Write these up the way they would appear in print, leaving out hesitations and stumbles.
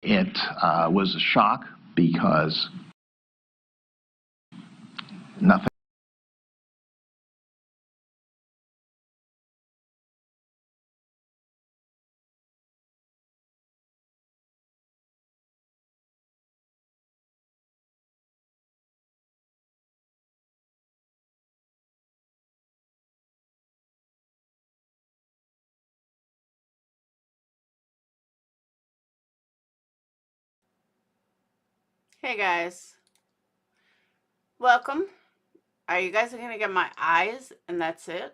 It was a shock because nothing. Hey guys, welcome. Are you guys gonna get my eyes and that's it?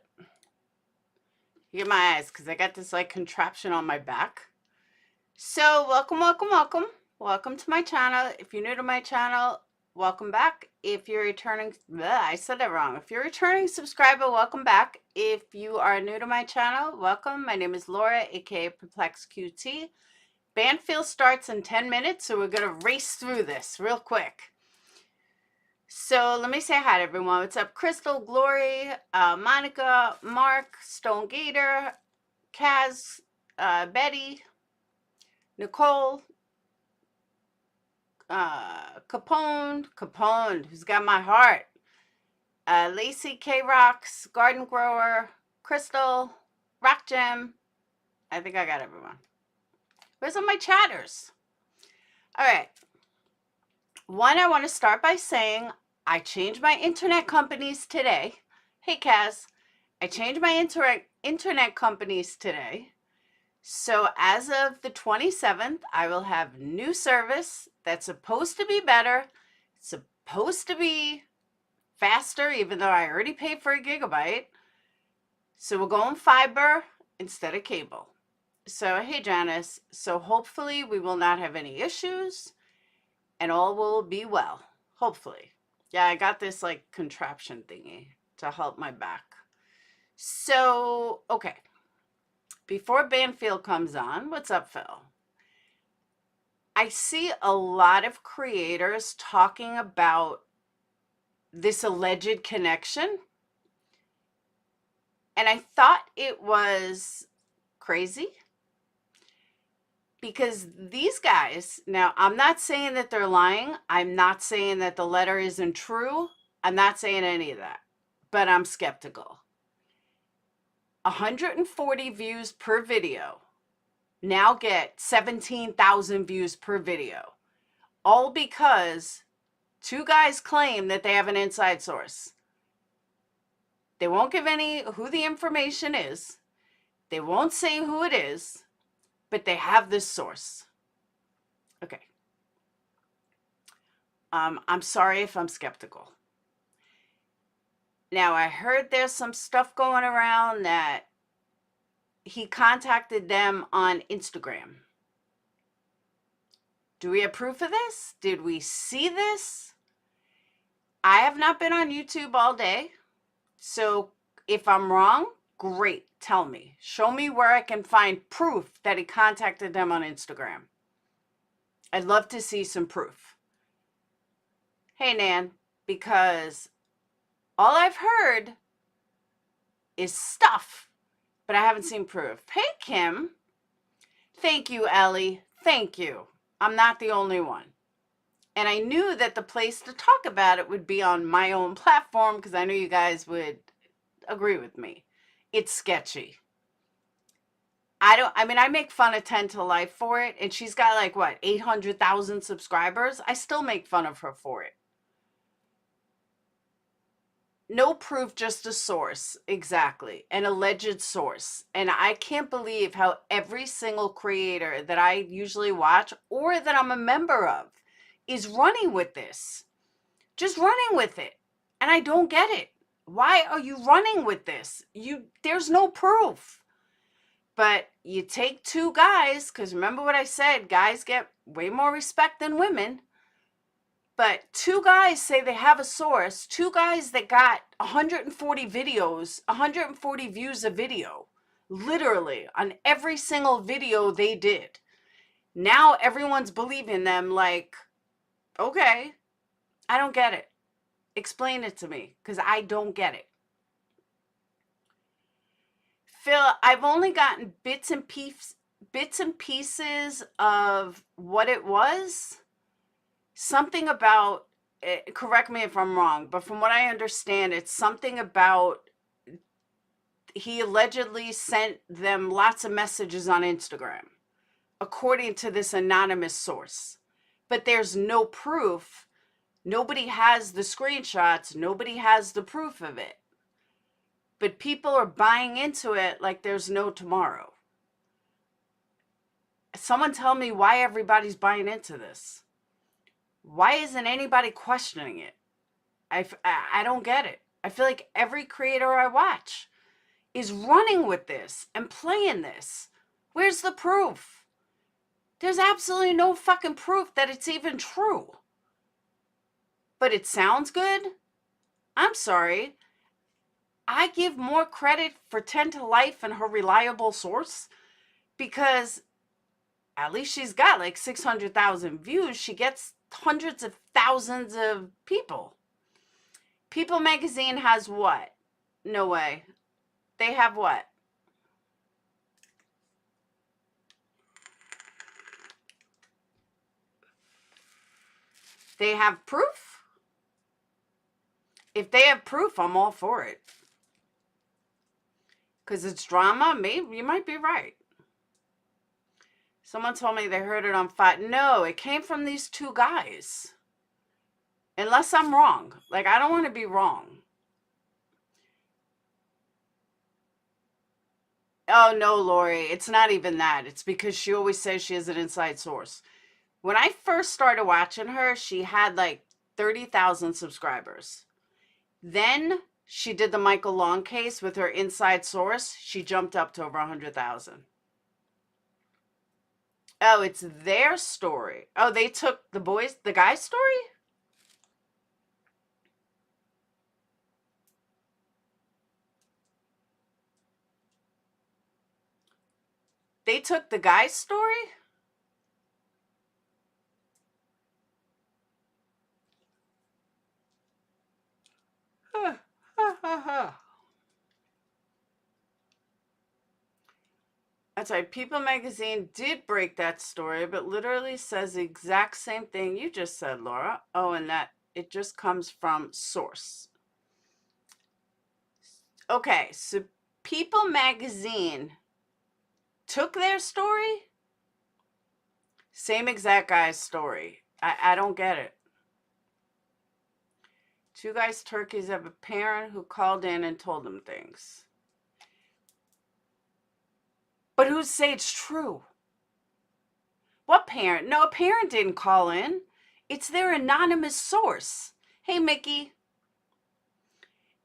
You get my eyes because I got this like contraption on my back. So welcome, welcome, welcome. Welcome to my channel. If you're new to my channel, welcome back. If you're returning, I said that wrong. If you're a returning subscriber, welcome back. If you are new to my channel, welcome. My name is Laura, aka PURPLEXEDQT. Banfield starts in 10 minutes, so we're gonna race through this real quick. So let me say hi to everyone. What's up? Crystal, Glory, Monica, Mark, Stone Gator, Kaz, Betty, Nicole, Capone, who's got my heart, Lacey, K-Rocks, Garden Grower, Crystal, Rock Gem. I think I got everyone. Where's all my chatters? All right. One, I want to start by saying I changed my internet companies today. Hey, Kaz. I changed my internet companies today. So as of the 27th, I will have new service that's supposed to be better. It's supposed to be faster, even though I already paid for a gigabyte. So we're going fiber instead of cable. So, hey, Janice. So hopefully we will not have any issues and all will be well. Hopefully. Yeah, I got this like contraption thingy to help my back. So, okay. Before Banfield comes on, what's up, Phil? I see a lot of creators talking about this alleged connection. And I thought it was crazy because these guys, now I'm not saying that they're lying. I'm not saying that the letter isn't true. I'm not saying any of that, but I'm skeptical. 140 views per video now get 17,000 views per video, all because two guys claim that they have an inside source. They won't give any who the information is. They won't say who it is, but they have this source. Okay. I'm sorry if I'm skeptical. Now, I heard there's some stuff going around that he contacted them on Instagram. Do we have proof of this? Did we see this? I have not been on YouTube all day. So if I'm wrong, great. Tell me. Show me where I can find proof that he contacted them on Instagram. I'd love to see some proof. Hey, Nan, because all I've heard is stuff, but I haven't seen proof. Hey, Kim. Thank you, Ellie. Thank you. I'm not the only one. And I knew that the place to talk about it would be on my own platform because I knew you guys would agree with me. It's sketchy. I make fun of 10 to Life for it, and she's got like, what, 800,000 subscribers? I still make fun of her for it. No proof, just a source. Exactly. An alleged source. And I can't believe how every single creator that I usually watch or that I'm a member of is running with this. Just running with it. And I don't get it. Why are you running with this? There's no proof. But you take two guys, because remember what I said, guys get way more respect than women. But two guys say they have a source, two guys that got 140 videos, 140 views a video, literally on every single video they did. Now everyone's believing them like, okay, I don't get it. Explain it to me, because I don't get it. Phil, I've only gotten bits and bits and pieces of what it was. Something about, correct me if I'm wrong, but from what I understand, it's something about he allegedly sent them lots of messages on Instagram, according to this anonymous source. But there's no proof. Nobody has the screenshots. Nobody has the proof of it. But people are buying into it like there's no tomorrow. Someone tell me why everybody's buying into this. Why isn't anybody questioning it? I don't get it. I feel like every creator I watch is running with this and playing this. Where's the proof? There's absolutely no fucking proof that it's even true. But it sounds good? I'm sorry. I give more credit for 10 to Life and her reliable source because at least she's got like 600,000 views. She gets hundreds of thousands of people. People Magazine has what? No way. They have what? They have proof? If they have proof, I'm all for it. Because it's drama, maybe you might be right. Someone told me they heard it on Fox. No, it came from these two guys. Unless I'm wrong. Like, I don't want to be wrong. Oh, no, Lori. It's not even that. It's because she always says she has an inside source. When I first started watching her, she had like 30,000 subscribers. Then she did the Michael Long case with her inside source. She jumped up to over 100,000. Oh, it's their story. Oh, they took the guy's story? They took the guy's story? That's right. People Magazine did break that story, but literally says the exact same thing you just said, Laura. Oh, and that it just comes from source. Okay, so People Magazine took their story? Same exact guy's story. I don't get it. Two guys' turkeys have a parent who called in and told them things. But who's say it's true? What parent? No, a parent didn't call in. It's their anonymous source. Hey, Mickey.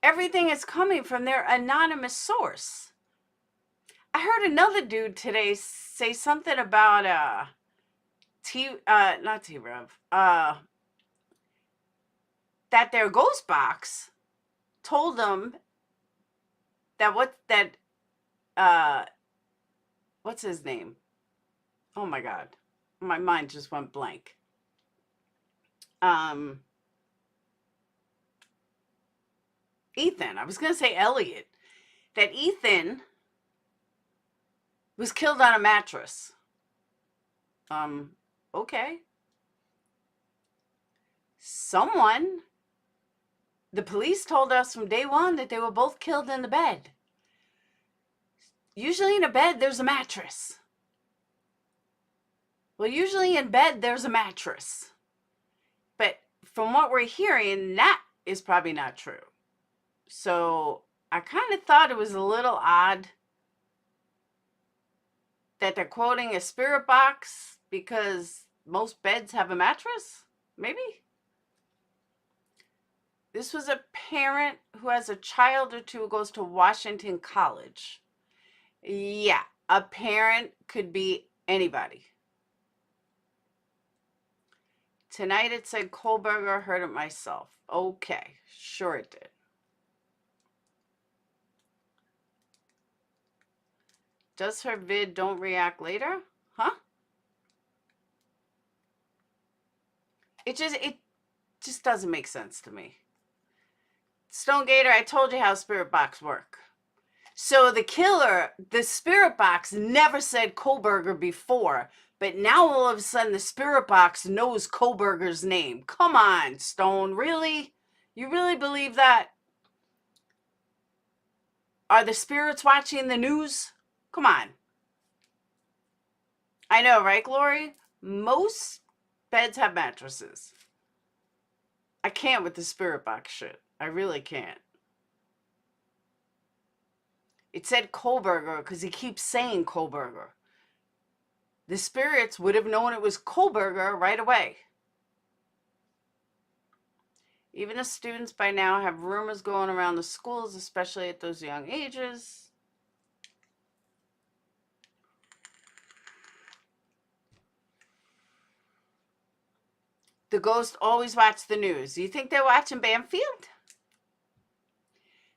Everything is coming from their anonymous source. I heard another dude today say something about not T-Rev, that their ghost box told them that what's his name? Oh my God. My mind just went blank. Ethan. I was going to say Elliot. That Ethan was killed on a mattress. Okay. The police told us from day one that they were both killed in the bed. Usually in a bed, there's a mattress. Well, usually in bed, there's a mattress. But from what we're hearing, that is probably not true. So I kind of thought it was a little odd that they're quoting a spirit box because most beds have a mattress. Maybe. This was a parent who has a child or two who goes to Washington College. Yeah, a parent could be anybody. Tonight it said Kohlberger, heard it myself. Okay, sure it did. Does her vid don't react later? Huh? It just doesn't make sense to me. Stone Gator, I told you how spirit box work. So the killer, the spirit box never said Kohberger before, but now all of a sudden the spirit box knows Kohberger's name. Come on, Stone, really? You really believe that? Are the spirits watching the news? Come on. I know, right, Glory? Most beds have mattresses. I can't with the spirit box shit. I really can't. It said Kohberger because he keeps saying Kohberger. The spirits would have known it was Kohberger right away. Even the students by now have rumors going around the schools, especially at those young ages. The ghosts always watch the news. Do you think they're watching Banfield?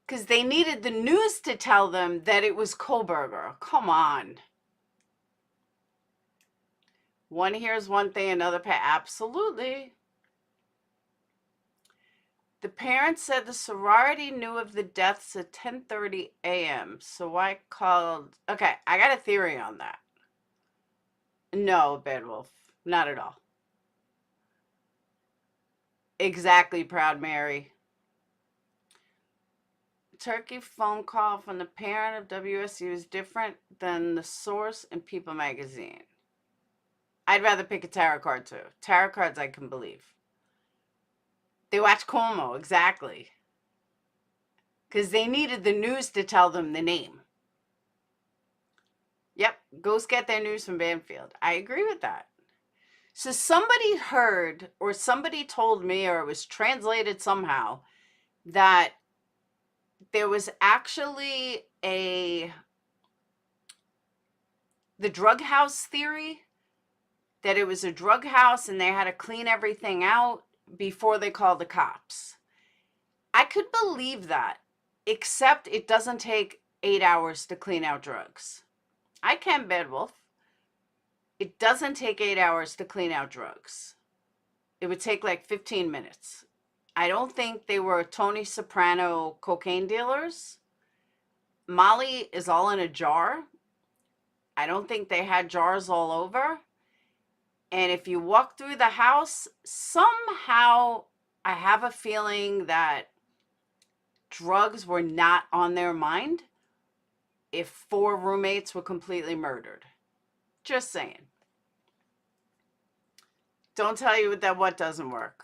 Because they needed the news to tell them that it was Kohberger. Come on. One hears one thing, another absolutely. The parents said the sorority knew of the deaths at 10:30 a.m. So I called. Okay, I got a theory on that. No, Bad Wolf, not at all. Exactly, Proud Mary. Turkey phone call from the parent of WSU is different than the source in People magazine. I'd rather pick a tarot card too. Tarot cards I can believe. They watch Cuomo, exactly. Because they needed the news to tell them the name. Yep, ghosts get their news from Banfield. I agree with that. So somebody heard, or somebody told me, or it was translated somehow, that there was actually the drug house theory, that it was a drug house and they had to clean everything out before they called the cops. I could believe that, except it doesn't take 8 hours to clean out drugs. I can, Bad Wolf. It doesn't take 8 hours to clean out drugs. It would take like 15 minutes. I don't think they were Tony Soprano cocaine dealers. Molly is all in a jar. I don't think they had jars all over. And if you walk through the house, somehow I have a feeling that drugs were not on their mind if 4 roommates were completely murdered. Just saying. Don't tell you that what doesn't work.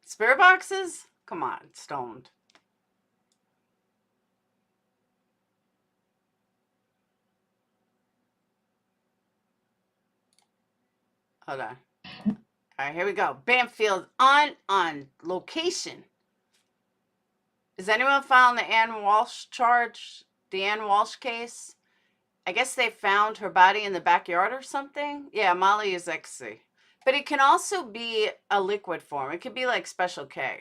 Spirit boxes? Come on, stoned. Hold on. All right, here we go. Banfield on location. Is anyone found the Ann Walshe charge? The Ann Walshe case? I guess they found her body in the backyard or something. Yeah, Molly is ecstasy. But it can also be a liquid form. It could be like Special K.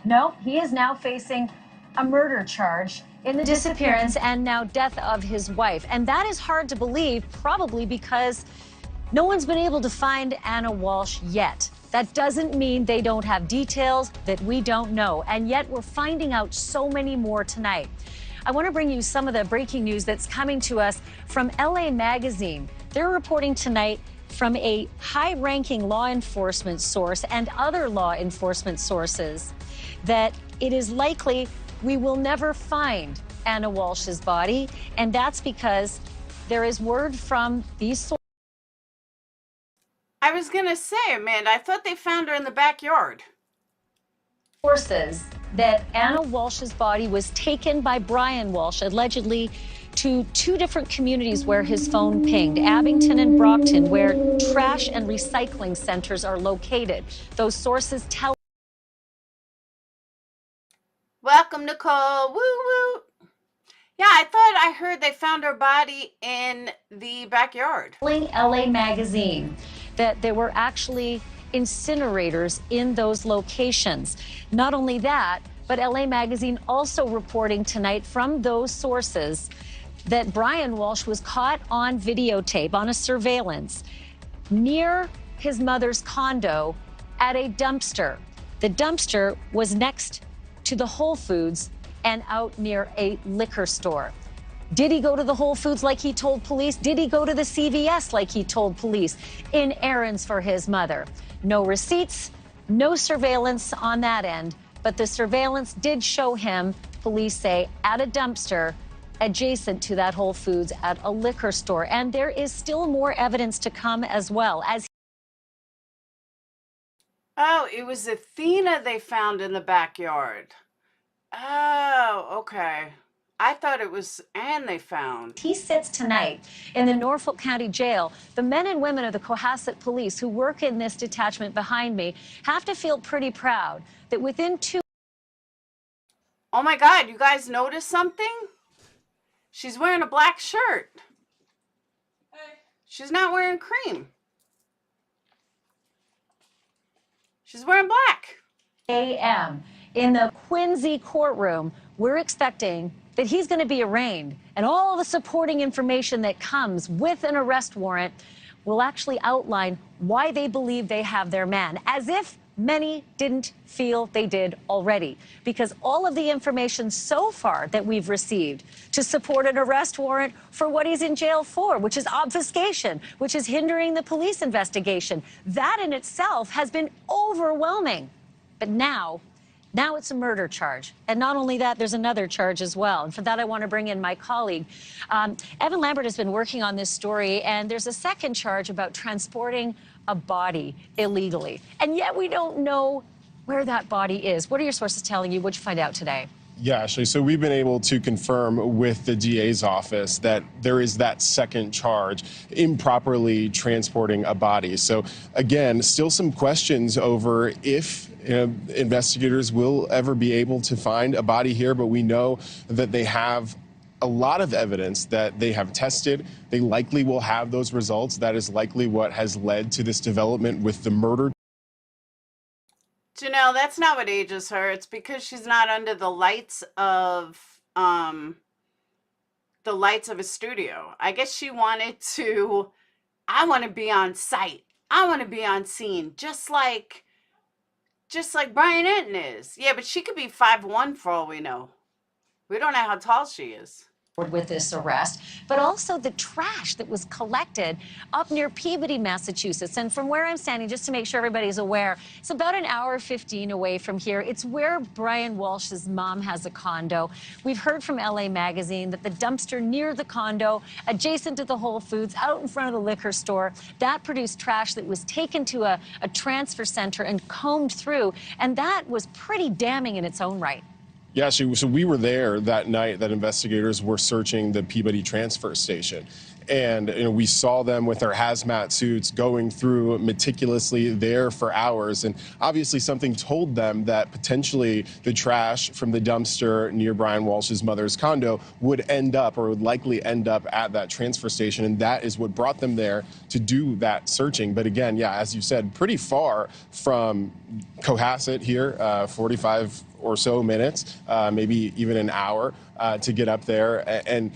No, he is now facing a murder charge in the disappearance and now death of his wife. And that is hard to believe, probably because no one's been able to find Anna Walshe yet. That doesn't mean they don't have details that we don't know. And yet we're finding out so many more tonight. I want to bring you some of the breaking news that's coming to us from LA Magazine. They're reporting tonight from a high-ranking law enforcement source and other law enforcement sources that it is likely we will never find Anna Walshe's body, and that's because there is word from these sources. I was gonna say, Amanda, I thought they found her in the backyard. Sources that Anna Walshe's body was taken by Brian Walshe, allegedly to 2 different communities where his phone pinged, Abington and Brockton, where trash and recycling centers are located. Those sources tell. Welcome, Nicole. Woo woo. Yeah, I thought I heard they found her body in the backyard. LA Magazine that there were actually incinerators in those locations. Not only that, but LA Magazine also reporting tonight from those sources that Brian Walshe was caught on videotape, on a surveillance, near his mother's condo at a dumpster. The dumpster was next to the Whole Foods, and out near a liquor store. Did he go to the Whole Foods like he told police? Did he go to the CVS like he told police in errands for his mother? No receipts, no surveillance on that end, but the surveillance did show him, police say, at a dumpster adjacent to that Whole Foods at a liquor store. And there is still more evidence to come as well. Oh, it was Athena they found in the backyard. Oh, okay. I thought it was Anne they found. He sits tonight in the Norfolk County Jail. The men and women of the Cohasset Police who work in this detachment behind me have to feel pretty proud that within 2... Oh my God, you guys notice something? She's wearing a black shirt. She's not wearing cream. She's wearing black. a.m. in the Quincy courtroom, we're expecting that he's going to be arraigned, and all the supporting information that comes with an arrest warrant will actually outline why they believe they have their man, as if many didn't feel they did already, because all of the information so far that we've received to support an arrest warrant for what he's in jail for, which is obfuscation, which is hindering the police investigation, that in itself has been overwhelming. But now it's a murder charge. And not only that, there's another charge as well. And for that, I want to bring in my colleague. Evan Lambert has been working on this story, and there's a second charge about transporting a body illegally. And yet we don't know where that body is. What are your sources telling you? What'd you find out today? Yeah, Ashley, so we've been able to confirm with the DA's office that there is that second charge, improperly transporting a body. So again, still some questions over if investigators will ever be able to find a body here, but we know that they have a lot of evidence that they have tested. They likely will have those results. That is likely what has led to this development with the murder. Janelle, that's not what ages her. It's because she's not under the lights of a studio. I guess she wanted to, I want to be on site. I want to be on scene, just like Brian Enton is. Yeah, but she could be 5'1" for all we know. We don't know how tall she is. With this arrest, but also the trash that was collected up near Peabody, Massachusetts. And from where I'm standing, just to make sure everybody's aware, it's about an hour 15 away from here. It's where Brian Walshe's mom has a condo. We've heard from LA Magazine that the dumpster near the condo, adjacent to the Whole Foods, out in front of the liquor store, that produced trash that was taken to a transfer center and combed through. And that was pretty damning in its own right. Yeah, so we were there that night that investigators were searching the Peabody transfer station. And we saw them with their hazmat suits going through meticulously there for hours. And obviously something told them that potentially the trash from the dumpster near Brian Walshe's mother's condo would end up, or would likely end up, at that transfer station. And that is what brought them there to do that searching. But again, yeah, as you said, pretty far from Cohasset here, 45 or so minutes, maybe even an hour to get up there. And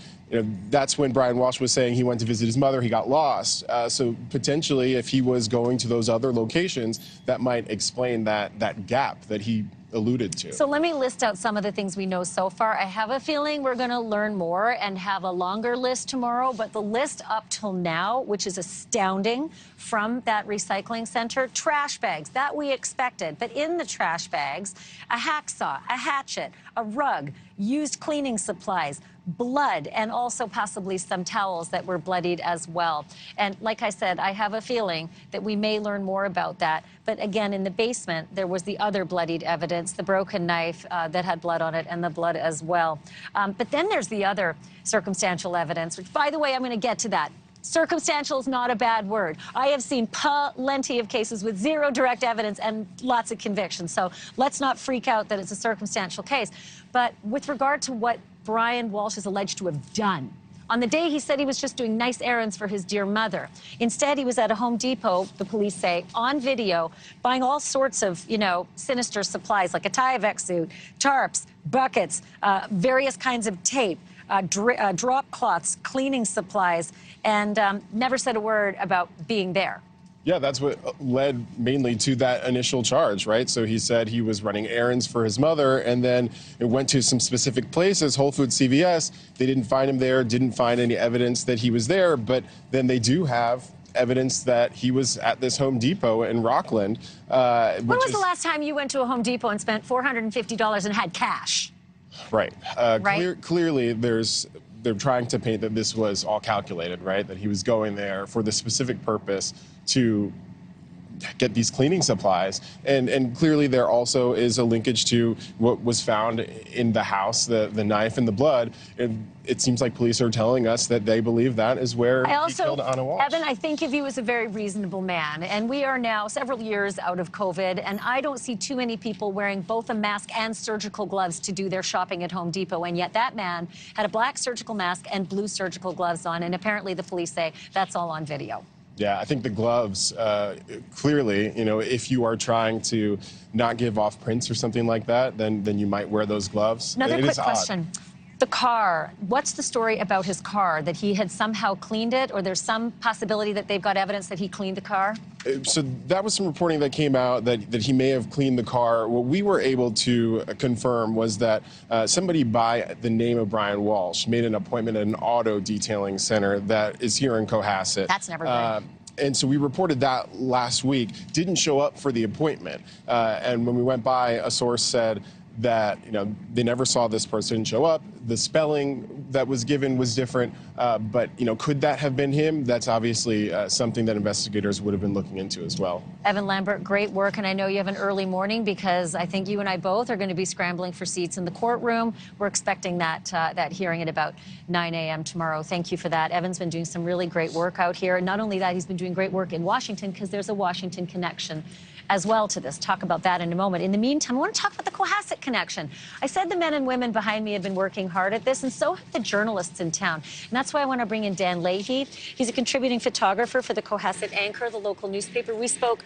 that's when Brian Walshe was saying he went to visit his mother, he got lost. So potentially, if he was going to those other locations, that might explain that gap that he alluded to. So let me list out some of the things we know so far. I have a feeling we're going to learn more and have a longer list tomorrow, but the list up till now, which is astounding, from that recycling center, trash bags, that we expected. But in the trash bags, a hacksaw, a hatchet, a rug, used cleaning supplies, blood, and also possibly some towels that were bloodied as well. And like I said, I have a feeling that we may learn more about that. But again, in the basement, there was the other bloodied evidence, the broken knife that had blood on it, and the blood as well. But then there's the other circumstantial evidence, which, by the way, I'm going to get to that. Circumstantial is not a bad word. I have seen plenty of cases with zero direct evidence and lots of convictions. So let's not freak out that it's a circumstantial case. But with regard to what Brian Walshe is alleged to have done, on the day he said he was just doing nice errands for his dear mother, instead he was at a Home Depot, the police say, on video, buying all sorts of, sinister supplies, like a Tyvek suit, tarps, buckets, various kinds of tape, drop cloths, cleaning supplies, and never said a word about being there. Yeah, that's what led mainly to that initial charge, right? So he said he was running errands for his mother and then it went to some specific places, Whole Foods, CVS. They didn't find him there, didn't find any evidence that he was there, but then they do have evidence that he was at this Home Depot in Rockland. When was the last time you went to a Home Depot and spent $450 and had cash? Right. Right. Clearly, they're trying to paint that this was all calculated, right? That he was going there for the specific purpose to get these cleaning supplies. And clearly there also is a linkage to what was found in the house, the knife and the blood. And it seems like police are telling us that they believe that is where he killed Anna Walshe. Evan, I think of you as a very reasonable man. And we are now several years out of COVID, and I don't see too many people wearing both a mask and surgical gloves to do their shopping at Home Depot. And yet that man had a black surgical mask and blue surgical gloves on. And apparently the police say that's all on video. Yeah, I think the gloves, clearly, you know, if you are trying to not give off prints or something like that, then you might wear those gloves. Another It quick is odd. question. The car, what's the story about his car? That he had somehow cleaned it, or there's some possibility that they've got evidence that he cleaned the car? So that was some reporting that came out that he may have cleaned the car. What we were able to confirm was that somebody by the name of Brian Walshe made an appointment at an auto detailing center that is here in Cohasset. That's never good. And so we reported that last week, didn't show up for the appointment. And when we went by, a source said that, you know, they never saw this person show up. The spelling that was given was different, but, you know, could that have been him? That's obviously something that investigators would have been looking into as well. Evan Lambert, great work, and I know you have an early morning because I think you and I both are going to be scrambling for seats in the courtroom. We're expecting that hearing at about 9 a.m. tomorrow. Thank you for that. Evan's been doing some really great work out here. Not only that, he's been doing great work in Washington because there's a Washington connection as well to this. Talk about that in a moment. In the meantime, I want to talk about the Cohasset connection. I said the men and women behind me have been working hard at this, and so have the journalists in town. And that's why I want to bring in Dan Leahy. He's a contributing photographer for the Cohasset Anchor, the local newspaper. We spoke,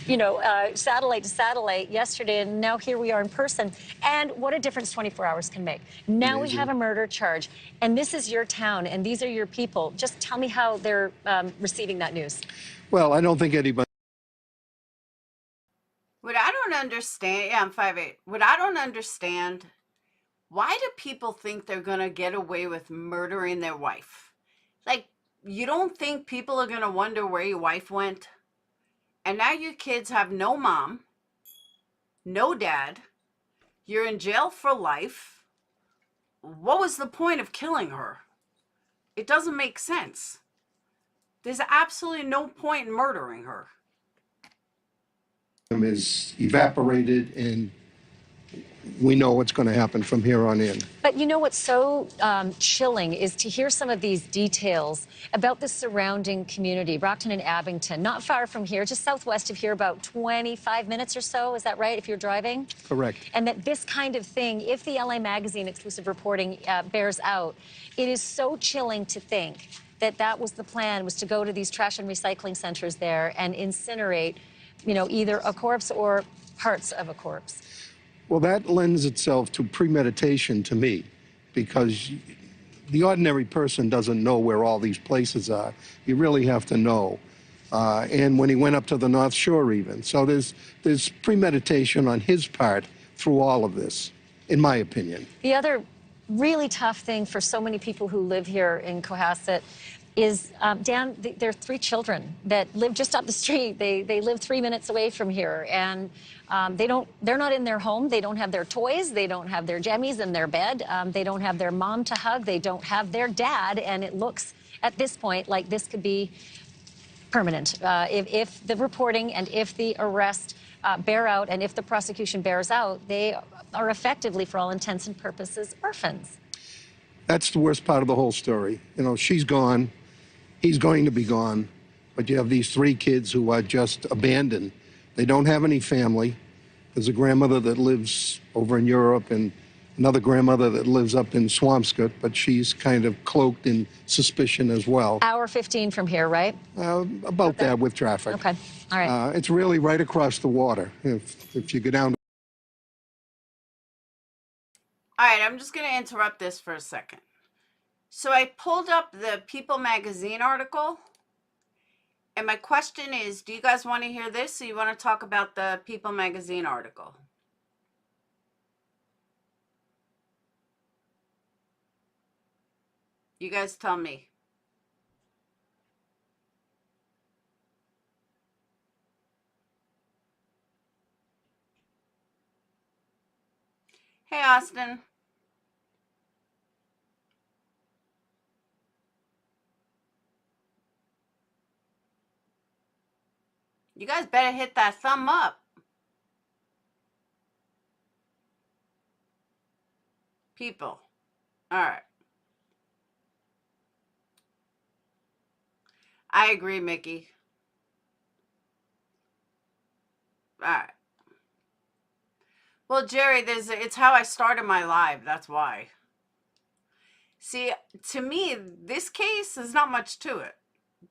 you know, satellite to satellite yesterday, and now here we are in person. And what a difference 24 hours can make. Now we have a murder charge, and this is your town, and these are your people. Just tell me how they're receiving that news. Well, I don't think anybody. What I don't understand, yeah, I'm 5'8". What I don't understand, why do people think they're going to get away with murdering their wife? Like, you don't think people are going to wonder where your wife went? And now your kids have no mom, no dad. You're in jail for life. What was the point of killing her? It doesn't make sense. There's absolutely no point in murdering her. Is evaporated, and we know what's going to happen from here on in. But you know what's so chilling is to hear some of these details about the surrounding community, Brockton and Abington, not far from here, just southwest of here, about 25 minutes or so. Is that right, if you're driving? Correct. And that this kind of thing, if the LA Magazine exclusive reporting bears out, it is so chilling to think that that was the plan, was to go to these trash and recycling centers there and incinerate, you know, either a corpse or parts of a corpse. Well, that lends itself to premeditation to me, because the ordinary person doesn't know where all these places are. You really have to know. And when he went up to the North Shore even. So there's premeditation on his part through all of this, in my opinion. The other really tough thing for so many people who live here in Cohasset is, Dan, there are 3 children that live just up the street. They live 3 minutes away from here, and they're not in their home. They don't have their toys. They don't have their jammies in their bed. They don't have their mom to hug. They don't have their dad, and it looks at this point like this could be permanent. If the reporting and if the arrest bear out, and if the prosecution bears out, they are effectively, for all intents and purposes, orphans. That's the worst part of the whole story. You know, she's gone. He's going to be gone. But you have these 3 kids who are just abandoned. They don't have any family. There's a grandmother that lives over in Europe and another grandmother that lives up in Swampscott, but she's kind of cloaked in suspicion as well. Hour 15 from here, right? About that with traffic. Okay, all right. It's really right across the water. If you go down. All right, I'm just going to interrupt this for a second. So I pulled up the People magazine article, And my question is, do you guys want to hear this, or you want to talk about the People magazine article? You guys tell me. Hey, Austin. You guys better hit that thumb up. People. All right. I agree, Mickey. All right. Well, Jerry, it's how I started my live. That's why. See, to me, this case is not much to it.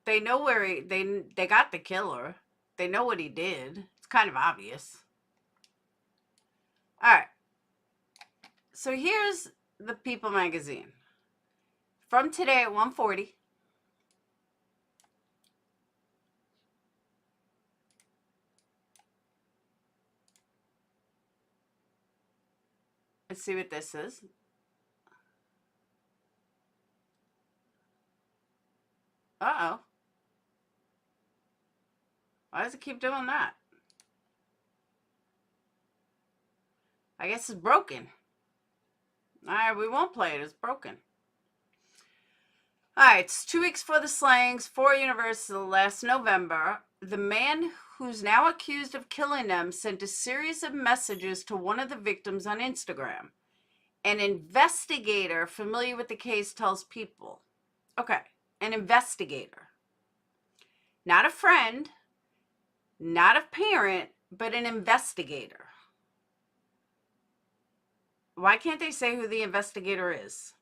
They know where they got the killer. They know what he did. It's kind of obvious. All right. So here's the People magazine. From today at 1:40. Let's see what this is. Uh-oh. Why does it keep doing that? I guess it's broken. All right, we won't play it. It's broken. All right, it's 2 weeks for the slayings, 4 Universal last November. The man who's now accused of killing them sent a series of messages to one of the victims on Instagram. An investigator familiar with the case tells People. Okay, an investigator. Not a friend, not a parent, but an investigator. Why can't they say who the investigator is?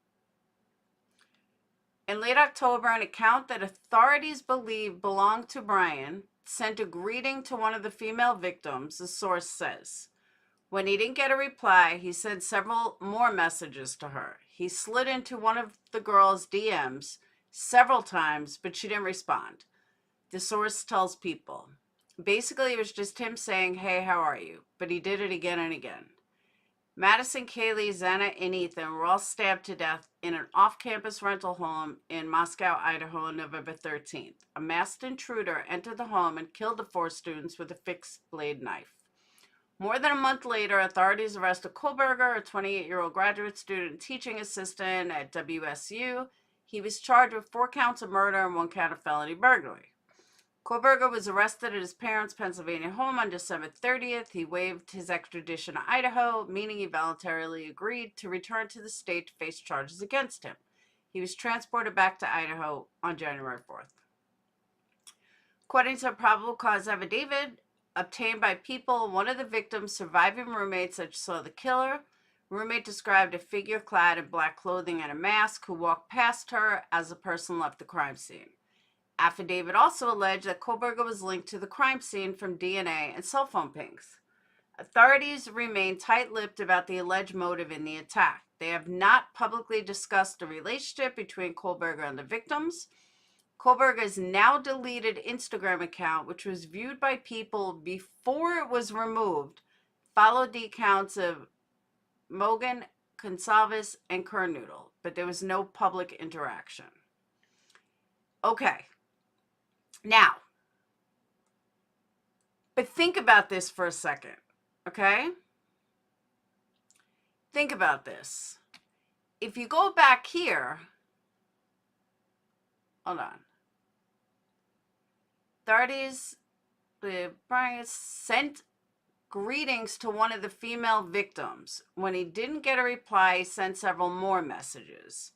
In late October, an account that authorities believe belonged to Brian sent a greeting to one of the female victims, the source says. When he didn't get a reply, he sent several more messages to her. He slid into one of the girl's DMs several times, but she didn't respond. The source tells People. Basically, it was just him saying, hey, how are you? But he did it again and again. Madison, Kaylee, Xana, and Ethan were all stabbed to death in an off-campus rental home in Moscow, Idaho on November 13th. A masked intruder entered the home and killed the 4 students with a fixed-blade knife. More than a month later, authorities arrested Kohberger, a 28-year-old graduate student teaching assistant at WSU. He was charged with 4 counts of murder and 1 count of felony burglary. Kohberger was arrested at his parents' Pennsylvania home on December 30th. He waived his extradition to Idaho, meaning he voluntarily agreed to return to the state to face charges against him. He was transported back to Idaho on January 4th. According to a probable cause affidavit obtained by People, one of the victim's surviving roommates that saw the killer. Roommate described a figure clad in black clothing and a mask who walked past her as the person left the crime scene. Affidavit also alleged that Kohberger was linked to the crime scene from DNA and cell phone pings. Authorities remain tight-lipped about the alleged motive in the attack. They have not publicly discussed the relationship between Kohberger and the victims. Kohberger's now deleted Instagram account, which was viewed by People before it was removed, followed the accounts of Mogan, Consalves, and Kernoodle, but there was no public interaction. Okay. Now, but think about this for a second, okay? Think about this. If you go back here, hold on. Authorities, Brian sent greetings to one of the female victims. When he didn't get a reply, he sent several more messages.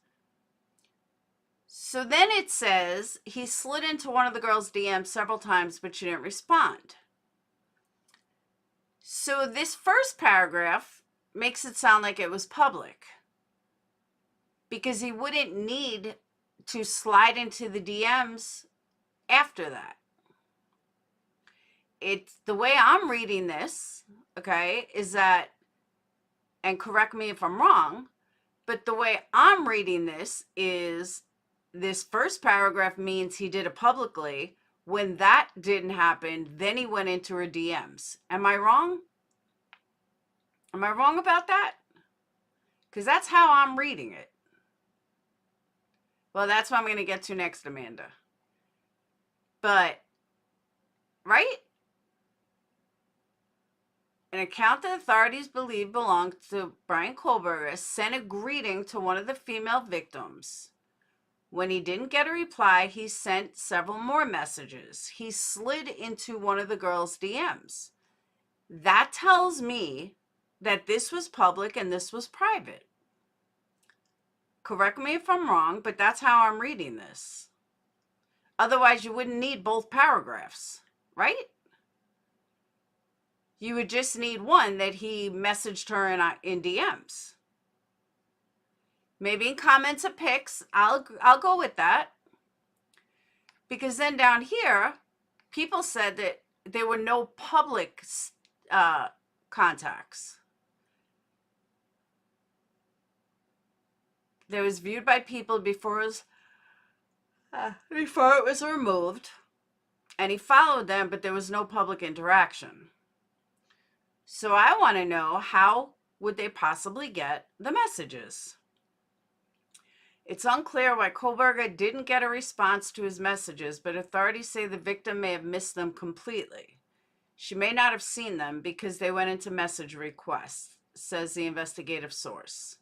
So then it says he slid into one of the girl's DMs several times, but she didn't respond. So this first paragraph makes it sound like it was public, because he wouldn't need to slide into the DMs after that. It's the way I'm reading this, okay, is that, and correct me if I'm wrong, but the way I'm reading this is this first paragraph means he did it publicly, When that didn't happen, then he went into her DMs. Am I wrong? Am I wrong about that? Because that's how I'm reading it. Well, that's what I'm going to get to next, Amanda. But, right? An account that authorities believe belonged to Brian Kohlberger sent a greeting to one of the female victims. When he didn't get a reply, he sent several more messages. He slid into one of the girl's DMs. That tells me that this was public and this was private. Correct me if I'm wrong, but that's how I'm reading this. Otherwise, you wouldn't need both paragraphs, right? You would just need one that he messaged her in DMs. Maybe in comments or pics, I'll go with that. Because then down here, people said that there were no public contacts. There was viewed by people before it was removed. And he followed them, but there was no public interaction. So I want to know, how would they possibly get the messages? It's unclear why Kohlberger didn't get a response to his messages, but authorities say the victim may have missed them completely. She may not have seen them because they went into message requests, says the investigative source.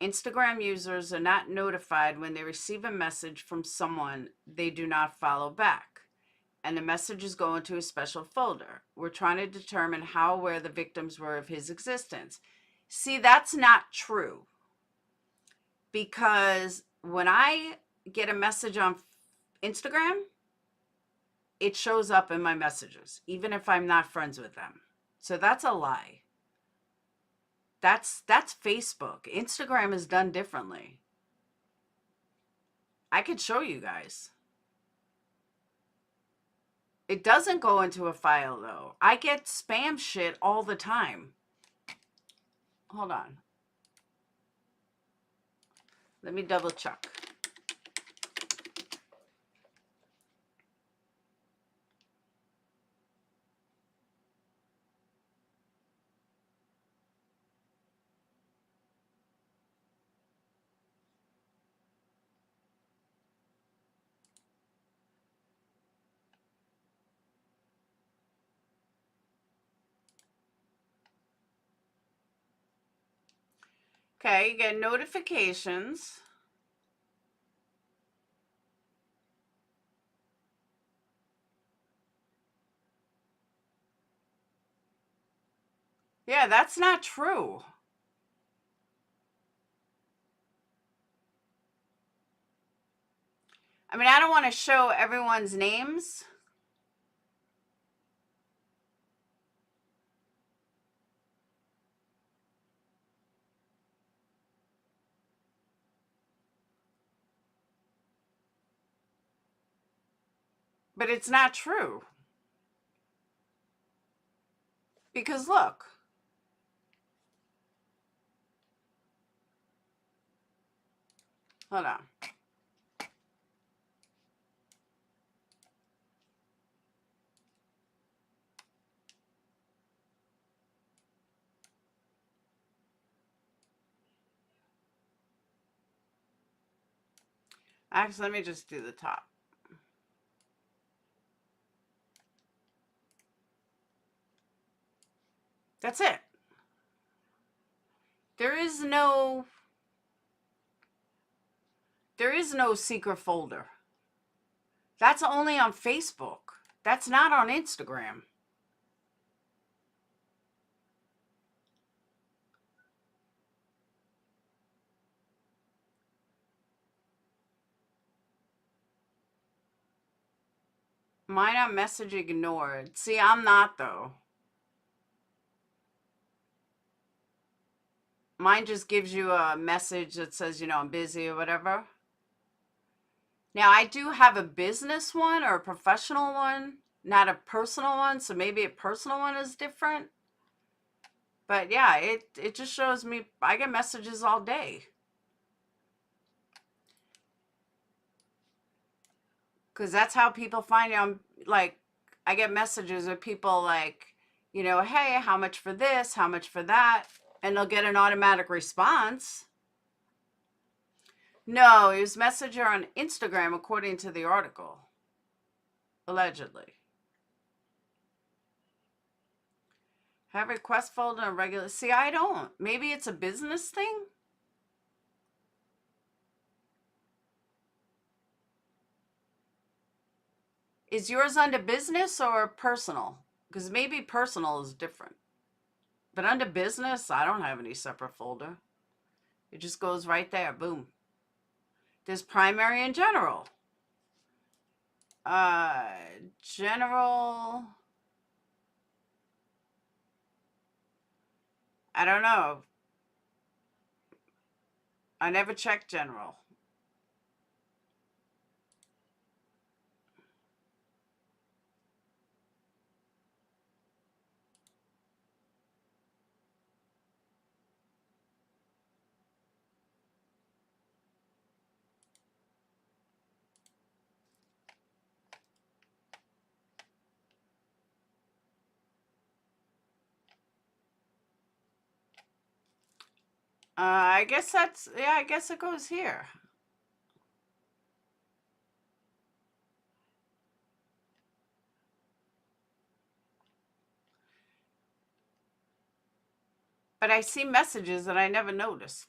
Instagram users are not notified when they receive a message from someone they do not follow back, and the messages go into a special folder. We're trying to determine how aware the victims were of his existence. See, that's not true. Because when I get a message on Instagram, it shows up in my messages, even if I'm not friends with them. So that's a lie. That's Facebook. Instagram is done differently. I could show you guys. It doesn't go into a file, though. I get spam shit all the time. Hold on. Let me double check. Okay, you get notifications. Yeah, that's not true. I mean, I don't want to show everyone's names. But it's not true. Because look. Hold on. Actually, let me just do the top. That's it. There is no secret folder. That's only on Facebook. That's not on Instagram. Mine on message ignored. See, I'm not, though. Mine just gives you a message that says, you know, I'm busy or whatever. Now, I do have a business one or a professional one, not a personal one. So maybe a personal one is different. But yeah, it just shows me I get messages all day. Because that's how people find you. Like, I get messages of people like, you know, hey, how much for this? How much for that? And they'll get an automatic response. No, it was Messenger on Instagram, according to the article. Allegedly. Have request folder and regular. See, I don't. Maybe it's a business thing. Is yours under business or personal? Because maybe personal is different. But under business, I don't have any separate folder. It just goes right there. Boom. There's primary and general. General. I don't know. I never checked general. I guess that's, yeah, I guess it goes here. But I see messages that I never noticed.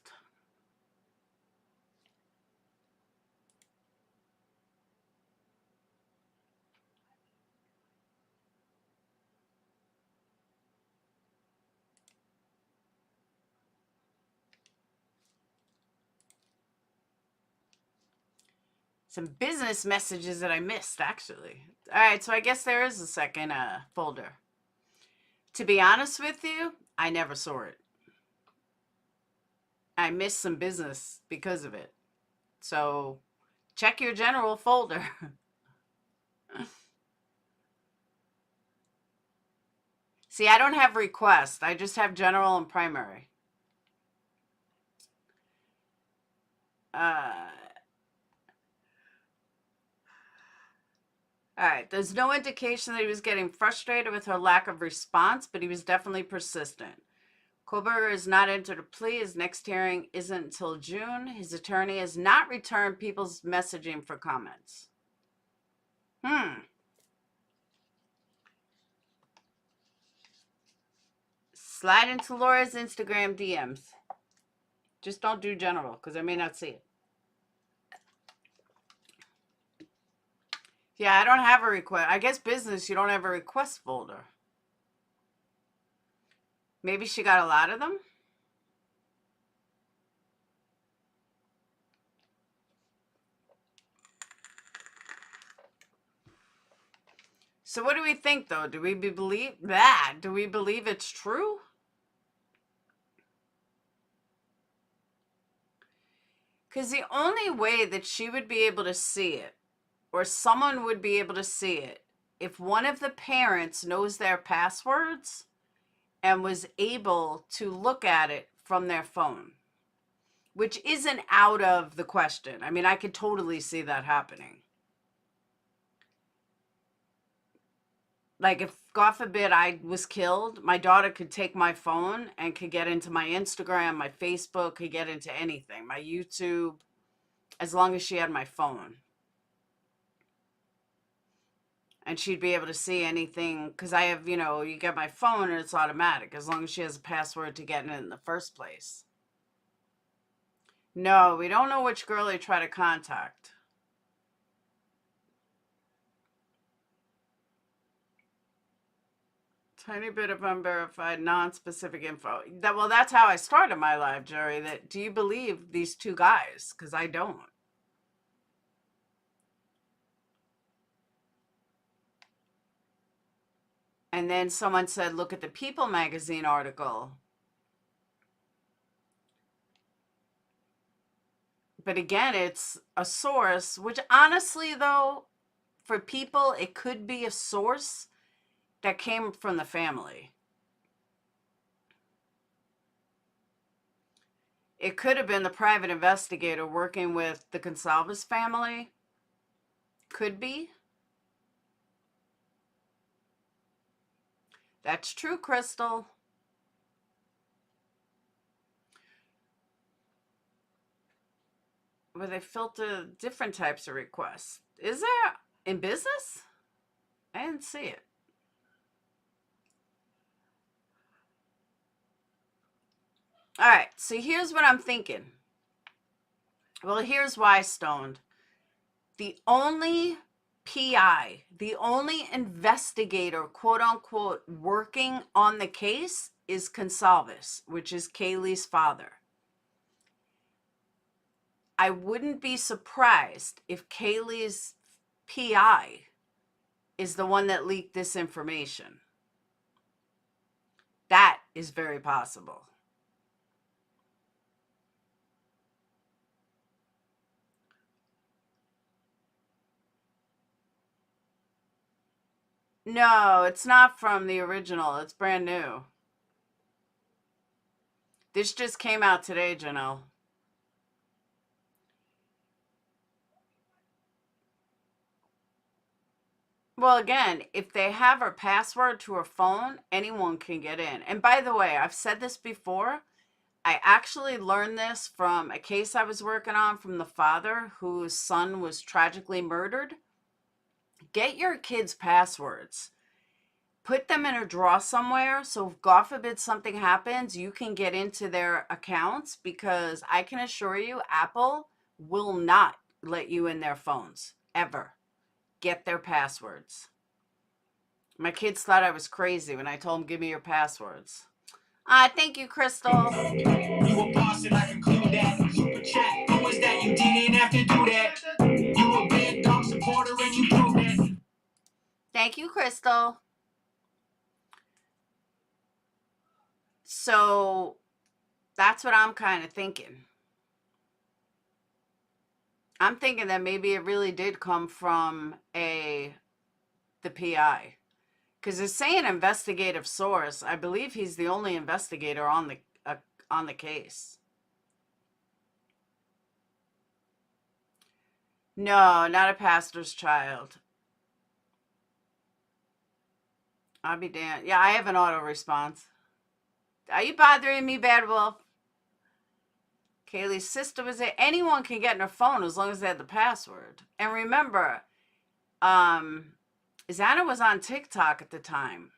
Some business messages that I missed, actually. All right, so I guess there is a second folder. To be honest with you, I never saw it. I missed some business because of it. So check your general folder. See, I don't have request. I just have general and primary. All right, there's no indication that he was getting frustrated with her lack of response, but he was definitely persistent. Kohberger has not entered a plea. His next hearing isn't until June. His attorney has not returned people's messaging for comments. Slide into Laura's Instagram DMs. Just don't do general, because I may not see it. Yeah, I don't have a request. I guess business, you don't have a request folder. Maybe she got a lot of them? So what do we think, though? Do we believe that? Do we believe it's true? Because the only way that she would be able to see it, or someone would be able to see it, if one of the parents knows their passwords and was able to look at it from their phone, which isn't out of the question. I mean, I could totally see that happening. Like, if, God forbid, I was killed, my daughter could take my phone and could get into my Instagram, my Facebook, could get into anything, my YouTube, as long as she had my phone. And she'd be able to see anything, because I have, you know, you get my phone and it's automatic, as long as she has a password to get in it in the first place. No, we don't know which girl they try to contact. Tiny bit of unverified, non-specific info. Well, that's how I started my live, Jerry. That, do you believe these two guys? Because I don't. And then someone said, look at the People magazine article. But again, it's a source, which honestly, though, for People, it could be a source that came from the family. It could have been the private investigator working with the Gonsalves family. Could be. That's true, Crystal. Where they filter different types of requests. Is there in business? I didn't see it. All right, so here's what I'm thinking. Well, here's why, Stoned. The only PI, the only investigator, quote unquote, working on the case is Consalvis, which is Kaylee's father. I wouldn't be surprised if Kaylee's PI is the one that leaked this information. That is very possible. No, it's not from the original. It's brand new. This just came out today, Janelle. Well, again, if they have her password to her phone, anyone can get in. And by the way, I've said this before. I actually learned this from a case I was working on from the father whose son was tragically murdered. Get your kids' passwords. Put them in a drawer somewhere, so if God forbid something happens, you can get into their accounts, because I can assure you, Apple will not let you in their phones, ever. Get their passwords. My kids thought I was crazy when I told them, give me your passwords. Thank you, Crystal. You a boss and I conclude that. Super chat. Who was that? You didn't have to do that. You a big dog supporter and you proved it. Thank you, Crystal. So that's what I'm kind of thinking. I'm thinking that maybe it really did come from the PI. Because it's saying investigative source. I believe he's the only investigator on the case. No, not a pastor's child. I'll be damned. Yeah, I have an auto response. Are you bothering me, Bad Wolf? Kaylee's sister was there. Anyone can get in her phone as long as they have the password. And remember, Xana was on TikTok at the time.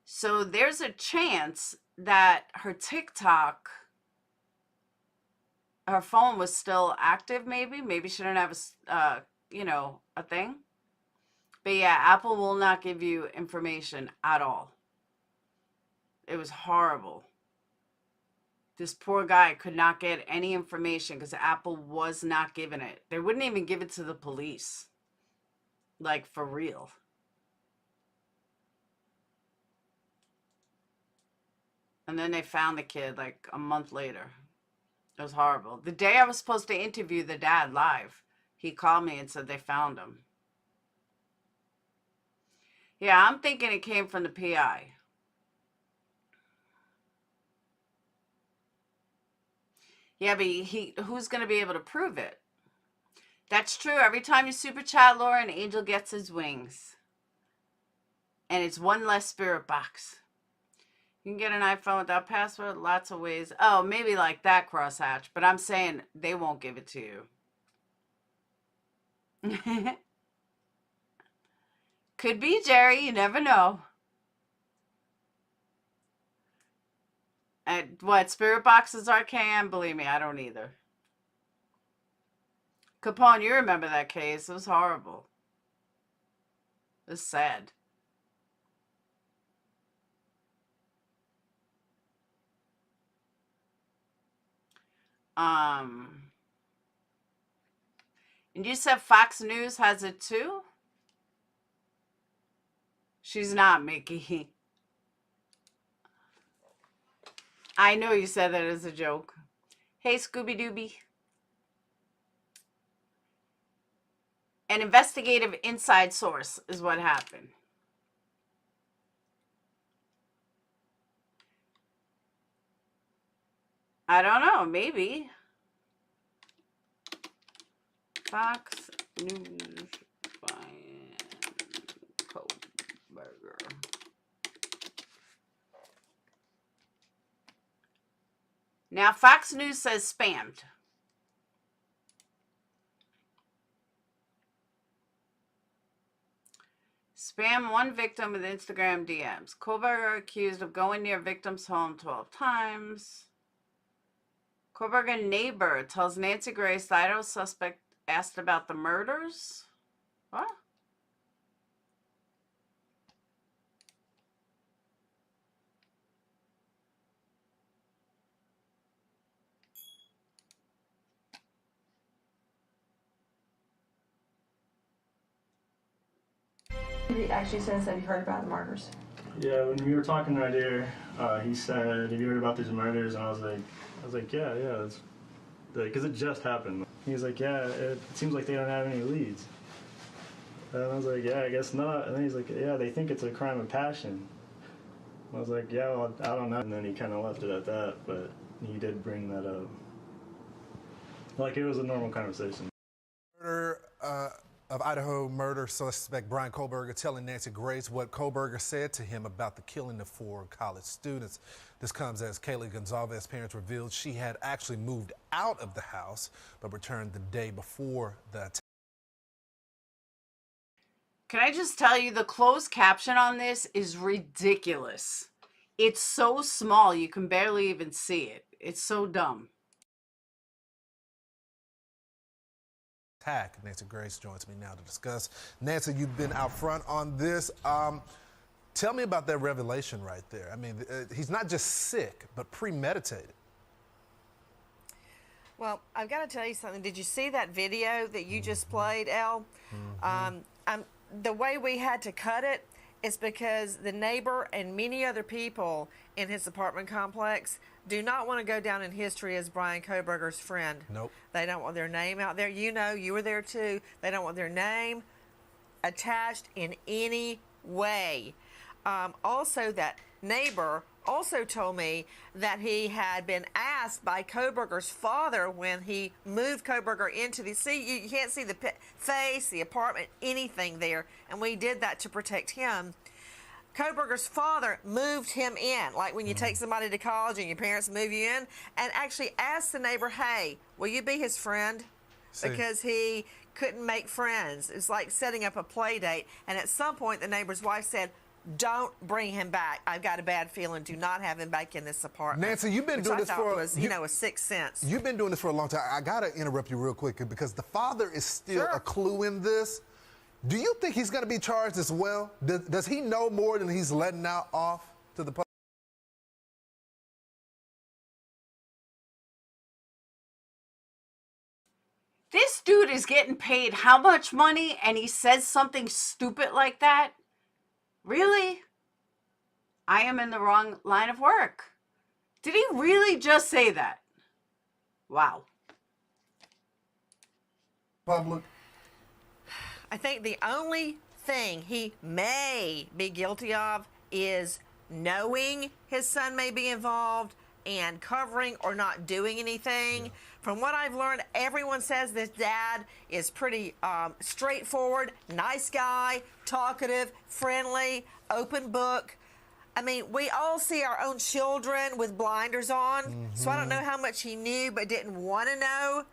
So there's a chance that her TikTok, her phone was still active, maybe. Maybe she didn't have a thing. But yeah, Apple will not give you information at all. It was horrible. This poor guy could not get any information because Apple was not giving it. They wouldn't even give it to the police. Like, for real. And then they found the kid like a month later. It was horrible. The day I was supposed to interview the dad live, he called me and said they found him. Yeah, I'm thinking it came from the PI. Yeah, but who's going to be able to prove it? That's true. Every time you super chat, Laura, an angel gets his wings. And it's one less spirit box. You can get an iPhone without password. Lots of ways. Oh, maybe like that, crosshatch. But I'm saying they won't give it to you. Could be, Jerry. You never know. What, spirit boxes are can? Believe me, I don't either. Capone, you remember that case. It was horrible. It was sad. And you said Fox News has it too? She's not, Mickey. I know you said that as a joke. Hey, Scooby-Dooby. An investigative inside source is what happened. I don't know, maybe. Fox News, Brian Kohlberger. Now, Fox News says spammed. Spam one victim with Instagram DMs. Kohlberger accused of going near victim's home 12 times. Kohlberger neighbor tells Nancy Grace the Idaho suspect asked about the murders. What? He actually says that he heard about the murders. Yeah, when we were talking right here, he said, "Have you heard about these murders?" And I was like, "Yeah, it's because it just happened." He's like, "Yeah, it seems like they don't have any leads." And I was like, "Yeah, I guess not." And then he's like, "Yeah, they think it's a crime of passion." I was like, "Yeah, well, I don't know." And then he kind of left it at that, but he did bring that up. Like it was a normal conversation. Murder of Idaho murder suspect Brian Kohlberger telling Nancy Grace what Kohlberger said to him about the killing of 4 college students. This comes as Kaylee Gonzalez's parents revealed she had actually moved out of the house but returned the day before the attack. Can I just tell you, the closed caption on this is ridiculous. It's so small, you can barely even see it. It's so dumb. Attack. Nancy Grace joins me now to discuss. Nancy, you've been out front on this. Tell me about that revelation right there. I mean, he's not just sick, but premeditated. Well, I've got to tell you something. Did you see that video that you just played, Elle? The way we had to cut it is because the neighbor and many other people in his apartment complex do not want to go down in history as Brian Kohlberger's friend. Nope. They don't want their name out there. You know, you were there too. They don't want their name attached in any way. Also, that neighbor also told me that he had been asked by Kohlberger's father when he moved Kohlberger into the, you can't see the face, the apartment, anything there, and we did that to protect him. Kohlberger's father moved him in, like when you take somebody to college and your parents move you in, and actually asked the neighbor, "Hey, will you be his friend?" Because he couldn't make friends. It's like setting up a play date, and at some point the neighbor's wife said, "Don't bring him back. I've got a bad feeling. Do not have him back in this apartment." Nancy, you've been doing this for a sixth sense. You've been doing this for a long time. I gotta interrupt you real quick because the father is still a clue in this. Do you think he's going to be charged as well? Does he know more than he's letting out off to the public? This dude is getting paid how much money and he says something stupid like that? Really? I am in the wrong line of work. Did he really just say that? Wow. Public. I think the only thing he may be guilty of is knowing his son may be involved and covering or not doing anything. Yeah. From what I've learned, everyone says this dad is pretty straightforward, nice guy, talkative, friendly, open book. I mean, we all see our own children with blinders on, so I don't know how much he knew but didn't want to know.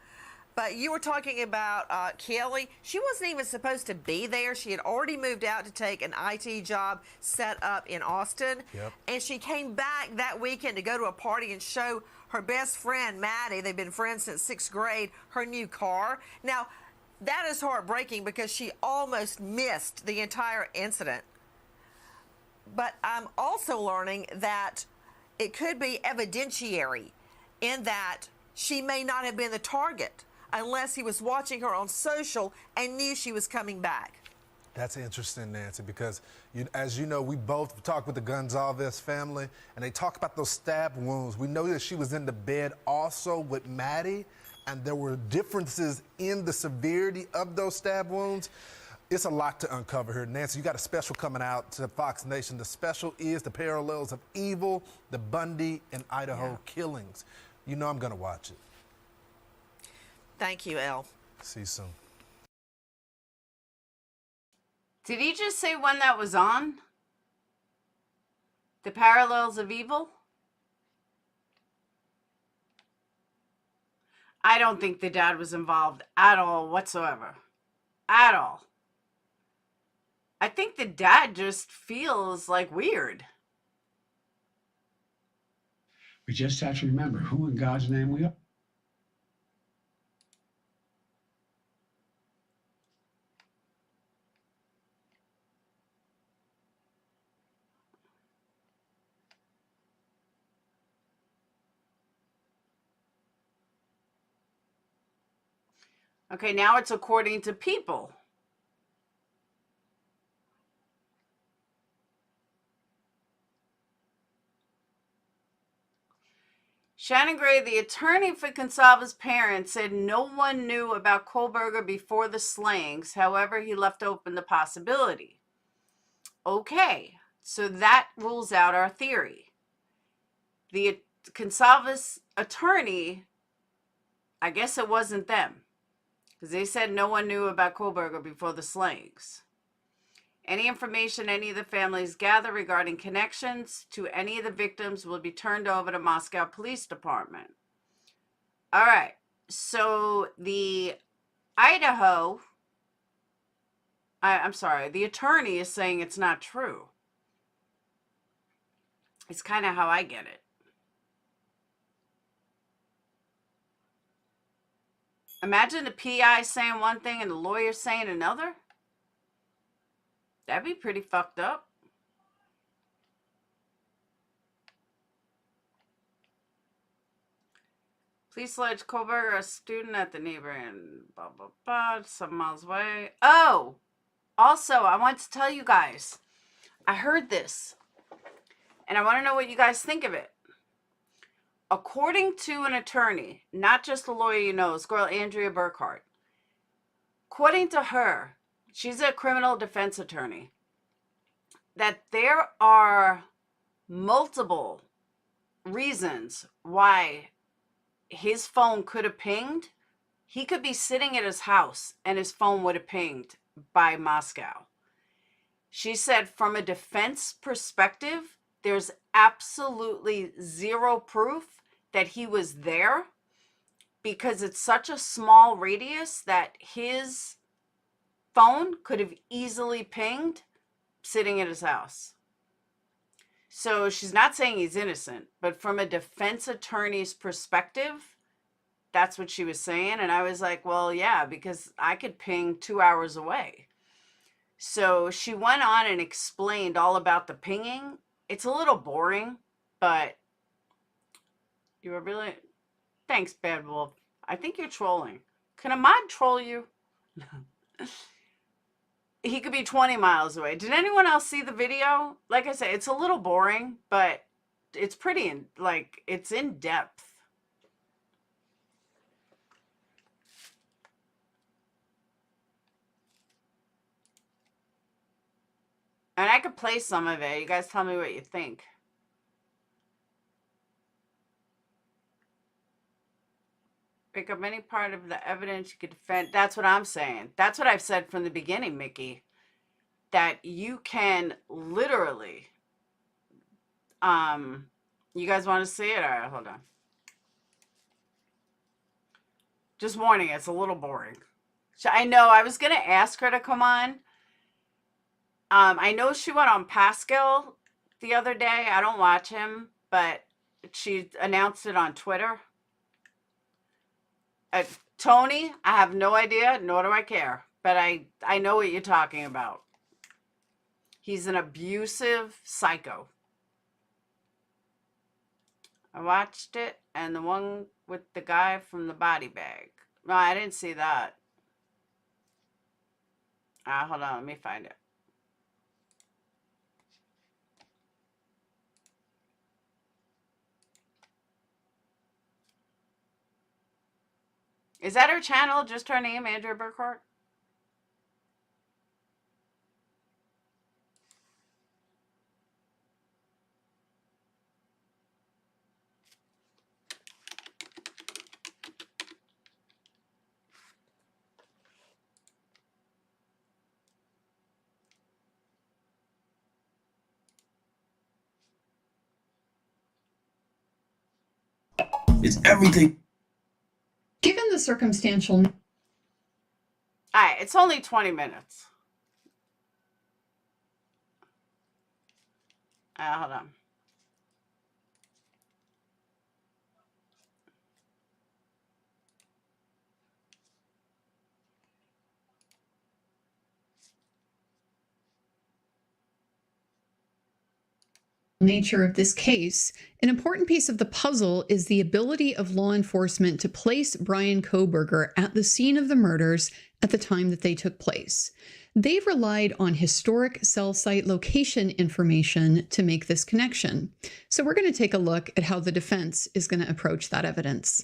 But you were talking about Kelly. She wasn't even supposed to be there. She had already moved out to take an IT job set up in Austin. Yep. And she came back that weekend to go to a party and show her best friend, Maddie, they've been friends since 6th grade, her new car. Now, that is heartbreaking because she almost missed the entire incident. But I'm also learning that it could be evidentiary in that she may not have been the target unless he was watching her on social and knew she was coming back. That's interesting, Nancy, because as you know, we both talked with the Gonzalez family, and they talk about those stab wounds. We know that she was in the bed also with Maddie, and there were differences in the severity of those stab wounds. It's a lot to uncover here. Nancy, you got a special coming out to Fox Nation. The special is The Parallels of Evil, the Bundy and Idaho killings. You know I'm going to watch it. Thank you, Elle. See you soon. Did he just say when that was on? The Parallels of Evil? I don't think the dad was involved at all whatsoever. At all. I think the dad just feels like weird. We just have to remember who in God's name we are. Okay, now it's according to People. Shannon Gray, the attorney for Consalva's parents, said no one knew about Kohlberger before the slayings. However, he left open the possibility. Okay, so that rules out our theory. The Consalva's attorney, I guess it wasn't them, because they said no one knew about Kohlberger before the slayings. Any information any of the families gather regarding connections to any of the victims will be turned over to Moscow Police Department. All right, so the the attorney is saying it's not true. It's kind of how I get it. Imagine the PI saying one thing and the lawyer saying another. That'd be pretty fucked up. Police alleged Kohlberger, a student at the neighboring blah, blah, blah, 7 miles away. Oh, also, I want to tell you guys, I heard this, and I want to know what you guys think of it. According to an attorney, not just a lawyer you know, this girl Andrea Burkhart, according to her, she's a criminal defense attorney, that there are multiple reasons why his phone could have pinged. He could be sitting at his house and his phone would have pinged by Moscow. She said from a defense perspective, there's absolutely zero proof that he was there because it's such a small radius that his phone could have easily pinged sitting at his house. So she's not saying he's innocent, but from a defense attorney's perspective, that's what she was saying. And I was like, well, yeah, because I could ping 2 hours away. So she went on and explained all about the pinging. It's a little boring, but you were really... Thanks, Bad Wolf. I think you're trolling. Can a mod troll you? He could be 20 miles away. Did anyone else see the video? Like I said, it's a little boring, but it's pretty, it's in depth. And I could play some of it. You guys tell me what you think. Pick up any part of the evidence you could defend. That's what I'm saying. That's what I've said from the beginning, Mickey. That you can literally, you guys want to see it? All right, hold on. Just warning, it's a little boring. I know, I was going to ask her to come on. I know she went on Pascal the other day. I don't watch him, but she announced it on Twitter. Tony, I have no idea, nor do I care. But I know what you're talking about. He's an abusive psycho. I watched it, and the one with the guy from the body bag. No, I didn't see that. Hold on, let me find it. Is that her channel? Just her name, Andrea Burkhart? It's everything. Given the circumstantial. All right, it's only 20 minutes. Hold on. Nature of this case, an important piece of the puzzle is the ability of law enforcement to place Brian Kohberger at the scene of the murders at the time that they took place. They've relied on historic cell site location information to make this connection. So we're going to take a look at how the defense is going to approach that evidence.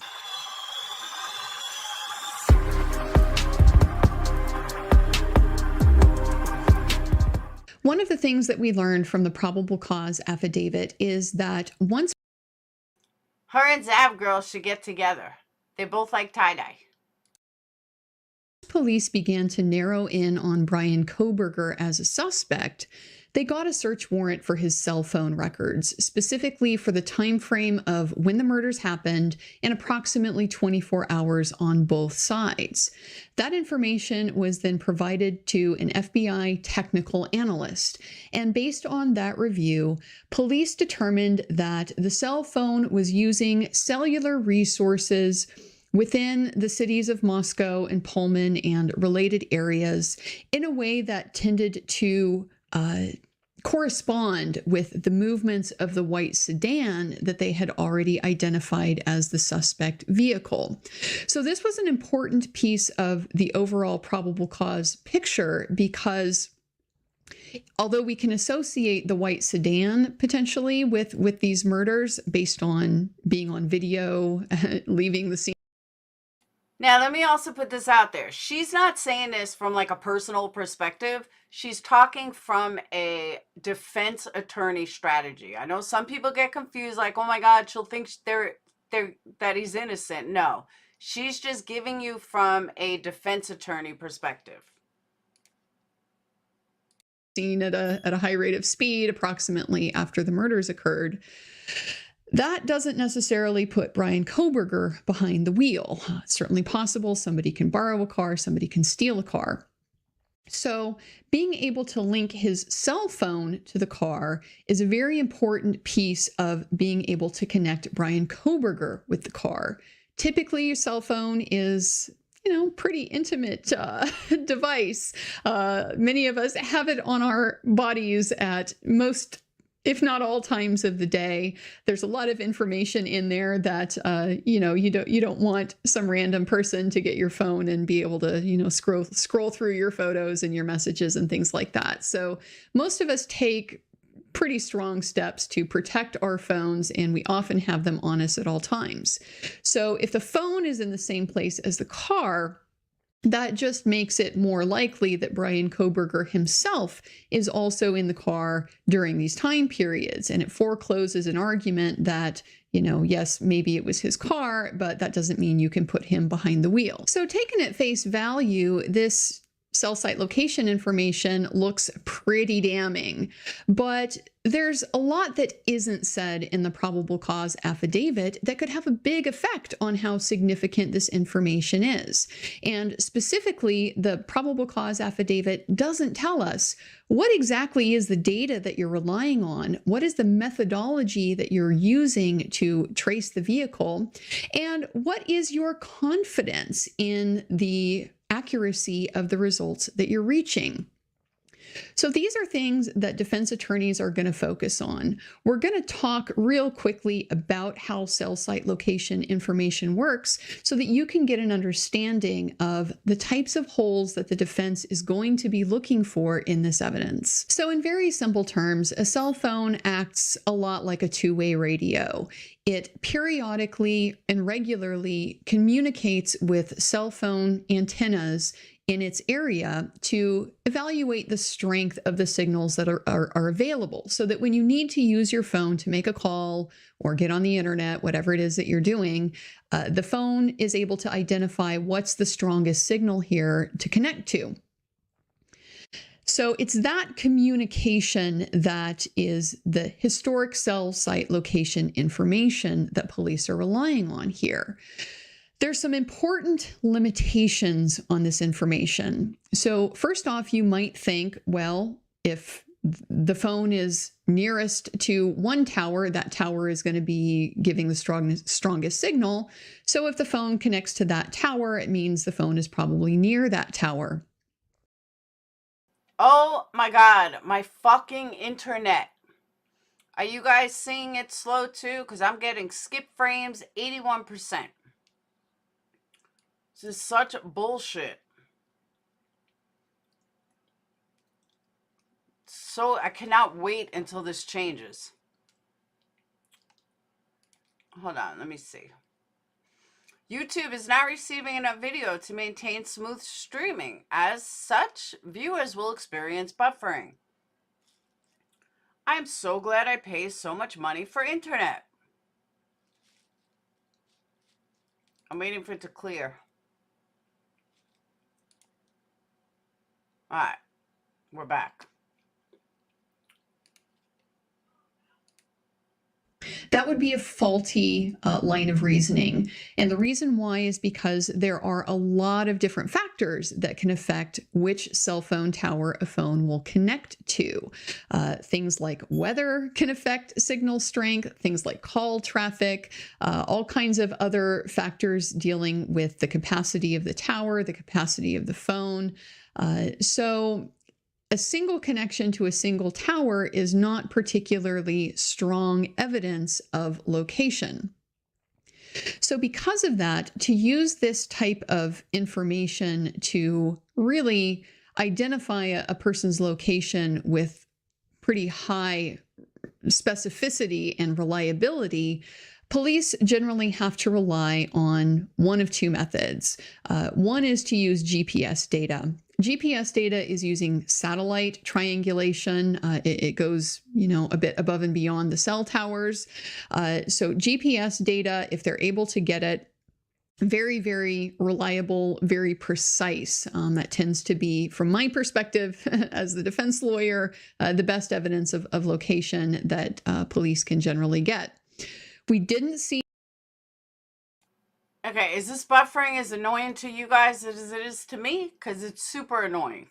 One of the things that we learned from the probable cause affidavit is that once her and Zab girl should get together. They both like tie-dye. Police began to narrow in on Brian Kohberger as a suspect, they got a search warrant for his cell phone records, specifically for the time frame of when the murders happened and approximately 24 hours on both sides. That information was then provided to an FBI technical analyst, and based on that review, police determined that the cell phone was using cellular resources within the cities of Moscow and Pullman and related areas in a way that tended to correspond with the movements of the white sedan that they had already identified as the suspect vehicle. So this was an important piece of the overall probable cause picture because although we can associate the white sedan potentially with these murders based on being on video, leaving the scene. Now, let me also put this out there. She's not saying this from like a personal perspective. She's talking from a defense attorney strategy. I know some people get confused, like, oh my God, she'll think that he's innocent. No, she's just giving you from a defense attorney perspective. Seen at a high rate of speed approximately after the murders occurred. That doesn't necessarily put Brian Kohberger behind the wheel. It's certainly possible somebody can borrow a car, somebody can steal a car. So being able to link his cell phone to the car is a very important piece of being able to connect Brian Kohberger with the car. Typically, your cell phone is pretty intimate device. Many of us have it on our bodies at most, if not all times of the day. There's a lot of information in there that, you don't want some random person to get your phone and be able to, scroll through your photos and your messages and things like that. So most of us take pretty strong steps to protect our phones, and we often have them on us at all times. So if the phone is in the same place as the car, that just makes it more likely that Brian Kohberger himself is also in the car during these time periods. And it forecloses an argument that, yes, maybe it was his car, but that doesn't mean you can put him behind the wheel. So taken at face value, this cell site location information looks pretty damning, but there's a lot that isn't said in the probable cause affidavit that could have a big effect on how significant this information is. And specifically, the probable cause affidavit doesn't tell us what exactly is the data that you're relying on, what is the methodology that you're using to trace the vehicle, and what is your confidence in the accuracy of the results that you're reaching. So these are things that defense attorneys are going to focus on. We're going to talk real quickly about how cell site location information works so that you can get an understanding of the types of holes that the defense is going to be looking for in this evidence. So in very simple terms, a cell phone acts a lot like a two-way radio. It periodically and regularly communicates with cell phone antennas in its area to evaluate the strength of the signals that are available, so that when you need to use your phone to make a call or get on the internet, whatever it is that you're doing, the phone is able to identify what's the strongest signal here to connect to. So it's that communication that is the historic cell site location information that police are relying on here. There's some important limitations on this information. So first off, you might think, well, if the phone is nearest to one tower, that tower is going to be giving the strongest signal. So if the phone connects to that tower, it means the phone is probably near that tower. Oh my God, my fucking internet. Are you guys seeing it slow too? Because I'm getting skip frames 81%. This is such bullshit. So I cannot wait until this changes. Hold on, let me see. YouTube is not receiving enough video to maintain smooth streaming. As such, viewers will experience buffering. I am so glad I pay so much money for internet. I'm waiting for it to clear. All right, we're back. That would be a faulty line of reasoning. And the reason why is because there are a lot of different factors that can affect which cell phone tower a phone will connect to. Things like weather can affect signal strength, things like call traffic, all kinds of other factors dealing with the capacity of the tower, the capacity of the phone. So a single connection to a single tower is not particularly strong evidence of location. So because of that, to use this type of information to really identify a person's location with pretty high specificity and reliability, police generally have to rely on one of two methods. One is to use GPS data. GPS data is using satellite triangulation. It goes, a bit above and beyond the cell towers. So GPS data, if they're able to get it, very, very reliable, very precise. That tends to be, from my perspective as the defense lawyer, the best evidence of location that police can generally get. We didn't see. Okay, is this buffering as annoying to you guys as it is to me? Because it's super annoying.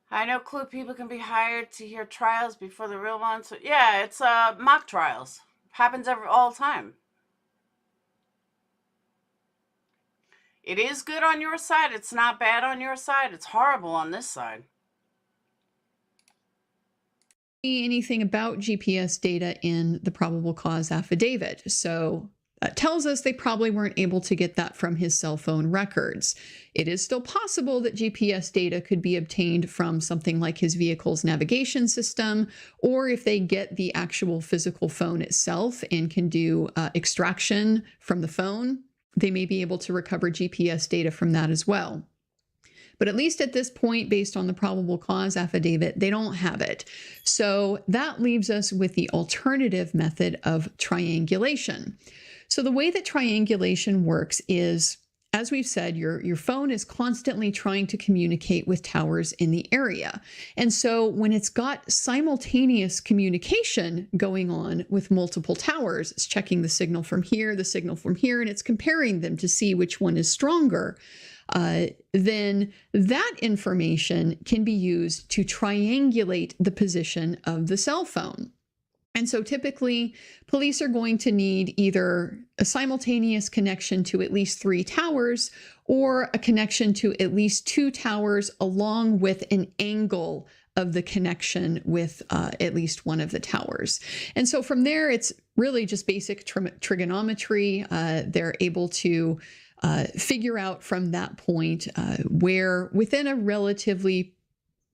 I know clue people can be hired to hear trials before the real ones. So yeah, it's mock trials. Happens all the time. It is good on your side. It's not bad on your side. It's horrible on this side. Anything about GPS data in the probable cause affidavit. So that tells us they probably weren't able to get that from his cell phone records. It is still possible that GPS data could be obtained from something like his vehicle's navigation system, or if they get the actual physical phone itself and can do extraction from the phone, they may be able to recover GPS data from that as well. But at least at this point, based on the probable cause affidavit, they don't have it. So that leaves us with the alternative method of triangulation. So the way that triangulation works is, as we've said, your phone is constantly trying to communicate with towers in the area. And so when it's got simultaneous communication going on with multiple towers, it's checking the signal from here, and it's comparing them to see which one is stronger. Then that information can be used to triangulate the position of the cell phone. And so typically, police are going to need either a simultaneous connection to at least 3 towers or a connection to at least 2 towers along with an angle of the connection with at least one of the towers. And so from there, it's really just basic trigonometry. They're able to figure out from that point where, within a relatively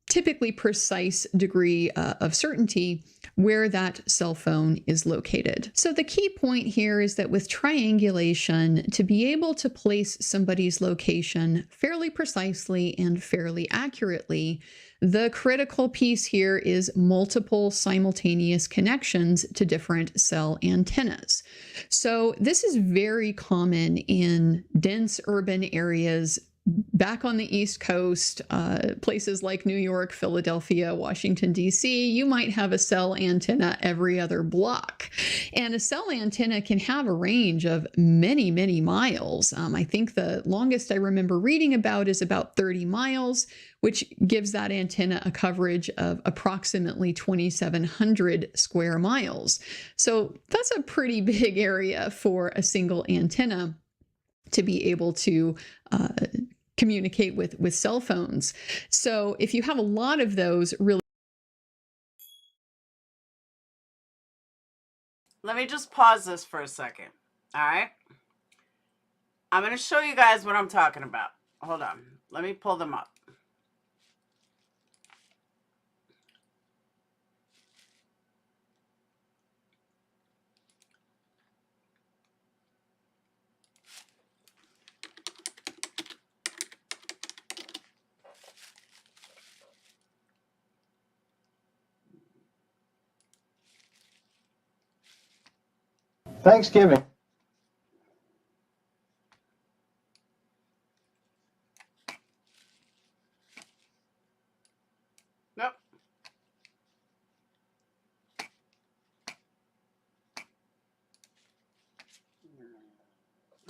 typically precise degree of certainty, where that cell phone is located. So the key point here is that with triangulation, to be able to place somebody's location fairly precisely and fairly accurately, the critical piece here is multiple simultaneous connections to different cell antennas. So this is very common in dense urban areas, back on the East Coast, places like New York, Philadelphia, Washington, D.C., you might have a cell antenna every other block. And a cell antenna can have a range of many, many miles. I think the longest I remember reading about is about 30 miles, which gives that antenna a coverage of approximately 2,700 square miles. So that's a pretty big area for a single antenna to be able to communicate with cell phones. So if you have a lot of those, really. Let me just pause this for a second. All right. I'm going to show you guys what I'm talking about. Hold on. Let me pull them up. Thanksgiving. Nope.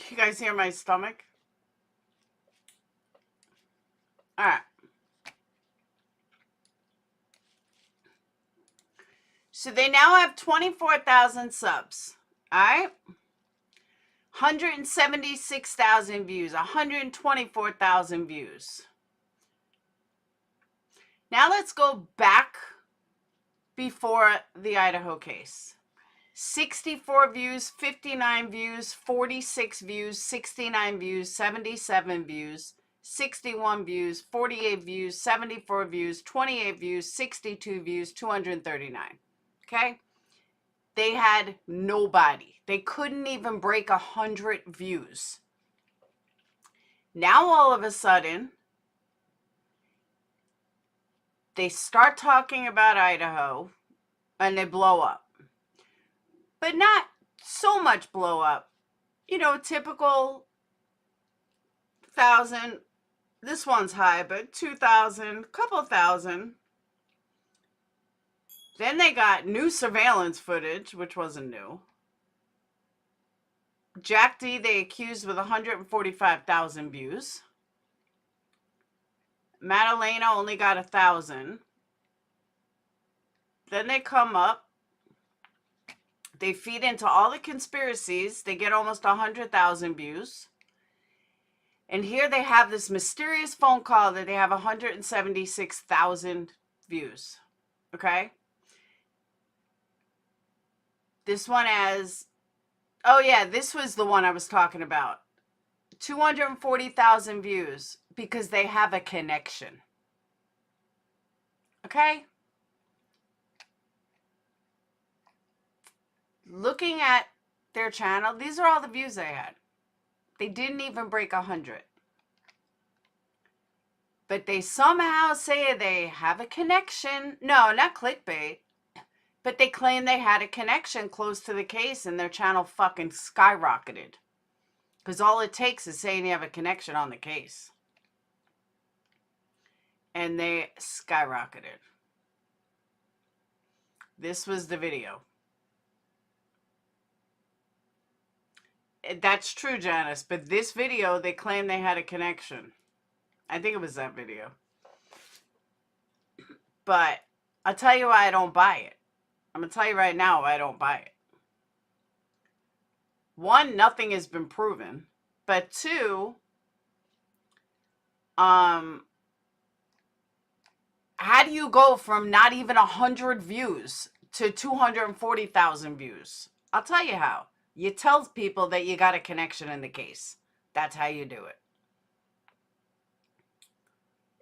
You guys hear my stomach? All right. So they now have 24,000 subs. All right. 176,000 views, 124,000 views. Now let's go back before the Idaho case. 64 views, 59 views, 46 views, 69 views, 77 views, 61 views, 48 views, 74 views, 28 views, 62 views, 239. Okay? They had nobody. They couldn't even break 100 views. Now all of a sudden, they start talking about Idaho and they blow up. But not so much blow up. You know, typical 1,000. This one's high, but 2,000, couple thousand. Then they got new surveillance footage, which wasn't new. Jack D, they accused with 145,000 views. Madalena only got 1,000. Then they come up. They feed into all the conspiracies. They get almost 100,000 views. And here they have this mysterious phone call that they have 176,000 views. Okay? This one has, oh yeah, this was the one I was talking about. 240,000 views because they have a connection. Okay? Looking at their channel, these are all the views they had. They didn't even break 100. But they somehow say they have a connection. No, not clickbait. But they claim they had a connection close to the case and their channel fucking skyrocketed. Because all it takes is saying you have a connection on the case. And they skyrocketed. This was the video. That's true, Janice. But this video, they claim they had a connection. I think it was that video. But I'll tell you why I don't buy it. I'm going to tell you right now why I don't buy it. One, nothing has been proven. But two, how do you go from not even 100 views to 240,000 views? I'll tell you how. You tell people that you got a connection in the case. That's how you do it.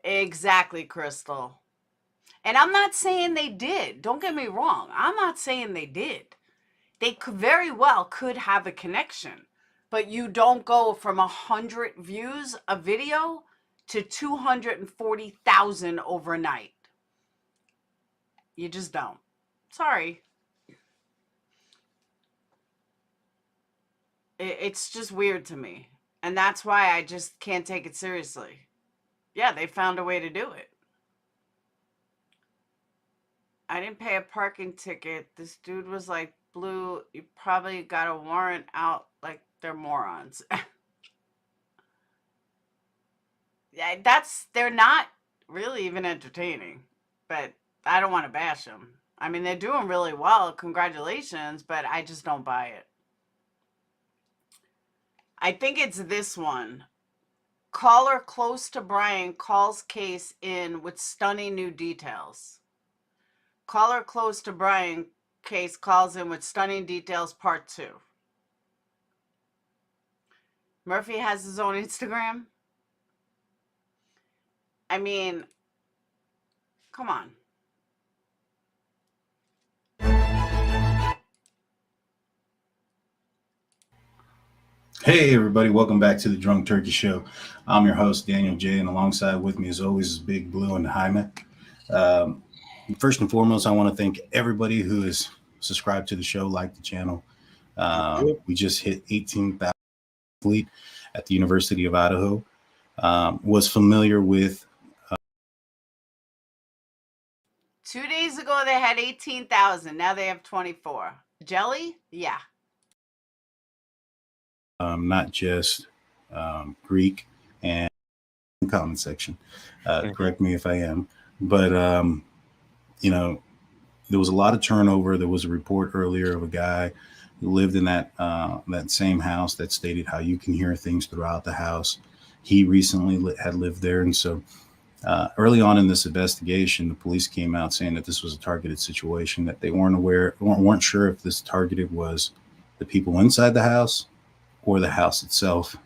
Exactly, Crystal. And I'm not saying they did. Don't get me wrong. I'm not saying they did. They could very well could have a connection. But you don't go from 100 views a video to 240,000 overnight. You just don't. Sorry. It's just weird to me. And that's why I just can't take it seriously. Yeah, they found a way to do it. I didn't pay a parking ticket. This dude was like, "Blue, you probably got a warrant out." Like, they're morons. Yeah, they're not really even entertaining, but I don't want to bash them. I mean, they're doing really well. Congratulations, but I just don't buy it. I think it's this one. Caller close to Brian calls case in with stunning new details. Caller close to Brian case calls in with stunning details, part 2. Murphy has his own Instagram. I mean, come on. Hey everybody, welcome back to the Drunk Turkey Show. I'm your host, Daniel J, and alongside with me as always is Big Blue and Jaime. First and foremost, I want to thank everybody who is subscribed to the show, like the channel. We just hit 18,000 fleet at the University of Idaho. Was familiar with 2 days ago, they had 18,000. Now they have 24. Jelly? Yeah. not just Greek and comment section. Correct me if I am, but you know, there was a lot of turnover. There was a report earlier of a guy who lived in that that same house that stated how you can hear things throughout the house. He recently had lived there, and so early on in this investigation, the police came out saying that this was a targeted situation, that they weren't sure if this targeted was the people inside the house or the house itself,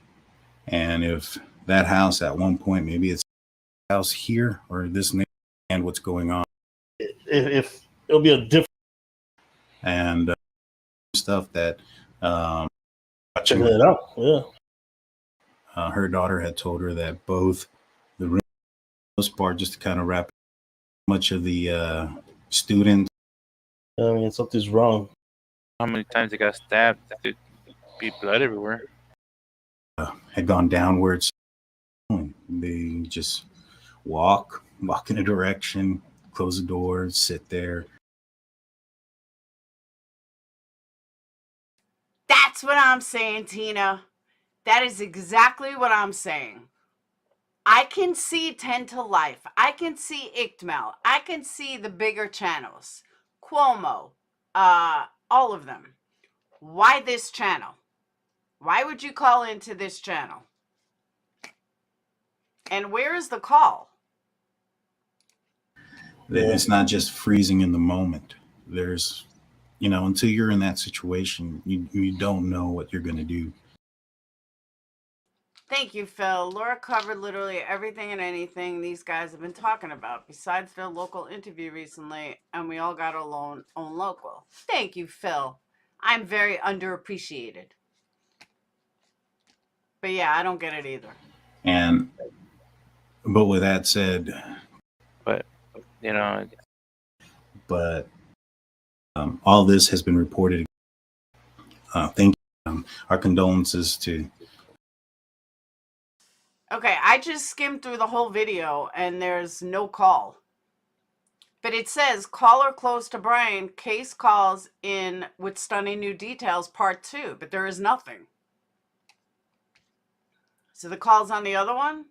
and if that house at one point, maybe it's house here or this neighborhood, and what's going on. If it'll be a different and stuff that checking it out. Yeah. Her daughter had told her that both the room, most part, just to kind of wrap much of the students. I mean, something's wrong. How many times they got stabbed? There'd be blood everywhere. Had gone downwards. They just walk in a direction, close the door, sit there. That's what I'm saying, Tina. That is exactly what I'm saying. I can see 10 to Life. I can see Ichtmel. I can see the bigger channels. Cuomo. All of them. Why this channel? Why would you call into this channel? And where is the call? It's not just freezing in the moment. There's, you know, until you're in that situation, you don't know what you're going to do. Thank you, Phil. Laura covered literally everything and anything these guys have been talking about, besides their local interview recently, and we all got our own local. Thank you, Phil. I'm very underappreciated. But yeah, I don't get it either. But with that said, but you know, all this has been reported. Thank you. Our condolences to. Okay, I just skimmed through the whole video and there's no call. But it says, caller close to Brian, case calls in with stunning new details, part 2. But there is nothing. So the call's on the other one?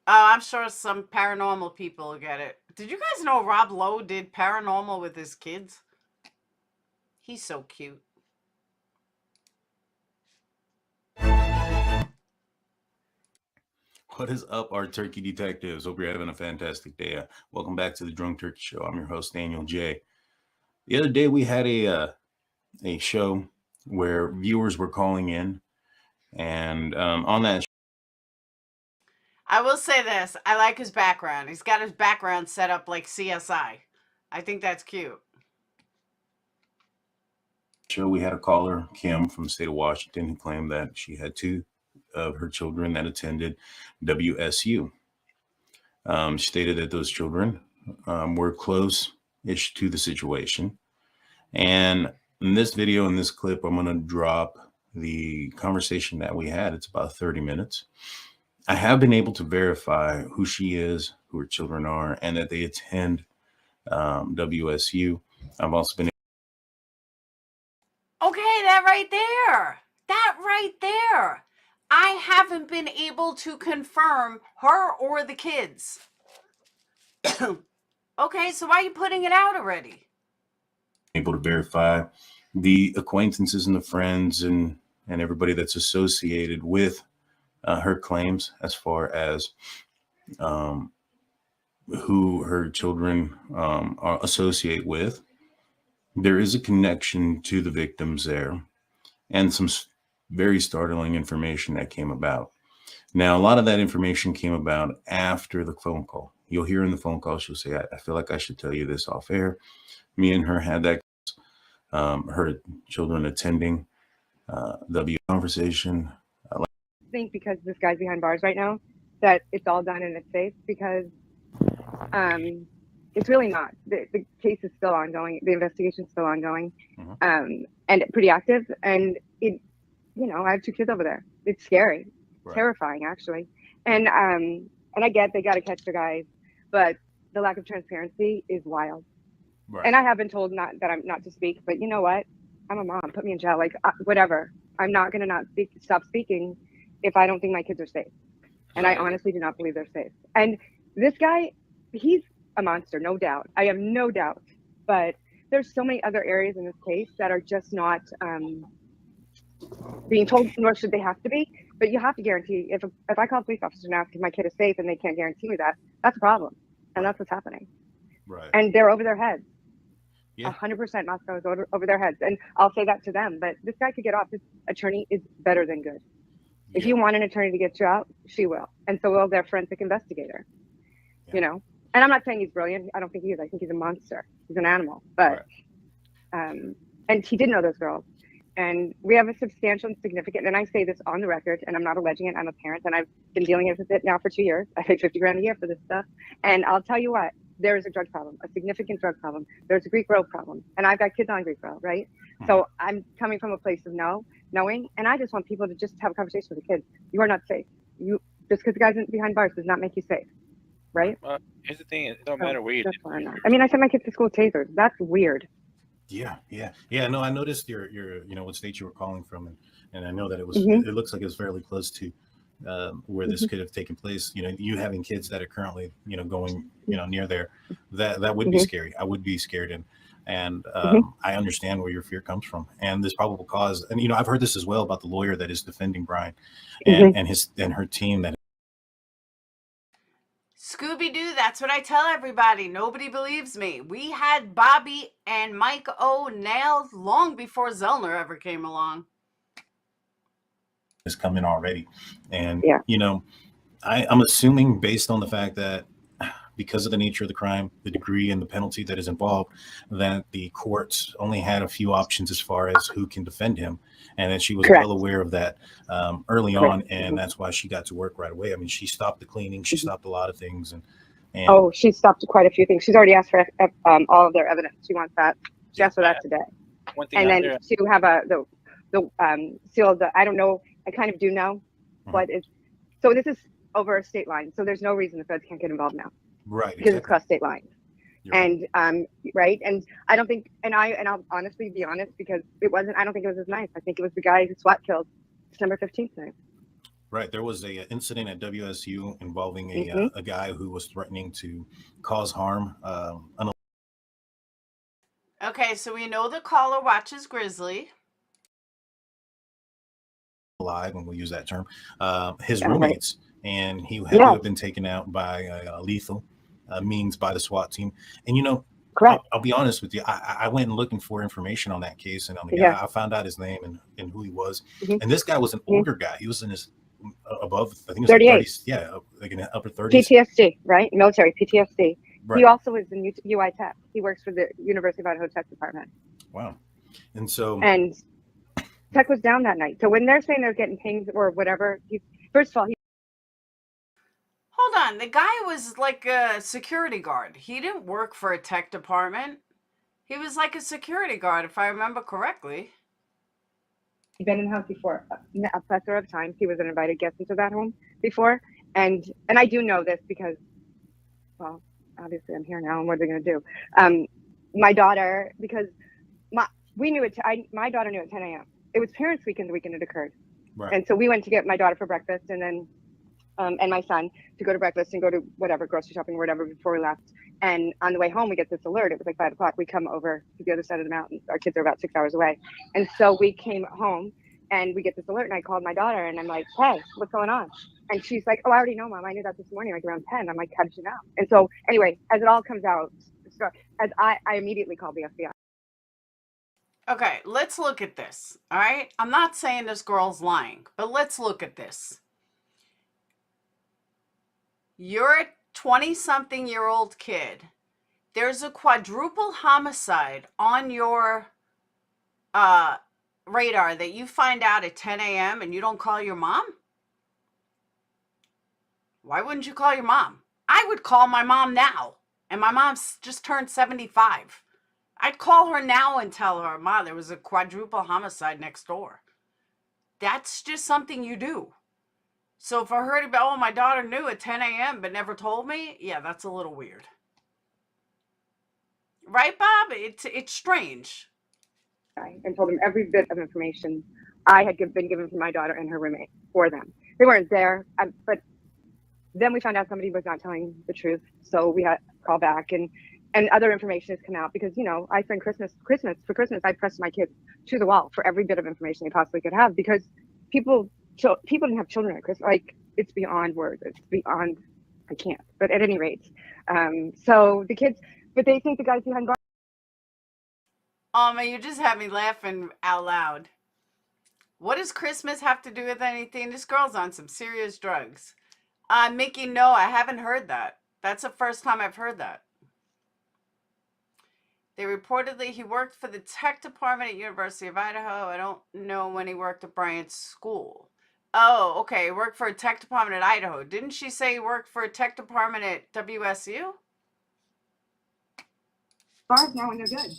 Oh, I'm sure some paranormal people will get it. Did you guys know Rob Lowe did paranormal with his kids? He's so cute. What is up, our turkey detectives? Hope you're having a fantastic day. Welcome back to the Drunk Turkey Show. I'm your host, Daniel J. The other day we had a show where viewers were calling in, and on that show, I will say this. I like his background. He's got his background set up like CSI. I think that's cute. we had a caller, Kim, from the state of Washington, who claimed that she had 2 of her children that attended WSU. She stated that those children were close-ish to the situation. And In this video, in this clip, I'm going to drop the conversation that we had. It's about 30 minutes. I have been able to verify who she is, who her children are, and that they attend WSU. I've also been. Okay, that right there. That right there. I haven't been able to confirm her or the kids. Okay, so why are you putting it out already? Able to verify the acquaintances and the friends and everybody that's associated with her claims as far as who her children are associate with. There is a connection to the victims there, and some very startling information that came about. Now, a lot of that information came about after the phone call. You'll hear in the phone call, she'll say, I feel like I should tell you this off air. Me and her had that, her children attending the conversation. I think because this guy's behind bars right now, that it's all done and it's safe, because it's really not. The case is still ongoing. The investigation is still ongoing, and pretty active. And it, I have 2 kids over there. It's scary, terrifying, actually. And I get they got to catch the guys, but the lack of transparency is wild. Right. And I have been told that I'm not to speak, but you know what? I'm a mom. Put me in jail, like whatever. I'm not going to stop speaking if I don't think my kids are safe. And I honestly do not believe they're safe. And this guy, he's a monster, no doubt. I have no doubt. But there's so many other areas in this case that are just not being told, nor should they have to be. But you have to guarantee, if I call a police officer and ask if my kid is safe and they can't guarantee me that, that's a problem. And that's what's happening. Right. And they're over their heads. 100% Moscow is over their heads. And I'll say that to them. But this guy could get off. This attorney is better than good. If you want an attorney to get you out, she will. And so will their forensic investigator. And I'm not saying he's brilliant. I don't think he is. I think he's a monster. He's an animal. But and he did know those girls. And we have a substantial and significant, and I say this on the record, and I'm not alleging it. I'm a parent, and I've been dealing with it now for 2 years. I pay $50,000 a year for this stuff. And I'll tell you what, there is a drug problem, a significant drug problem. There's a Greek road problem. And I've got kids on Greek road, right? So I'm coming from a place of knowing, and I just want people to just have a conversation with the kids. You are not safe. Just because the guy's behind bars does not make you safe, right? Well, here's the thing: it don't matter where you. I mean, I sent my kids to school with tasers. That's weird. Yeah. No, I noticed your what state you were calling from, and I know that it was. It looks like it was fairly close to where this could have taken place. You having kids that are currently, going, near there, that would be scary. I would be scared, and I understand where your fear comes from, and this probable cause. And I've heard this as well about the lawyer that is defending Brian, and her team that. Scooby-Doo, that's what I tell everybody. Nobody believes me. We had Bobby and Mike O nailed long before Zellner ever came along. Is coming already. And, I'm assuming, based on the fact that because of the nature of the crime, the degree and the penalty that is involved, that the courts only had a few options as far as who can defend him. And that she was well aware of that early on. And that's why she got to work right away. I mean, she stopped the cleaning. She stopped a lot of things. And she stopped quite a few things. She's already asked for all of their evidence. She wants that. She asked for that today. And then to have I don't know. I kind of do know what is. So this is over a state line. So there's no reason the feds can't get involved now. Right. Because it's cross state lines. And right. And I don't think, and I'll honestly be honest, because it wasn't, I don't think it was as nice. I think it was the guy who SWAT killed December 15th night. Right. There was a incident at WSU involving a guy who was threatening to cause harm. Okay, so we know the caller watches Grizzly. Alive, when we use that term, his roommates, and he had to have been taken out by lethal means by the SWAT team. And I'll be honest with you, I went and looking for information on that case, and on the guy, I found out his name and who he was. And this guy was an older guy. He was in his above, I think it was 38. Like 30s, like in the upper 30s. PTSD, right? Military PTSD. Right. He also was in UI Tech. He works for the University of Idaho Tech Department. Wow. And so. And Tech was down that night. So when they're saying they're getting pings or whatever, first of all, hold on. The guy was like a security guard. He didn't work for a tech department. He was like a security guard, if I remember correctly. He'd been in the house before a plethora of times. He was an invited guest into that home before, and I do know this because, well, obviously I'm here now, and what are they going to do? My daughter, because we knew it. My daughter knew at 10 a.m. It was Parents' Weekend the weekend it occurred, Right. and so we went to get my daughter for breakfast, and then and my son to go to breakfast and go to whatever grocery shopping or whatever before we left. And on the way home, we get this alert. It was like 5 o'clock. We come over to the other side of the mountain. Our kids are about 6 hours away, and so we came home and we get this alert. And I called my daughter and I'm like, "Hey, what's going on?" And she's like, "Oh, I already know, Mom. I knew that this morning, like around 10." I'm like, "How did you know?" And so anyway, as it all comes out, as I immediately called the FBI. Okay, let's look at this. All right. I'm not saying this girl's lying, but let's look at this. You're a 20-something-year-old kid. There's a quadruple homicide on your radar that you find out at 10 a.m. and you don't call your mom? Why wouldn't you call your mom? I would call my mom now, and my mom's just turned 75. I'd call her now and tell her, "Ma, there was a quadruple homicide next door." That's just something you do. So for her to be, "Oh, my daughter knew at 10 a.m. but never told me," yeah, that's a little weird. Right, Bob? It's strange. And told them every bit of information I had been given from my daughter and her roommate for them. They weren't there, but then we found out somebody was not telling the truth. So we had to call back, and other information has come out because, you know, I spend Christmas, I pressed my kids to the wall for every bit of information they possibly could have because people didn't have children at Christmas. Like, it's beyond words. It's beyond, I can't. But at any rate, so the kids, but they think the guys behind bars. Oh man, you just had me laughing out loud. What does Christmas have to do with anything? This girl's on some serious drugs. Mickey, no, I haven't heard that. That's the first time I've heard that. They reportedly, he worked for the tech department at University of Idaho. I don't know when he worked at Bryant's school. Oh, okay. He worked for a tech department at Idaho. Didn't she say he worked for a tech department at WSU? Bars now, and they're good.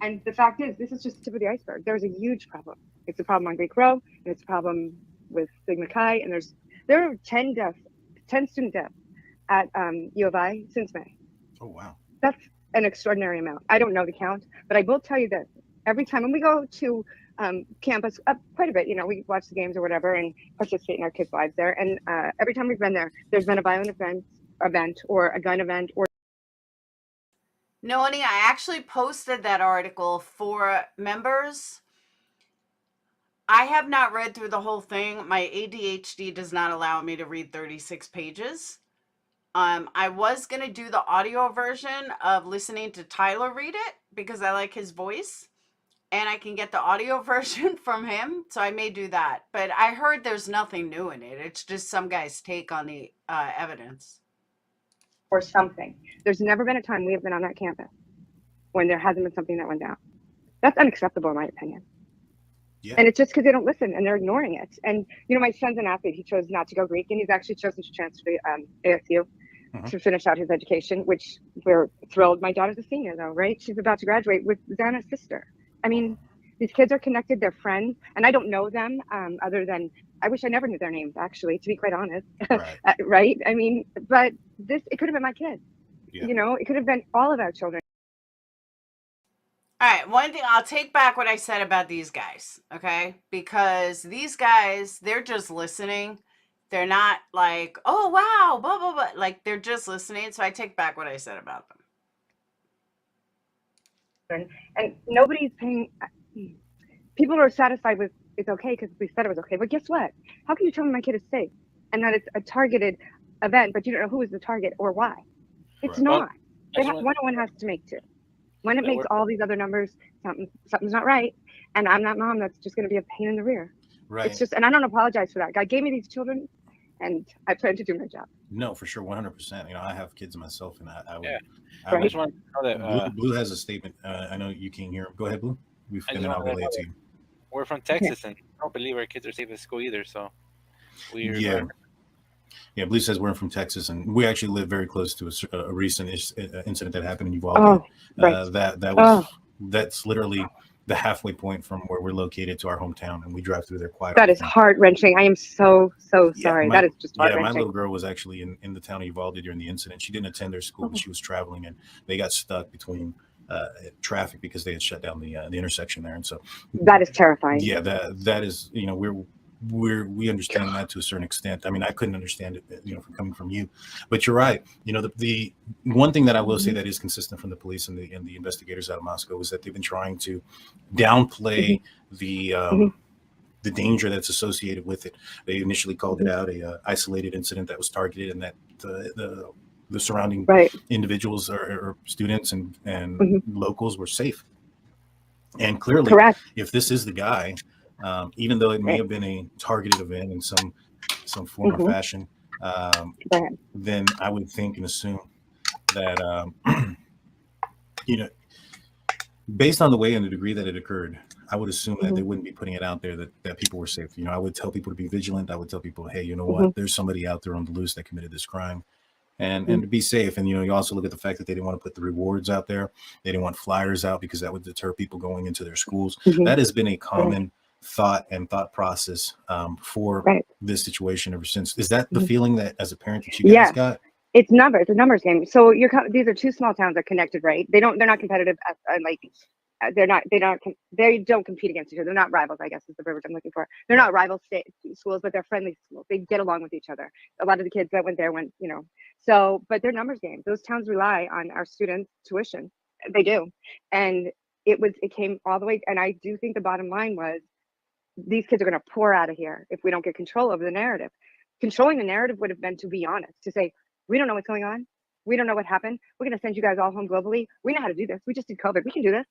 And the fact is, this is just the tip of the iceberg. There's a huge problem. It's a problem on Greek Row, and it's a problem with Sigma Chi, and there are 10 student deaths at U of I since May. Oh, wow. That's an extraordinary amount. I don't know the count, but I will tell you this. Every time when we go to campus, quite a bit, you know, we watch the games or whatever and participate in our kids' lives there. And every time we've been there, there's been a violent event or a gun event or. No, honey, I actually posted that article for members. I have not read through the whole thing. My ADHD does not allow me to read 36 pages. I was going to do the audio version of listening to Tyler read it because I like his voice and I can get the audio version from him. So I may do that, but I heard there's nothing new in it. It's just some guy's take on the evidence. Or something. There's never been a time we have been on that campus when there hasn't been something that went down. That's unacceptable in my opinion. Yeah. And it's just because they don't listen and they're ignoring it. And, you know, my son's an athlete. He chose not to go Greek and he's actually chosen to transfer to ASU to finish out his education, which we're thrilled. My daughter's a senior though, right? She's about to graduate with Xana's sister. I mean, these kids are connected, they're friends, and I don't know them other than, I wish I never knew their names actually, to be quite honest, right? Right? I mean, but it could have been my kid, you know, it could have been all of our children. All right, one thing, I'll take back what I said about these guys, okay? Because these guys, they're just listening. They're not like, "Oh, wow, blah, blah, blah." Like, they're just listening. So I take back what I said about them. And nobody's paying, people are satisfied with it's okay because we said it was okay. But guess what? How can you tell me my kid is safe and that it's a targeted event, but you don't know who is the target or why? It's not. Well, 101 has to make two. When it makes all these other numbers, something's not right. And I'm not mom. That's just going to be a pain in the rear. Right. It's just, and I don't apologize for that. God gave me these children, and I plan to do my job. No, for sure, 100%. You know, I have kids myself, and I would. I just want to know that Blue has a statement. I know you can't hear him. Go ahead, Blue. I'll relate to you. We're from Texas, and I don't believe our kids are safe at school either. So we're Blue says we're from Texas, and we actually live very close to a recent incident that happened in Uvalde. That was that's literally the halfway point from where we're located to our hometown, and we drive through there quite That often. is heart-wrenching. I am so sorry. That is just my heart-wrenching. little girl was actually in the town of Uvalde during the incident. She didn't attend their school, but she was traveling, and they got stuck between traffic because they had shut down the intersection there. And so that is terrifying. Yeah, that is, you know, we understand that to a certain extent. I mean, I couldn't understand it, you know, from coming from you, but you're right. You know, the one thing that I will say that is consistent from the police and the investigators out of Moscow is that they've been trying to downplay the danger that's associated with it. They initially called it out a isolated incident that was targeted, and that the surrounding individuals or students and locals were safe. And clearly, if this is the guy, even though it may have been a targeted event in some form or fashion, then I would think and assume that, you know, based on the way and the degree that it occurred, I would assume that they wouldn't be putting it out there that people were safe. You know, I would tell people to be vigilant. I would tell people, hey, you know what, there's somebody out there on the loose that committed this crime. And to be safe. And, you know, you also look at the fact that they didn't want to put the rewards out there. They didn't want flyers out because that would deter people going into their schools. That has been a common thought process for this situation ever since. Is that the feeling that as a parent that you guys got? It's a numbers game. So these are two small towns that are connected, right? They're not competitive they don't compete against each other. They're not rivals, I guess is the verbiage I'm looking for. They're not rival schools, but they're friendly schools. They get along with each other. A lot of the kids that went there went, you know, so, but they're numbers games. Those towns rely on our students' tuition. They do. And it came all the way. And I do think the bottom line was these kids are going to pour out of here if we don't get control over the narrative. Controlling the narrative would have been to be honest, to say, we don't know what's going on. We don't know what happened. We're going to send you guys all home globally. We know how to do this. We just did COVID. We can do this.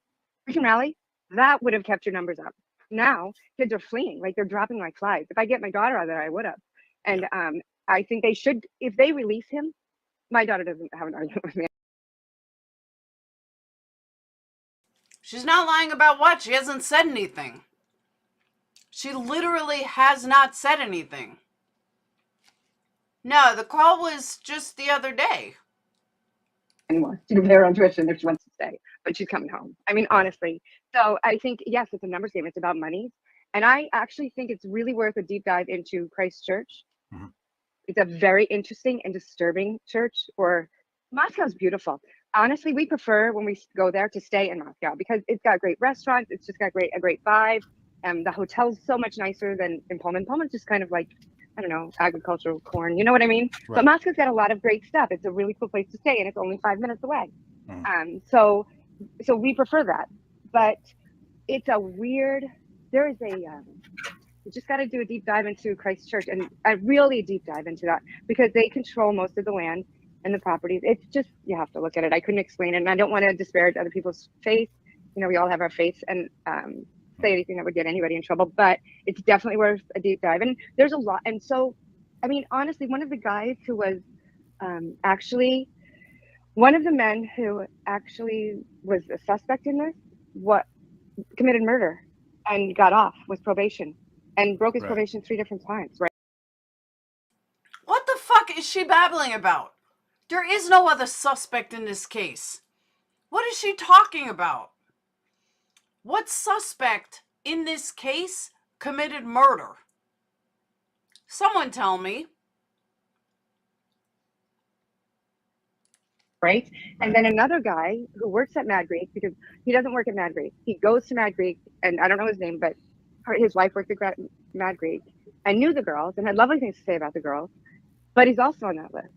We can rally. That would have kept your numbers up. Now kids are fleeing, like they're dropping like flies. If I get my daughter out of there, I would have. And I think they should, if they release him, my daughter doesn't have an argument with me. She's not lying about what? She hasn't said anything. She literally has not said anything. No, the call was just the other day. Anymore. She can pay her own tuition if she wants to stay, but she's coming home. I mean, honestly. So I think, yes, it's a numbers game. It's about money. And I actually think it's really worth a deep dive into Christ Church. It's a very interesting and disturbing church. Or Moscow's beautiful. Honestly, we prefer when we go there to stay in Moscow because it's got great restaurants. It's just got a great vibe. And the hotel's so much nicer than in Pullman. Pullman's just kind of like, I don't know, agricultural corn. You know what I mean? Right. But Moscow's got a lot of great stuff. It's a really cool place to stay, and it's only 5 minutes away. So we prefer that. But it's a weird. There is a. You just got to do a deep dive into Christ Church, and a really deep dive into that because they control most of the land and the properties. It's just you have to look at it. I couldn't explain it, and I don't want to disparage other people's faith. You know, we all have our faith, and say anything that would get anybody in trouble, but it's definitely worth a deep dive. And there's a lot. And so, I mean, honestly, one of the guys who was actually one of the men who actually was a suspect in this, committed murder and got off with probation and broke his probation 3 different times. Right. What the fuck is she babbling about? There is no other suspect in this case. What is she talking about? What suspect in this case committed murder? Someone tell me. Right. And then another guy who works at Mad Greek, because he doesn't work at Mad Greek. He goes to Mad Greek, and I don't know his name, but his wife worked at Mad Greek and knew the girls and had lovely things to say about the girls, but he's also on that list.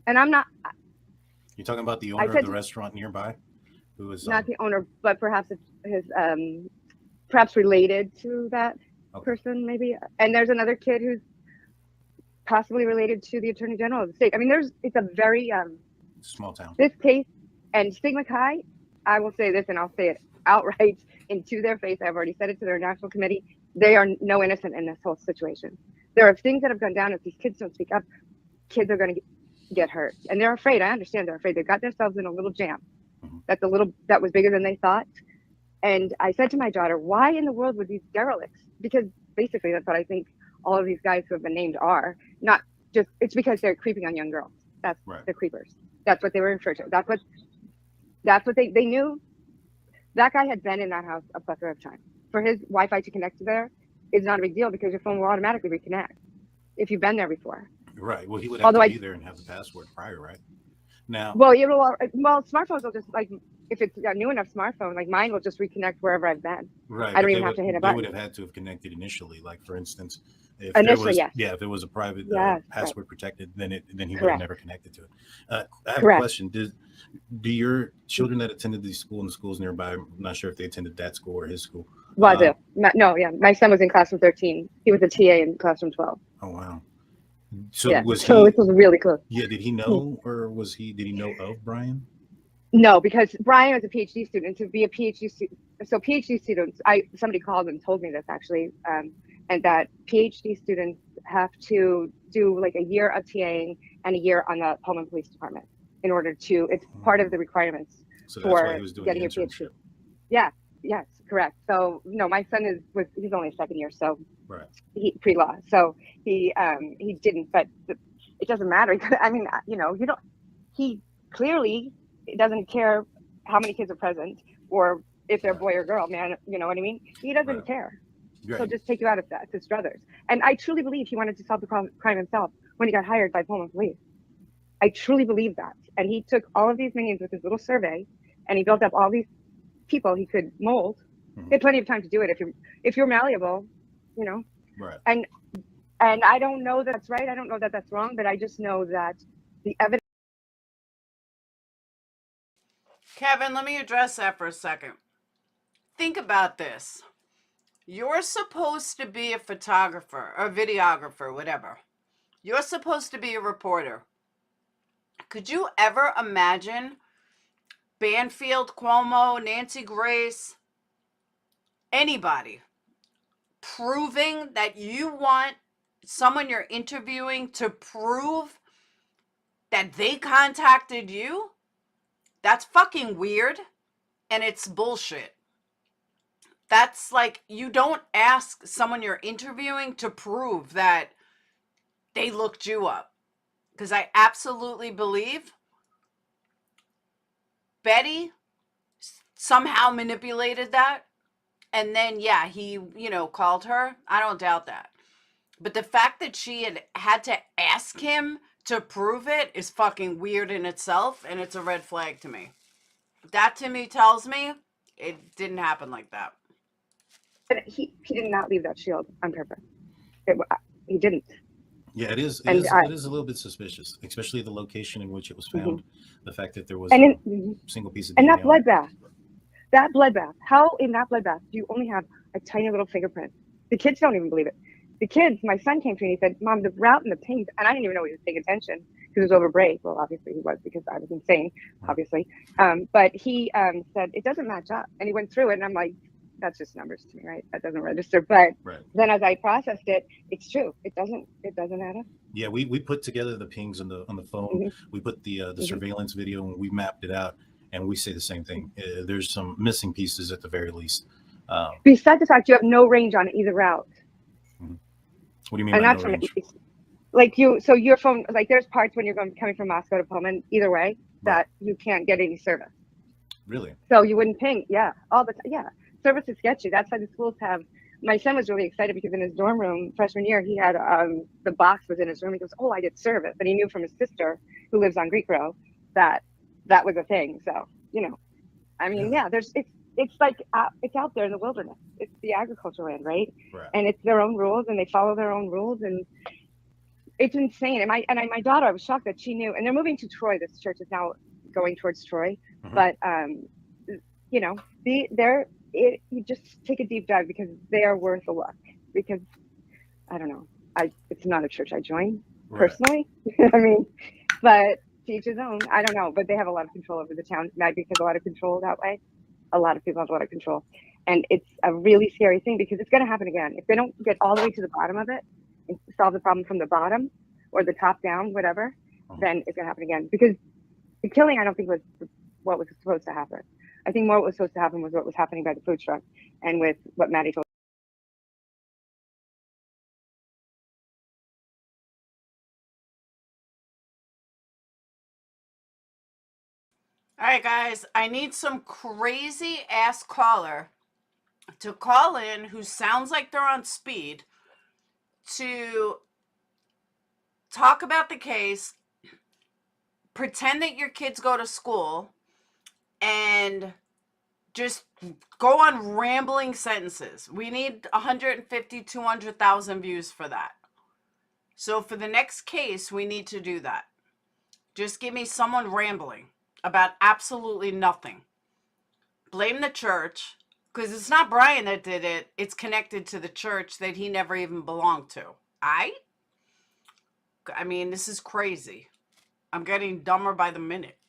And I'm not. You're talking about the owner of the restaurant nearby? Who is not the owner, but perhaps his perhaps related to that person, maybe. And there's another kid who's possibly related to the Attorney General of the state. I mean, it's a very small town. This case and Stigma Chi, I will say this, and I'll say it outright into their face. I've already said it to their national committee. They are no innocent in this whole situation. There are things that have gone down. If these kids don't speak up, kids are going to get hurt, and they're afraid. I understand they're afraid. They got themselves in a little jam. That was bigger than they thought. And I said to my daughter, why in the world would these derelicts? Because basically that's what I think all of these guys who have been named are. Not just, it's because they're creeping on young girls. That's the creepers. That's what they were referred to. That's what they knew. That guy had been in that house a plethora of times. For his Wi-Fi to connect to there is not a big deal because your phone will automatically reconnect if you've been there before. Right. Well, he would have to be there and have the password prior, right? Now. Well, smartphones will just like if it's a new enough smartphone, like mine will just reconnect wherever I've been. Right. I don't even have to hit a button. They would have had to have connected initially. Like for instance, if if it was a private password protected, then he would have never connected to it. I have a question. Do your children that attended these schools and the schools nearby, I'm not sure if they attended that school or his school. Well, I do. No, yeah. My son was in classroom 13. He was a TA in classroom 12. Oh wow. So it was really close. Yeah. Did he know, or did he know of Brian? No, because Brian was a PhD student. To be a PhD student, so PhD students, somebody called and told me this actually, and that PhD students have to do like a year of TAing and a year on the Pullman Police Department in order to. It's part of the requirements for getting your PhD. Yeah. Yes, correct. So no, my son he's only a second year, so he pre-law, so he didn't, but it doesn't matter. I mean, he clearly doesn't care how many kids are present or if they're boy or girl, man, you know what I mean? He doesn't care. He'll just take you out of that. It's his druthers. And I truly believe he wanted to solve the crime himself when he got hired by Pullman Police. I truly believe that. And he took all of these minions with his little survey and he built up all these people he could mold. He had plenty of time to do it if you're malleable, you know. Right. And I don't know that's right. I don't know that that's wrong, but I just know that the evidence. Kevin, let me address that for a second. Think about this. You're supposed to be a photographer or videographer, whatever. You're supposed to be a reporter. Could you ever imagine Banfield, Cuomo, Nancy Grace, anybody proving that you want someone you're interviewing to prove that they contacted you? That's fucking weird, and it's bullshit. That's like, you don't ask someone you're interviewing to prove that they looked you up. Because I absolutely believe Betty somehow manipulated that. And then, yeah, he, called her. I don't doubt that. But the fact that she had to ask him to prove it is fucking weird in itself. And it's a red flag to me. That to me tells me it didn't happen like that. But he did not leave that shield on purpose. He didn't. Yeah, it is a little bit suspicious, especially the location in which it was found. The fact that there was a single piece of DNA. And that bloodbath. How in that bloodbath do you only have a tiny little fingerprint? The kids don't even believe it. The kids, my son came to me and he said, "Mom, the route and the pings," and I didn't even know he was paying attention because it was over break. Well, obviously he was because I was insane, obviously. But he said, "It doesn't match up." And he went through it and I'm like, that's just numbers to me, right? That doesn't register. But then as I processed it, it's true. It doesn't add up. Yeah, we put together the pings on the phone. We put the surveillance video and we mapped it out, and we say the same thing. There's some missing pieces at the very least. Besides the fact you have no range on either route. What do you mean by no range? Like so your phone, like there's parts when you're coming from Moscow to Pullman, either way, that you can't get any service. Really? So you wouldn't ping. Yeah, all the time. Yeah. Service is sketchy. That's why the schools have. My son was really excited because in his dorm room freshman year, he had the box was in his room. He goes, "Oh, I did service," but he knew from his sister who lives on Greek Row that was a thing. So I mean, it's like it's out there in the wilderness. It's the agricultural land, right? And it's their own rules, and they follow their own rules, and it's insane. And my daughter, I was shocked that she knew. And they're moving to Troy. This church is now going towards Troy, but you just take a deep dive because they are worth a look. Because I don't know, it's not a church I join personally. I mean, but to each his own. I don't know, but they have a lot of control over the town. Maggie has a lot of control that way. A lot of people have a lot of control, and it's a really scary thing because it's going to happen again if they don't get all the way to the bottom of it and solve the problem from the bottom or the top down, whatever. Then it's going to happen again because the killing, I don't think was what was supposed to happen. I think more what was supposed to happen was what was happening by the food truck and with what Maddie told. All right, guys, I need some crazy ass caller to call in who sounds like they're on speed to talk about the case, pretend that your kids go to school, and just go on rambling sentences. We need 150, 200,000 views for that. So for the next case, we need to do that. Just give me someone rambling about absolutely nothing. Blame the church, because it's not Brian that did it. It's connected to the church that he never even belonged to. I mean, this is crazy. I'm getting dumber by the minute.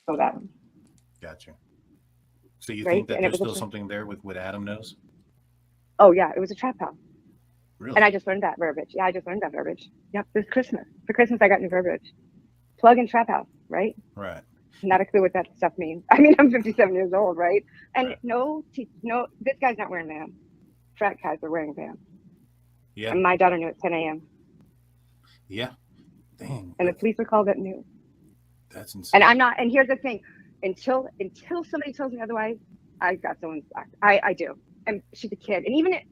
So that. Gotcha. So you Right? think that And it there's was a still something there with what Adam knows? Oh yeah, it was a trap house. Really? And I just learned that verbiage. Yeah, I just learned that verbiage. Yep, this Christmas. For Christmas, I got new verbiage. Plug and trap house, right? Right. Not a clue what that stuff means. I mean, I'm 57 years old, right? And no, this guy's not wearing Vans. Frat guys are wearing Vans. Yeah. And my daughter knew at 10 a.m. Yeah. Dang. And the police were called at noon. That's insane. And I'm not. And here's the thing: until somebody tells me otherwise, I got someone's back. I do. And she's a kid. And even if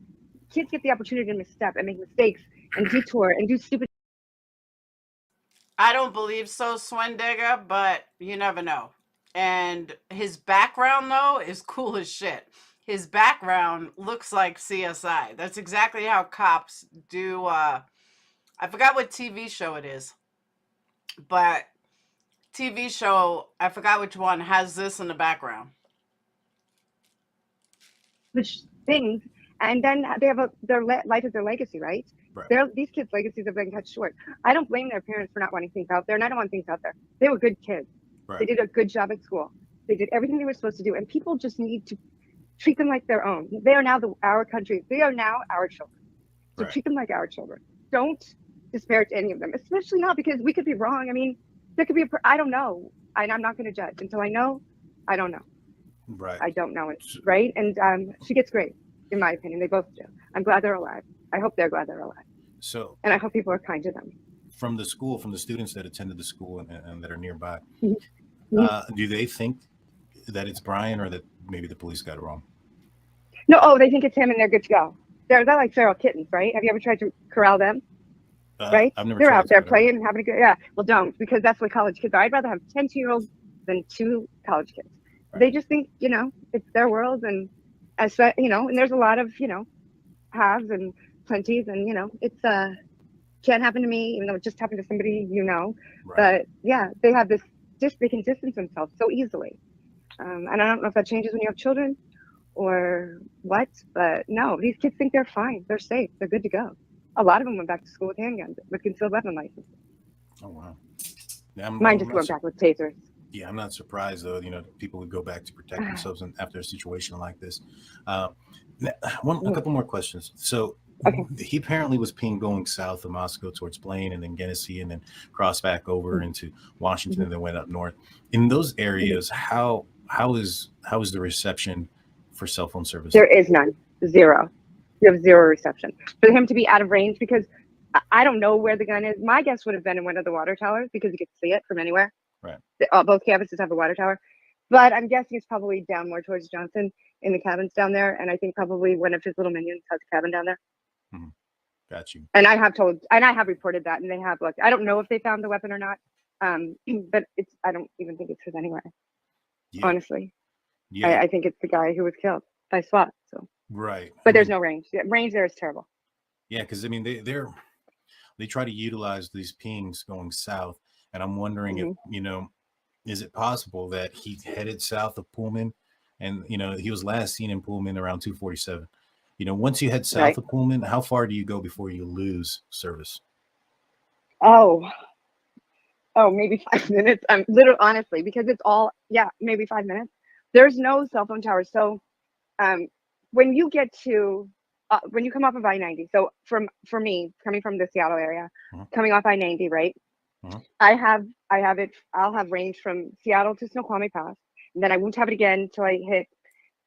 kids get the opportunity to misstep and make mistakes and detour and do stupid. I don't believe so, Swendigga, but you never know. And his background, though, is cool as shit. His background looks like CSI. That's exactly how cops do. I forgot what TV show it is, but TV show, I forgot which one, has this in the background. Which things, and then they have their life is their legacy, right? These kids' legacies have been cut short. I don't blame their parents for not wanting things out there, and I don't want things out there. They were good kids. Right. They did a good job at school. They did everything they were supposed to do, and people just need to treat them like their own. They are now our country. They are now our children. So treat them like our children. Don't disparage any of them, especially not because we could be wrong. I mean, there could be I don't know, and I'm not going to judge until I know. I don't know. Right. I don't know it. Right. And she gets great, in my opinion. They both do. I'm glad they're alive. I hope they're glad they're alive. So. And I hope people are kind to them. From the school, from the students that attended the school and that are nearby, Mm-hmm. Do they think that it's Brian, or that maybe the police got it wrong? No, they think it's him and they're good to go. They're like feral kittens, right? Have you ever tried to corral them? Right? I've never They're tried out there to. playing and having a good, yeah. Well, don't, because that's what college kids are. I'd rather have 10-year-olds than 2 college kids. Right. They just think, it's their world, and and there's a lot of, haves and plenties, and, it's, can't happen to me, even though it just happened to somebody, Right. But yeah, they have this, they can distance themselves so easily. And I don't know if that changes when you have children or what, but no, these kids think they're fine. They're safe. They're good to go. A lot of them went back to school with handguns, with concealed weapon licenses. Oh, wow. Yeah, Mine just went back with tasers. Yeah, I'm not surprised, though, people would go back to protect themselves after a situation like this. A couple more questions. So he apparently was pinged going south of Moscow towards Blaine, and then Genesee, and then crossed back over into Washington, and then went up north. In those areas, how is the reception for cell phone service? There is none. Zero. You have zero reception. For him to be out of range, because I don't know where the gun is. My guess would have been in one of the water towers, because you could see it from anywhere. Right. Both campuses have a water tower, but I'm guessing it's probably down more towards Johnson in the cabins down there. And I think probably one of his little minions has a cabin down there. Mm-hmm. Got you. And I have reported that, and they have looked. I don't know if they found the weapon or not, but I don't even think it's his anyway. Yeah. Honestly, yeah. I think it's the guy who was killed by SWAT. So right, but there's no range. Range there is terrible. Yeah, because they try to utilize these pings going south, and I'm wondering if is it possible that he headed south of Pullman, and he was last seen in Pullman around 247. Once you head south of Pullman, how far do you go before you lose service? Oh, maybe 5 minutes. I'm honestly, because it's all, maybe 5 minutes. There's no cell phone towers. So when you get to, when you come off of I-90, so for me, coming from the Seattle area, coming off I-90, right? I'll have range from Seattle to Snoqualmie Pass. And then I won't have it again until I hit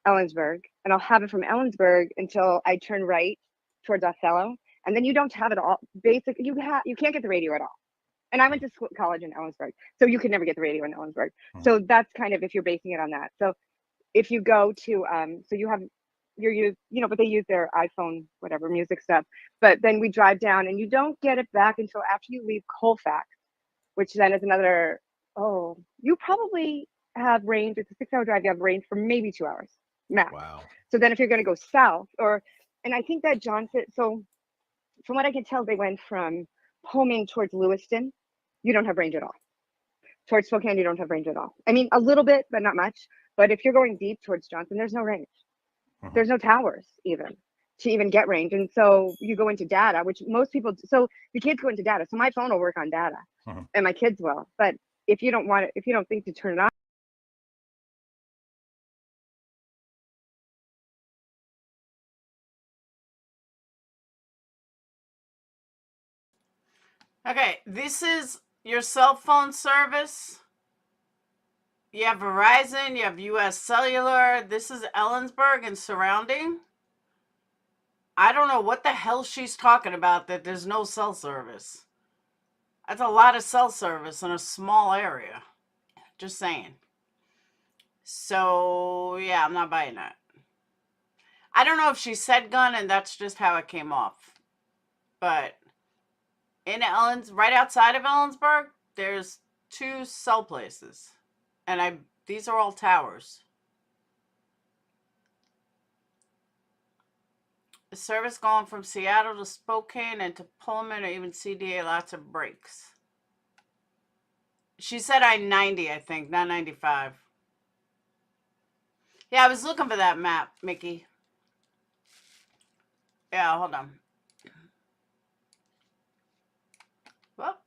Ellensburg. And I'll have it from Ellensburg until I turn right towards Othello. And then you don't have it all. Basically, you can't get the radio at all. And I went to school, college in Ellensburg, so you could never get the radio in Ellensburg. So that's kind of if you're basing it on that. So if you go to, so you have but they use their iPhone, whatever music stuff. But then we drive down, and you don't get it back until after you leave Colfax, which then is another. Oh, you probably have range. It's a 6-hour drive. You have range for maybe 2 hours max. Wow. So then if you're going to go south, and I think that John said, so from what I can tell, they went from Pullman towards Lewiston. You don't have range at all. Towards Spokane, you don't have range at all. I mean, a little bit, but not much. But if you're going deep towards Johnson, there's no range. There's no towers even to even get range. And so you go into data, which most people, so the kids go into data. So my phone will work on data and my kids will. But if you don't want it, if you don't think to turn it on, Okay, this is your cell phone service. You have Verizon, you have US Cellular. This is Ellensburg and surrounding. I don't know what the hell she's talking about that there's no cell service. That's a lot of cell service in a small area. Just saying. So, yeah, I'm not buying that. I don't know if she said gun and that's just how it came off. But in right outside of Ellensburg, there's 2 cell places. And these are all towers. The service going from Seattle to Spokane and to Pullman or even CDA, lots of breaks. She said I-90, I think, not 95. Yeah, I was looking for that map, Mickey. Yeah, hold on. Well.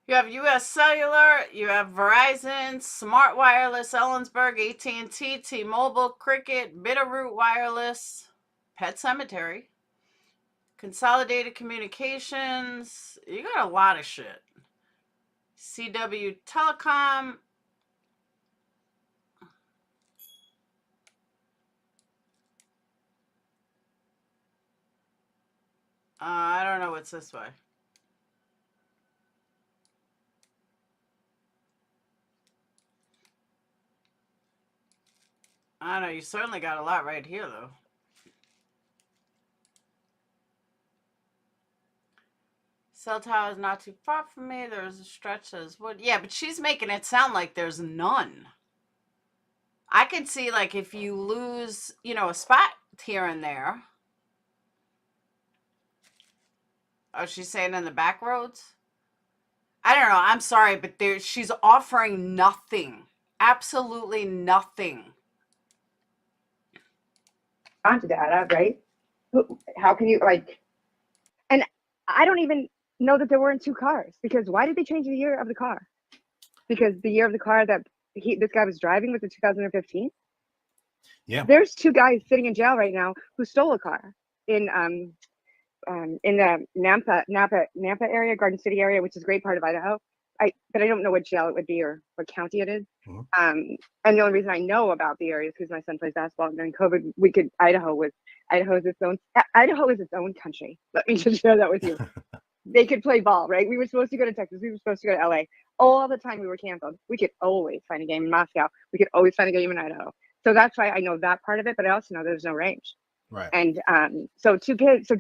You have US Cellular, you have Verizon, Smart Wireless, Ellensburg, AT&T, T-Mobile, Cricket, Bitterroot Wireless, Pet Cemetery, Consolidated Communications. You got a lot of shit. CW Telecom. I don't know what's this way. I don't know. You certainly got a lot right here, though. Cell tower is not too far from me. There's a stretch that is wood. Yeah, but she's making it sound like there's none. I could see, like, if you lose, a spot here and there. Oh, she's saying in the back roads? I don't know. I'm sorry, but she's offering nothing. Absolutely nothing. onto data, right? How can you, and I don't even know that there weren't 2 cars, because why did they change the year of the car? Because the year of the car that this guy was driving was in 2015. Yeah. There's 2 guys sitting in jail right now who stole a car in the Nampa area, Garden City area, which is a great part of Idaho. But I don't know what jail it would be or what county it is. And the only reason I know about the area is because my son plays basketball. And during COVID, Idaho is its own country. Let me just share that with you. They could play ball, right? We were supposed to go to Texas. We were supposed to go to LA. All the time we were canceled. We could always find a game in Moscow. We could always find a game in Idaho. So that's why I know that part of it. But I also know there's no range. Right. And so 2 kids. So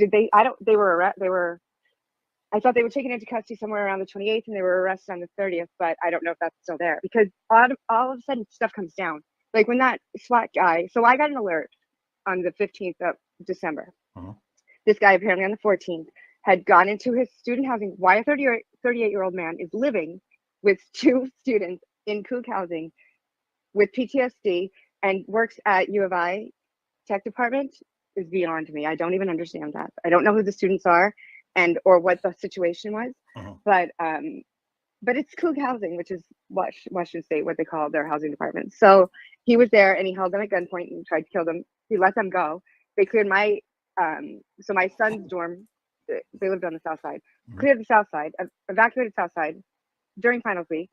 I thought they were taken into custody somewhere around the 28th, and they were arrested on the 30th, but I don't know if that's still there, because all of a sudden stuff comes down. Like when that SWAT guy, so I got an alert on the 15th of December. This guy apparently on the 14th had gone into his student housing. Why a 38-year-old man is living with 2 students in kook housing with PTSD and works at U of I tech department is beyond me. I don't even understand that. I don't know who the students are or what the situation was, but it's kook housing, which is Washington State, what they call their housing department. So he was there and he held them at gunpoint and tried to kill them. He let them go. They cleared my So my son's dorm, they lived on the south side, cleared the south side, evacuated south side during finals week.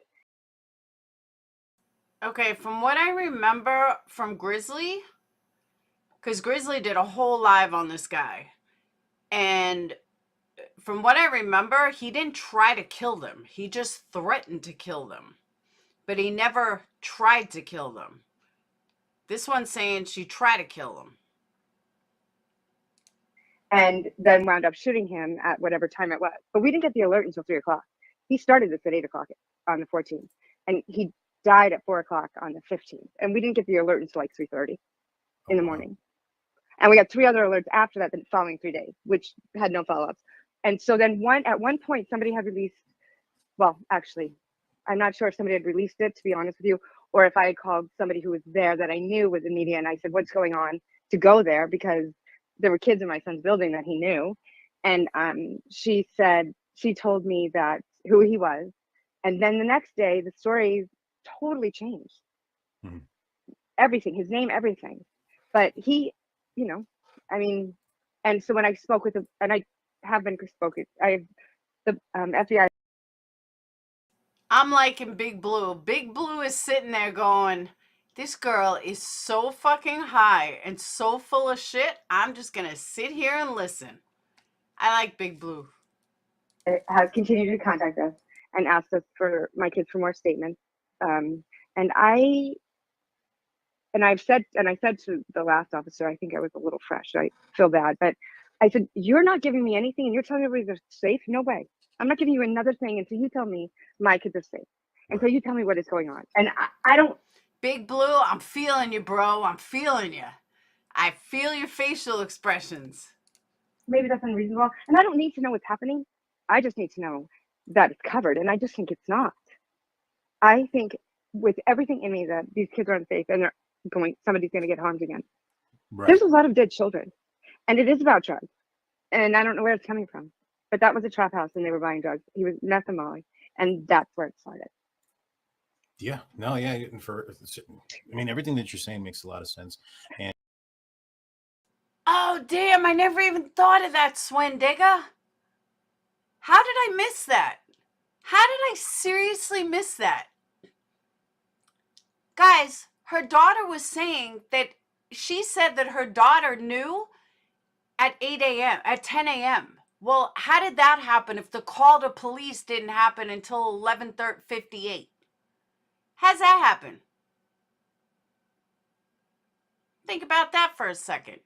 Okay, from what I remember from Grizzly, because Grizzly did a whole live on this guy, and from what I remember, he didn't try to kill them. He just threatened to kill them, but he never tried to kill them. This one's saying she tried to kill him. And then wound up shooting him at whatever time it was. But we didn't get the alert until 3 o'clock. He started this at 8 o'clock on the 14th, and he died at 4 o'clock on the 15th. And we didn't get the alert until like 3:30 in the morning. And we got 3 other alerts after that the following 3 days, which had no follow-ups. And so then at one point, somebody had released, well, actually, I'm not sure if somebody had released it, to be honest with you, or if I had called somebody who was there that I knew was in media, and I said, what's going on, to go there, because there were kids in my son's building that he knew. And she told me that who he was. And then the next day, the story totally changed. Everything, his name, everything. But he, you know, I mean, and so when I spoke with and I have been spoken, I have the FBI. I'm liking Big Blue. Big Blue is sitting there going, this girl is so fucking high and so full of shit. I'm just going to sit here and listen. I like Big Blue. Has continued to contact us and asked us for my kids for more statements. And I said to the last officer, I think I was a little fresh. I feel bad, but I said, you're not giving me anything and you're telling everybody they're safe? No way. I'm not giving you another thing until you tell me my kids are safe. Until you tell me what is going on. And I don't. Big Blue, I'm feeling you, bro. I'm feeling you. I feel your facial expressions. Maybe that's unreasonable. And I don't need to know what's happening. I just need to know that it's covered. And I just think it's not. I think with everything in me that these kids are unsafe and somebody's going to get harmed again. Right. There's a lot of dead children. And it is about drugs. And I don't know where it's coming from. But that was a trap house and they were buying drugs. He was meth and Molly. And that's where it started. Yeah, no, yeah. I mean, everything that you're saying makes a lot of sense. And oh, damn, I never even thought of that, Swendigga. How did I miss that? How did I seriously miss that? Guys, her daughter was saying that she said that her daughter knew at 8 a.m., at 10 a.m. Well, how did that happen if the call to police didn't happen until 11:58? How's that happen? Think about that for a second.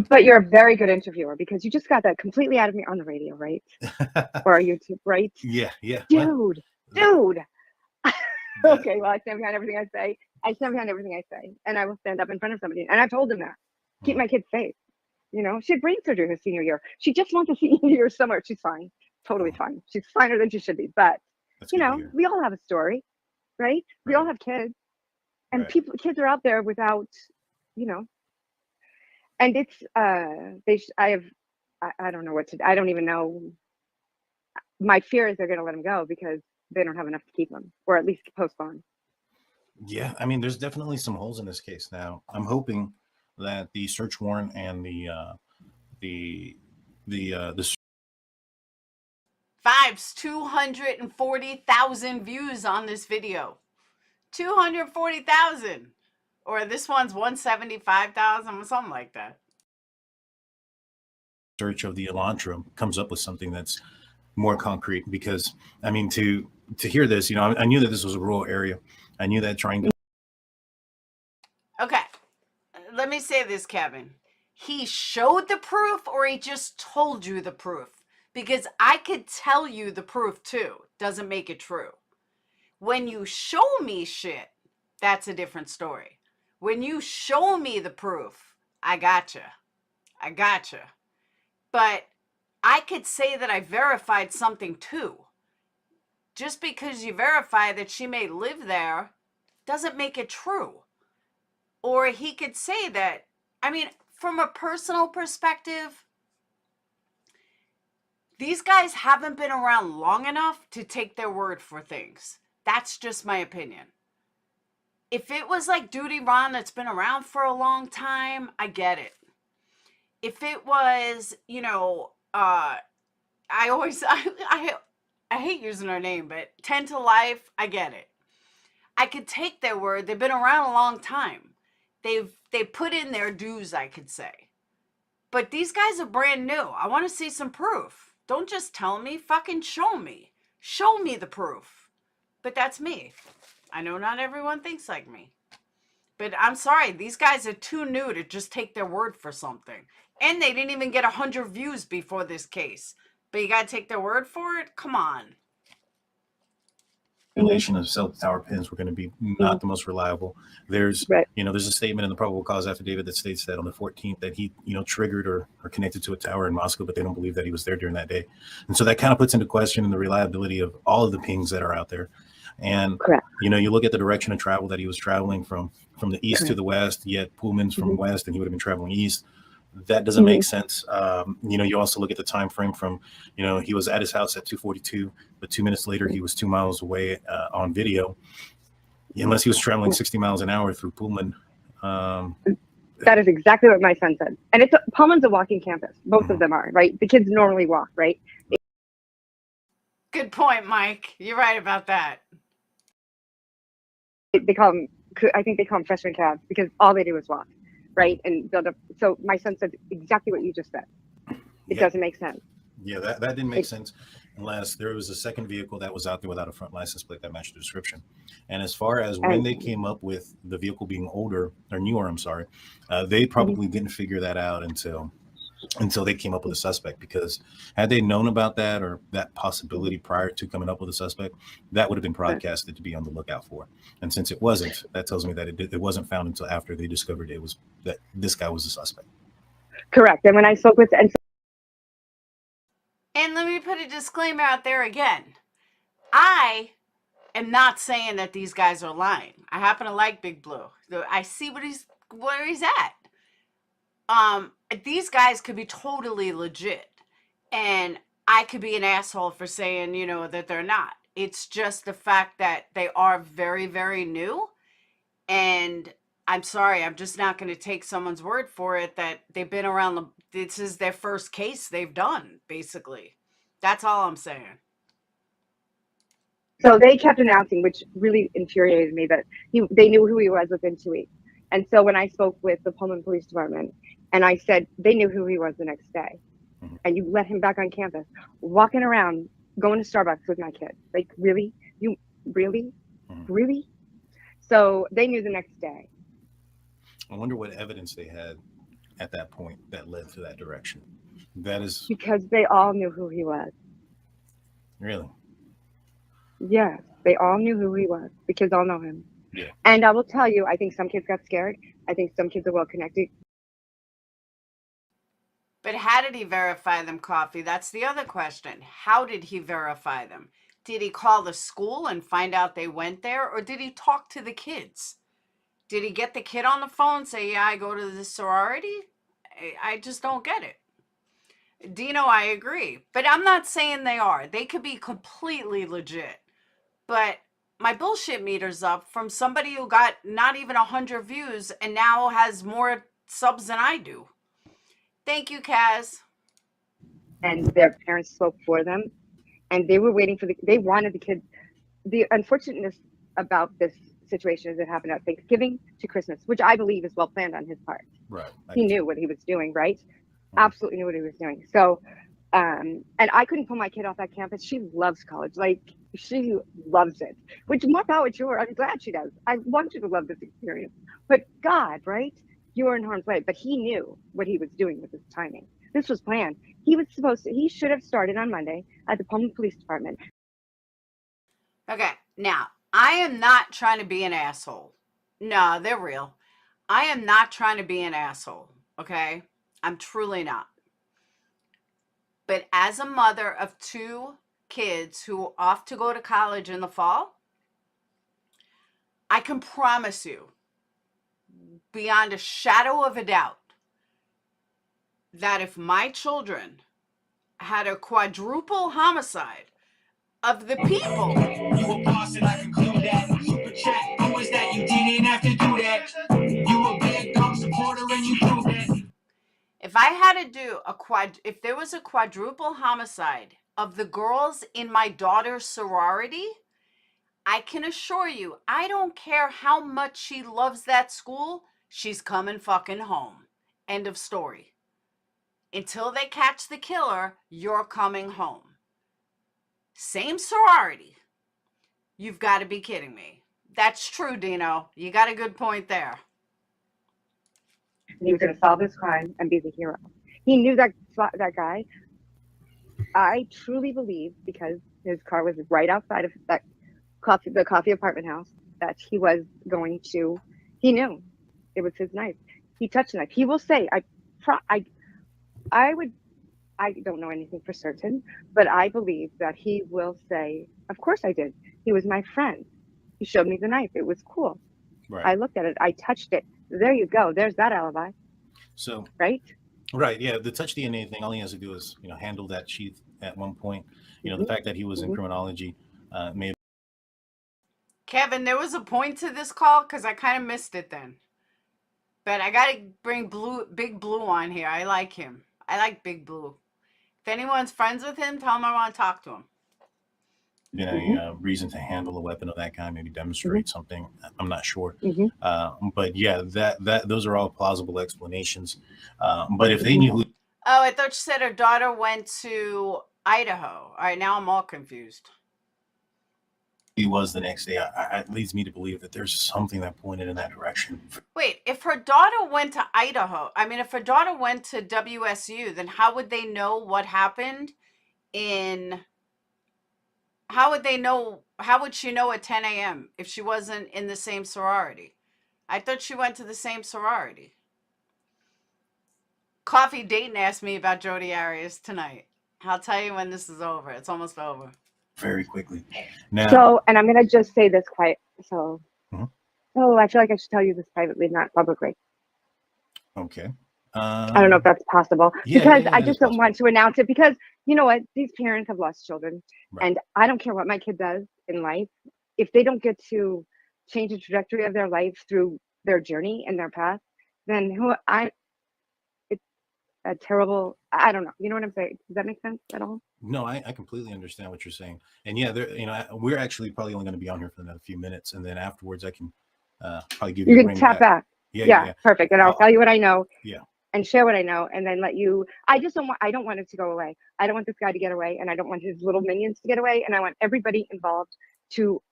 But you're a very good interviewer because you just got that completely out of me on the radio, right? Or YouTube, right? Yeah. Dude. Okay, well, I stand behind everything I say. And I will stand up in front of somebody. And I've told them that. Keep my kids safe. You know, she had brain surgery her senior year. She just wants a senior year somewhere. She's fine. Totally fine. She's finer than she should be. But, you know, we all have a story, right? We all have kids. And kids are out there without, you know. And it's, I don't know what to do. I don't even know. My fear is they're going to let them go because they don't have enough to keep them, or at least postpone. Yeah, I mean, there's definitely some holes in this case. Now, I'm hoping that the search warrant and the Vibes, 240,000 views on this video. 240,000. Or this one's 175,000, something like that. Search of the Elantra comes up with something that's more concrete, because I mean, to hear this, you know, I knew that this was a rural area. I knew that trying to. Okay, let me say this, Kevin. He showed the proof, or he just told you the proof? Because I could tell you the proof too. Doesn't make it true. When you show me shit, that's a different story. When you show me the proof, I gotcha. But I could say that I verified something too. Just because you verify that she may live there doesn't make it true. Or he could say that, I mean, from a personal perspective, these guys haven't been around long enough to take their word for things. That's just my opinion. If it was like Duty Ron that's been around for a long time, I get it. If it was, you know, I hate using her name, but 10 to Life, I get it. I could take their word. They've been around a long time. They put in their dues, I could say. But these guys are brand new. I want to see some proof. Don't just tell me, fucking show me. Show me the proof. But that's me. I know not everyone thinks like me. But I'm sorry, these guys are too new to just take their word for something. And they didn't even get 100 views before this case. But you gotta take their word for it? Come on. Relation of cell tower pins were going to be not the most reliable. There's, there's a statement in the probable cause affidavit that states that on the 14th that he, triggered or connected to a tower in Moscow, but they don't believe that he was there during that day. And so that kind of puts into question the reliability of all of the pings that are out there. And, you look at the direction of travel that he was traveling from the east to the west, yet Pullman's from west and he would have been traveling east. That doesn't make sense. You also look at the time frame from, he was at his house at 2:42, but 2 minutes later he was 2 miles away on video. Unless he was traveling 60 miles an hour through Pullman. That is exactly what my son said. And Pullman's a walking campus. Both of them are, right? The kids normally walk, right? Good point, Mike. You're right about that. I think they call them freshman cabs because all they do is walk. Right, and build up. So my son said exactly what you just said. It doesn't make sense. Yeah, that didn't make sense unless there was a second vehicle that was out there without a front license plate that matched the description. And as far as when they came up with the vehicle being older or newer, they probably didn't figure that out until they came up with a suspect, because had they known about that or that possibility prior to coming up with a suspect, that would have been broadcasted to be on the lookout for. And since it wasn't, that tells me that it wasn't found until after they discovered that this guy was a suspect. Correct. And when I spoke with and let me put a disclaimer out there again. I am not saying that these guys are lying. I happen to like Big Blue. I see where he's at. These guys could be totally legit, and I could be an asshole for saying, that they're not. It's just the fact that they are very, very new, and I'm sorry, I'm just not going to take someone's word for it that they've been around. This is their first case they've done, basically. That's all I'm saying. So they kept announcing, which really infuriated me, that they knew who he was within 2 weeks. And so when I spoke with the Pullman Police Department, and I said, they knew who he was the next day. And you let him back on campus, walking around, going to Starbucks with my kid. Like, really? You really? Really? So they knew the next day. I wonder what evidence they had at that point that led to that direction. That is because they all knew who he was. Really? Yes, they all knew who he was. The kids all know him. Yeah. And I will tell you, I think some kids got scared. I think some kids are well connected. But how did he verify them, Coffee? That's the other question. How did he verify them? Did he call the school and find out they went there? Or did he talk to the kids? Did he get the kid on the phone and say, yeah, I go to the sorority? I just don't get it. Dino, I agree. But I'm not saying they are. They could be completely legit. But my bullshit meter's up from somebody who got not even 100 views and now has more subs than I do. Thank you, Kaz. And their parents spoke for them, and they were waiting for they wanted the kids. The unfortunateness about this situation is it happened at Thanksgiving to Christmas, which I believe is well planned on his part. Right. He knew what he was doing, right? Absolutely knew what he was doing. So, and I couldn't pull my kid off that campus. She loves college. Like, she loves it, which more power to her. I'm glad she does. I want you to love this experience. But God, right? You were in harm's way, but he knew what he was doing with his timing. This was planned. He should have started on Monday at the Pullman Police Department. Okay, now, I am not trying to be an asshole. No, they're real. I am not trying to be an asshole, okay? I'm truly not. But as a mother of 2 kids who are off to go to college in the fall, I can promise you, beyond a shadow of a doubt, that if my children had a quadruple homicide of the people chat. How is that you didn't have to do that? You a big dog supporter and you proved it. If I had to do if there was a quadruple homicide of the girls in my daughter's sorority, I can assure you, I don't care how much she loves that school, she's coming fucking home. End of story. Until they catch the killer, you're coming home. Same sorority. You've got to be kidding me. That's true, Dino. You got a good point there. He was going to solve this crime and be the hero. He knew that guy. I truly believe, because his car was right outside of the coffee apartment house, that he was going to. He knew it was his knife. He touched the knife. He will say, I don't know anything for certain, but I believe that he will say, of course I did. He was my friend. He showed me the knife. It was cool. Right. I looked at it. I touched it. There you go. There's that alibi. So, right. Yeah. The touch DNA thing, all he has to do is, handle that sheath at one point. The fact that he was in criminology may have. Kevin, there was a point to this call because I kind of missed it then. But I got to bring Big Blue on here. I like him. I like Big Blue. If anyone's friends with him, tell him I want to talk to him. Been a reason to handle a weapon of that kind, maybe demonstrate something. I'm not sure. But yeah, that those are all plausible explanations. But if they knew who. Oh, I thought you said her daughter went to Idaho. All right, now I'm all confused. He was the next day. It leads me to believe that there's something that pointed in that direction. Wait, if her daughter went to Idaho, if her daughter went to WSU, then how would they know what happened how would she know at 10 a.m. if she wasn't in the same sorority? I thought she went to the same sorority. Coffee Dayton asked me about Jodi Arias tonight. I'll tell you when this is over. It's almost over. Very quickly. Now. So, and I'm going to just say this quiet. So, I feel like I should tell you this privately, not publicly. Okay. I don't know if that's possible because I just don't want to announce it because you know what? These parents have lost children and I don't care what my kid does in life. If they don't get to change the trajectory of their life through their journey and their path, then it's a terrible, I don't know. You know what I'm saying? Does that make sense at all? No, I completely understand what you're saying. And yeah, we're actually probably only going to be on here for another few minutes. And then afterwards I can probably give you a ring tap back. Yeah, perfect. And I'll tell you what I know. Yeah. And share what I know, and then let you. I don't want it to go away. I don't want this guy to get away, and I don't want his little minions to get away, and I want everybody involved to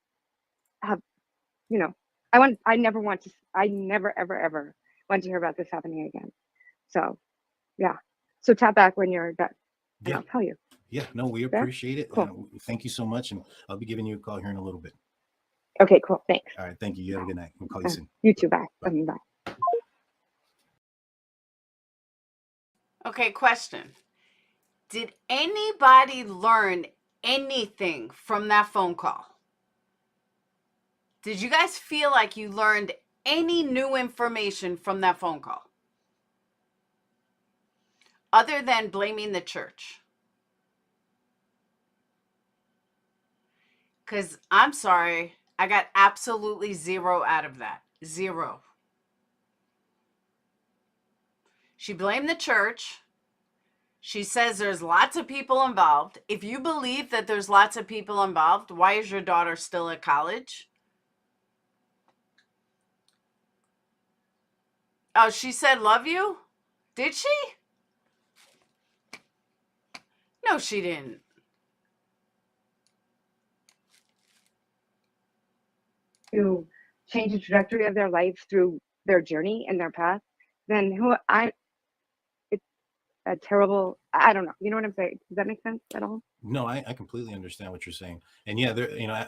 have. I never ever want to hear about this happening again. So, yeah. So tap back when you're done. And I'll tell you. Yeah. No, we appreciate it. Cool. Thank you so much, and I'll be giving you a call here in a little bit. Okay. Cool. Thanks. All right. Thank you. You have a good night. We'll call you soon. You too. Bye. Bye. Okay, question. Did anybody learn anything from that phone call? Did you guys feel like you learned any new information from that phone call? Other than blaming the church? Because I'm sorry, I got absolutely zero out of that. Zero. She blamed the church. She says there's lots of people involved. If you believe that there's lots of people involved, why is your daughter still at college? Oh, she said love you? Did she? No, she didn't. To change the trajectory of their life through their journey and their path, then it's a terrible, I don't know. You know what I'm saying? Does that make sense at all? No, I completely understand what you're saying. And yeah,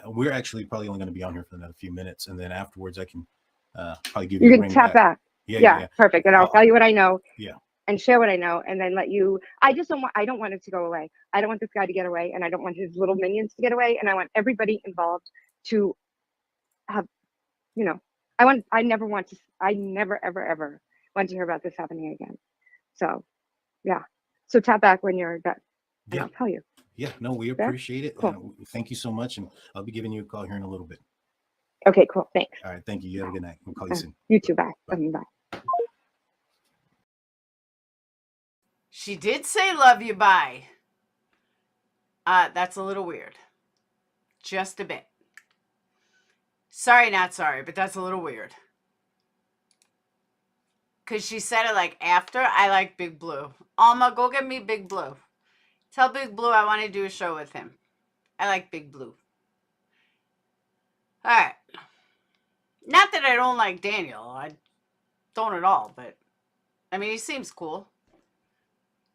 we're actually probably only going to be on here for another few minutes. And then afterwards I can probably give you a ring tap back. Yeah. Perfect. And I'll tell you what I know. Yeah. And share what I know, and then let you. I don't want it to go away. I don't want this guy to get away, and I don't want his little minions to get away, and I want everybody involved to have. I never ever want to hear about this happening again. So, yeah. So tap back when you're done. And I'll tell you. Yeah. No, we appreciate it. Cool. Thank you so much, and I'll be giving you a call here in a little bit. Okay, cool. Thanks. All right. Thank you. You have a good night. We'll call you soon. You too. Bye. Bye. She did say love you, bye. That's a little weird. Just a bit. Sorry, not sorry, but that's a little weird. Because she said it like after. I like Big Blue. Alma, go get me Big Blue. Tell Big Blue I want to do a show with him. I like Big Blue. All right. Not that I don't like Daniel. I don't at all, but I mean, he seems cool.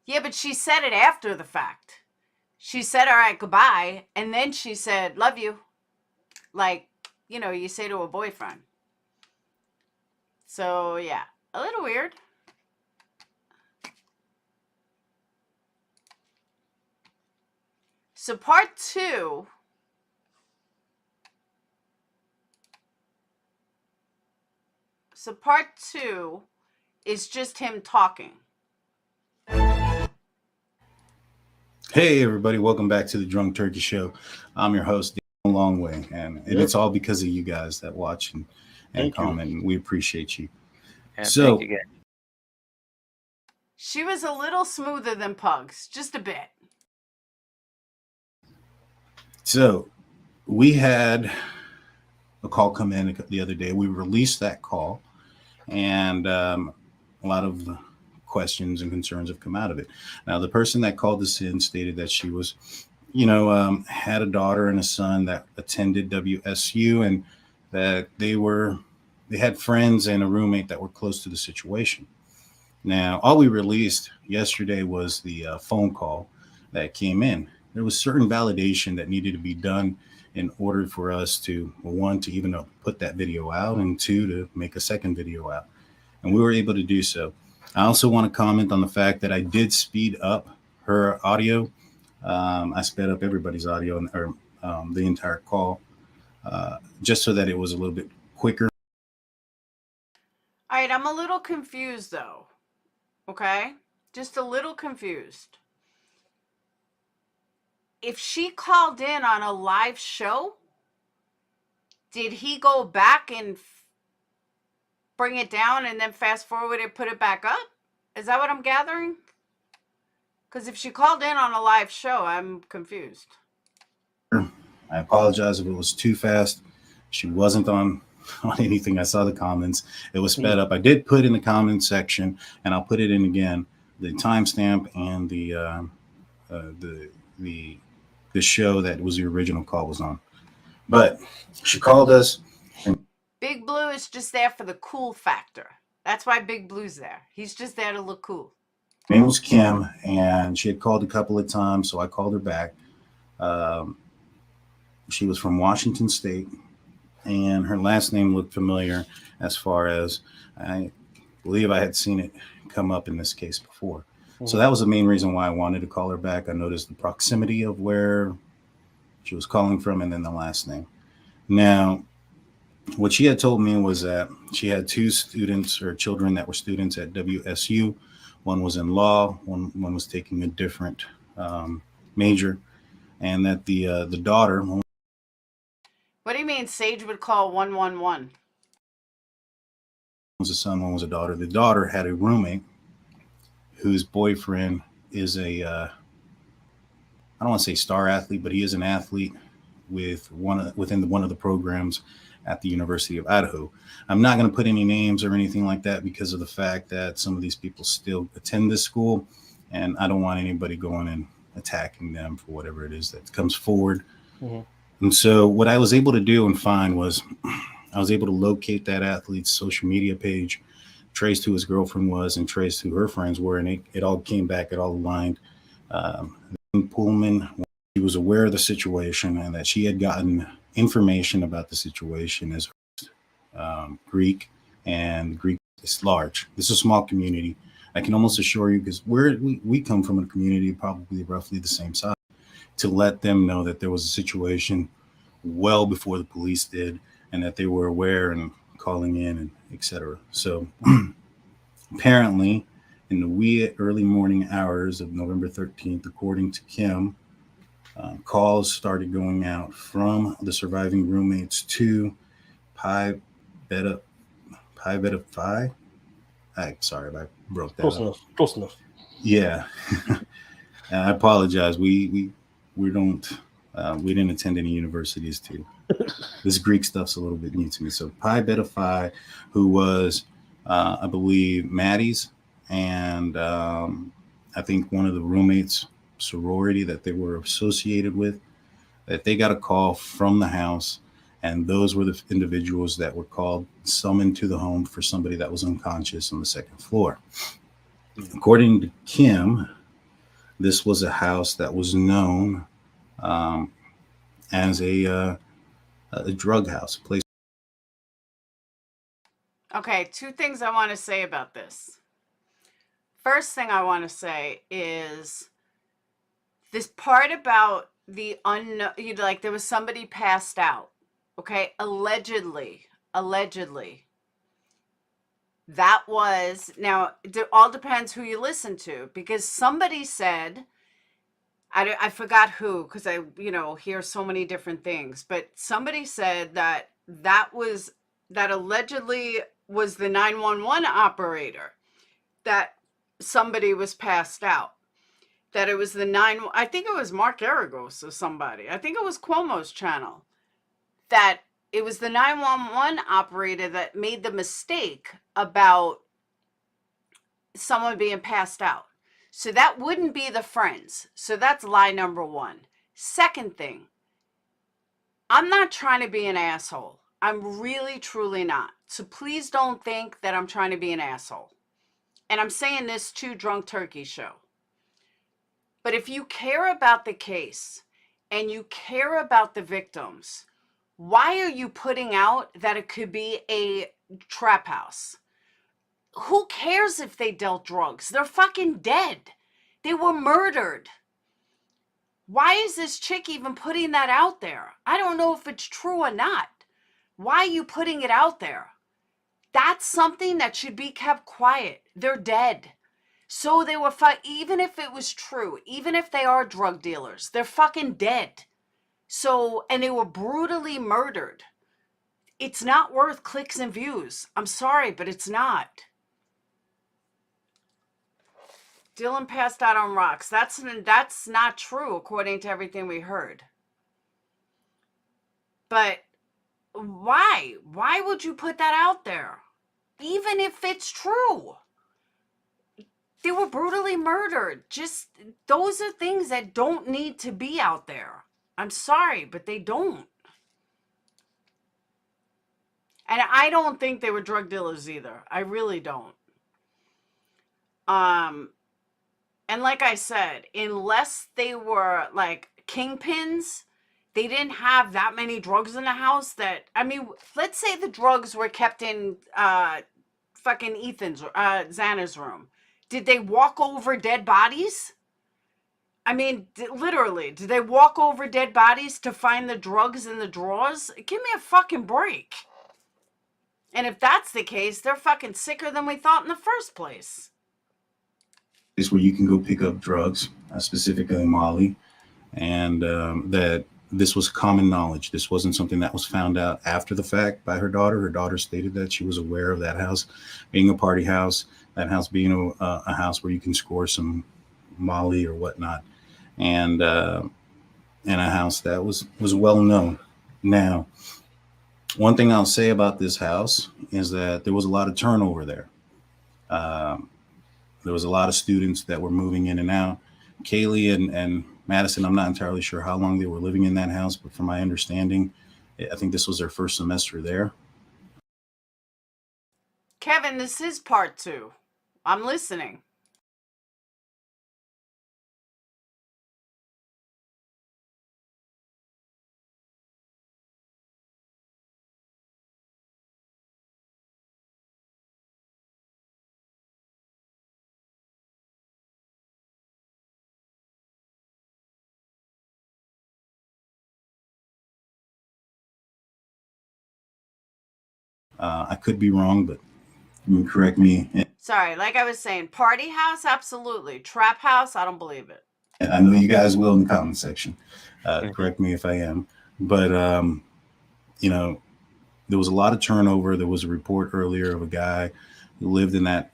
Yeah, but she said it after the fact. She said, all right, goodbye. And then she said, love you. Like, you know, you say to a boyfriend. So, yeah, a little weird. So part 2. So part 2 is just him talking. Hey, everybody. Welcome back to the Drunk Turkey Show. I'm your host, Dan Longway, and it's all because of you guys that watch and comment. And we appreciate you. And so, thank you again. She was a little smoother than Pugs, just a bit. So we had a call come in the other day. We released that call, and a lot of questions and concerns have come out of it. Now, the person that called us in stated that she was, had a daughter and a son that attended WSU, and that they had friends and a roommate that were close to the situation. Now, all we released yesterday was the phone call that came in. There was certain validation that needed to be done in order for us to, one, to even put that video out, and two, to make a second video out. And we were able to do so. I also want to comment on the fact that I did speed up her audio. I sped up everybody's audio, or the entire call, just so that it was a little bit quicker. All right, I'm a little confused, though. Okay? Just a little confused. If she called in on a live show, did he go back and bring it down and then fast forward and put it back up? Is that what I'm gathering? Because if she called in on a live show, I'm confused. I apologize if it was too fast. She wasn't on anything. I saw the comments. It was sped up. I did put in the comment section, and I'll put it in again, the timestamp and the show that was the original call was on. But she called us. And Big Blue is just there for the cool factor. That's why Big Blue's there. He's just there to look cool. her name was Kim, and she had called a couple of times, so I called her back. She was from Washington State, and her last name looked familiar, as far as I believe I had seen it come up in this case before. So that was the main reason why I wanted to call her back. I noticed the proximity of where she was calling from, and then the last name. Now, what she had told me was that she had two students or children that were students at WSU. One was in law, one was taking a different major, and that the daughter. What do you mean Sage would call 111? Was a son, one was a daughter. The daughter had a roommate whose boyfriend is a, I don't want to say star athlete, but he is an athlete within one of the programs at the University of Idaho. I'm not going to put any names or anything like that because of the fact that some of these people still attend this school, and I don't want anybody going and attacking them for whatever it is that comes forward. And so what I was able to do and find was I was able to locate that athlete's social media page, trace who his girlfriend was, and trace who her friends were, and it all came back, it all aligned. Pullman, he was aware of the situation and that she had gotten information about the situation as Greek, and Greek is large. This is a small community. I can almost assure you, because we come from a community probably roughly the same size, to let them know that there was a situation well before the police did, and that they were aware and calling in and etc. So apparently in the wee early morning hours of November 13th, according to Kim, calls started going out from the surviving roommates to Beta Phi. Sorry if I broke that Close up. enough. Close enough. Yeah. And I apologize. We don't we didn't attend any universities too. This Greek stuff's a little bit new to me. So Pi Beta Phi, who was I believe Maddie's and I think one of the roommates sorority that they were associated with, that they got a call from the house, and those were the individuals that were called, summoned to the home for somebody that was unconscious on the second floor. According to Kim, this was a house that was known as a drug house, a place. Okay, two things I want to say about this. First thing I want to say is this part about the unknown, like there was somebody passed out. Okay, allegedly. That was, now it all depends who you listen to, because somebody said, I forgot who, because I hear so many different things, but somebody said that allegedly was the 911 operator, that somebody was passed out, that it was I think it was Mark Aragos or somebody, I think it was Cuomo's channel, that it was the 911 operator that made the mistake about someone being passed out. So that wouldn't be the friends. So that's lie number one. Second thing, I'm not trying to be an asshole. I'm really, truly not. So please don't think that I'm trying to be an asshole. And I'm saying this to Drunk Turkey Show. But if you care about the case and you care about the victims, why are you putting out that it could be a trap house? Who cares if they dealt drugs? They're fucking dead. They were murdered. Why is this chick even putting that out there? I don't know if it's true or not. Why are you putting it out there? That's something that should be kept quiet. They're dead. So they were, even if it was true, even if they are drug dealers, they're fucking dead. So, and they were brutally murdered. It's not worth clicks and views. I'm sorry, but it's not. Dylan passed out on rocks. That's not true, according to everything we heard. But why? Why would you put that out there? Even if it's true. They were brutally murdered. Just, those are things that don't need to be out there. I'm sorry, but they don't. And I don't think they were drug dealers either. I really don't. And like I said, unless they were like kingpins, they didn't have that many drugs in the house that, I mean, let's say the drugs were kept in fucking Xana's room. Did they walk over dead bodies? I mean, literally, did they walk over dead bodies to find the drugs in the drawers? Give me a fucking break. And if that's the case, they're fucking sicker than we thought in the first place. Is where you can go pick up drugs, specifically Molly, and that this was common knowledge. This wasn't something that was found out after the fact by her daughter. Her daughter stated that she was aware of that house being a party house, that house being a house where you can score some Molly or whatnot, and a house that was well known. Now, one thing I'll say about this house is that there was a lot of turnover there. There was a lot of students that were moving in and out. Kaylee and Madison, I'm not entirely sure how long they were living in that house, but from my understanding, I think this was their first semester there. Kevin, this is part 2. I'm listening. I could be wrong, but you can correct me. Sorry, like I was saying, party house, absolutely. Trap house, I don't believe it. And I know you guys will in the comment section. Correct me if I am. But, there was a lot of turnover. There was a report earlier of a guy who lived in that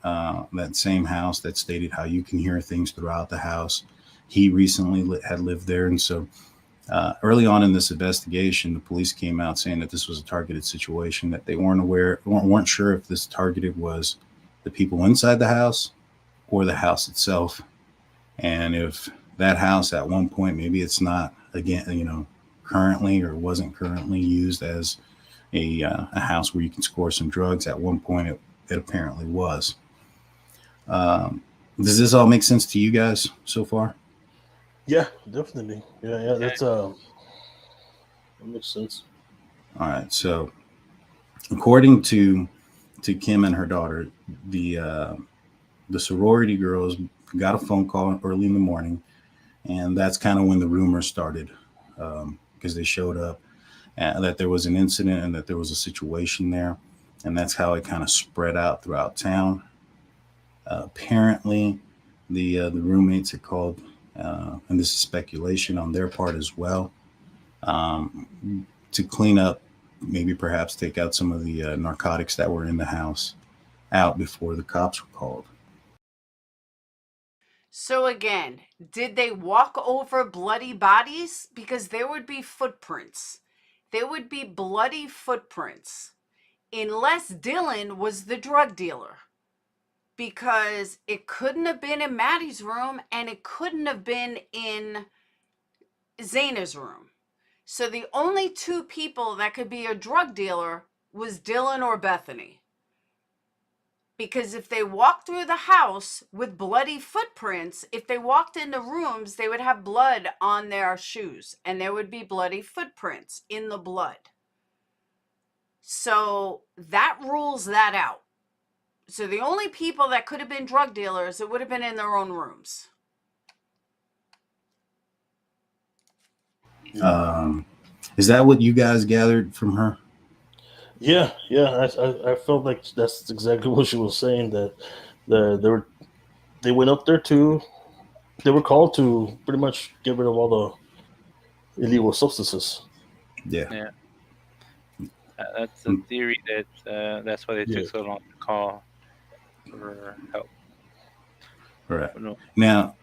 same house that stated how you can hear things throughout the house. He recently had lived there, and so early on in this investigation, the police came out saying that this was a targeted situation, that they weren't sure if this targeted was the people inside the house or the house itself. And if that house at one point, maybe it's not, again, currently or wasn't currently used as a house where you can score some drugs. At one point, it apparently was. Does this all make sense to you guys so far? Yeah, definitely. Yeah, that's that makes sense. All right. So, according to Kim and her daughter, the sorority girls got a phone call early in the morning, and that's kind of when the rumors started, because they showed up that there was an incident and that there was a situation there, and that's how it kind of spread out throughout town. Apparently, the roommates had called, and this is speculation on their part as well, to clean up, maybe perhaps take out some of the narcotics that were in the house out before the cops were called. So again, did they walk over bloody bodies? Because there would be footprints. There would be bloody footprints. Unless Dylan was the drug dealer. Because it couldn't have been in Maddie's room and it couldn't have been in Zayna's room. So the only two people that could be a drug dealer was Dylan or Bethany. Because if they walked through the house with bloody footprints, if they walked in the rooms, they would have blood on their shoes and there would be bloody footprints in the blood. So that rules that out. So the only people that could have been drug dealers, it would have been in their own rooms. Is that what you guys gathered from her? Yeah. I felt like that's exactly what she was saying. That they went up there to, they were called to pretty much get rid of all the illegal substances. Yeah. That's the theory that that's why they took so long to call for help. Right. Now,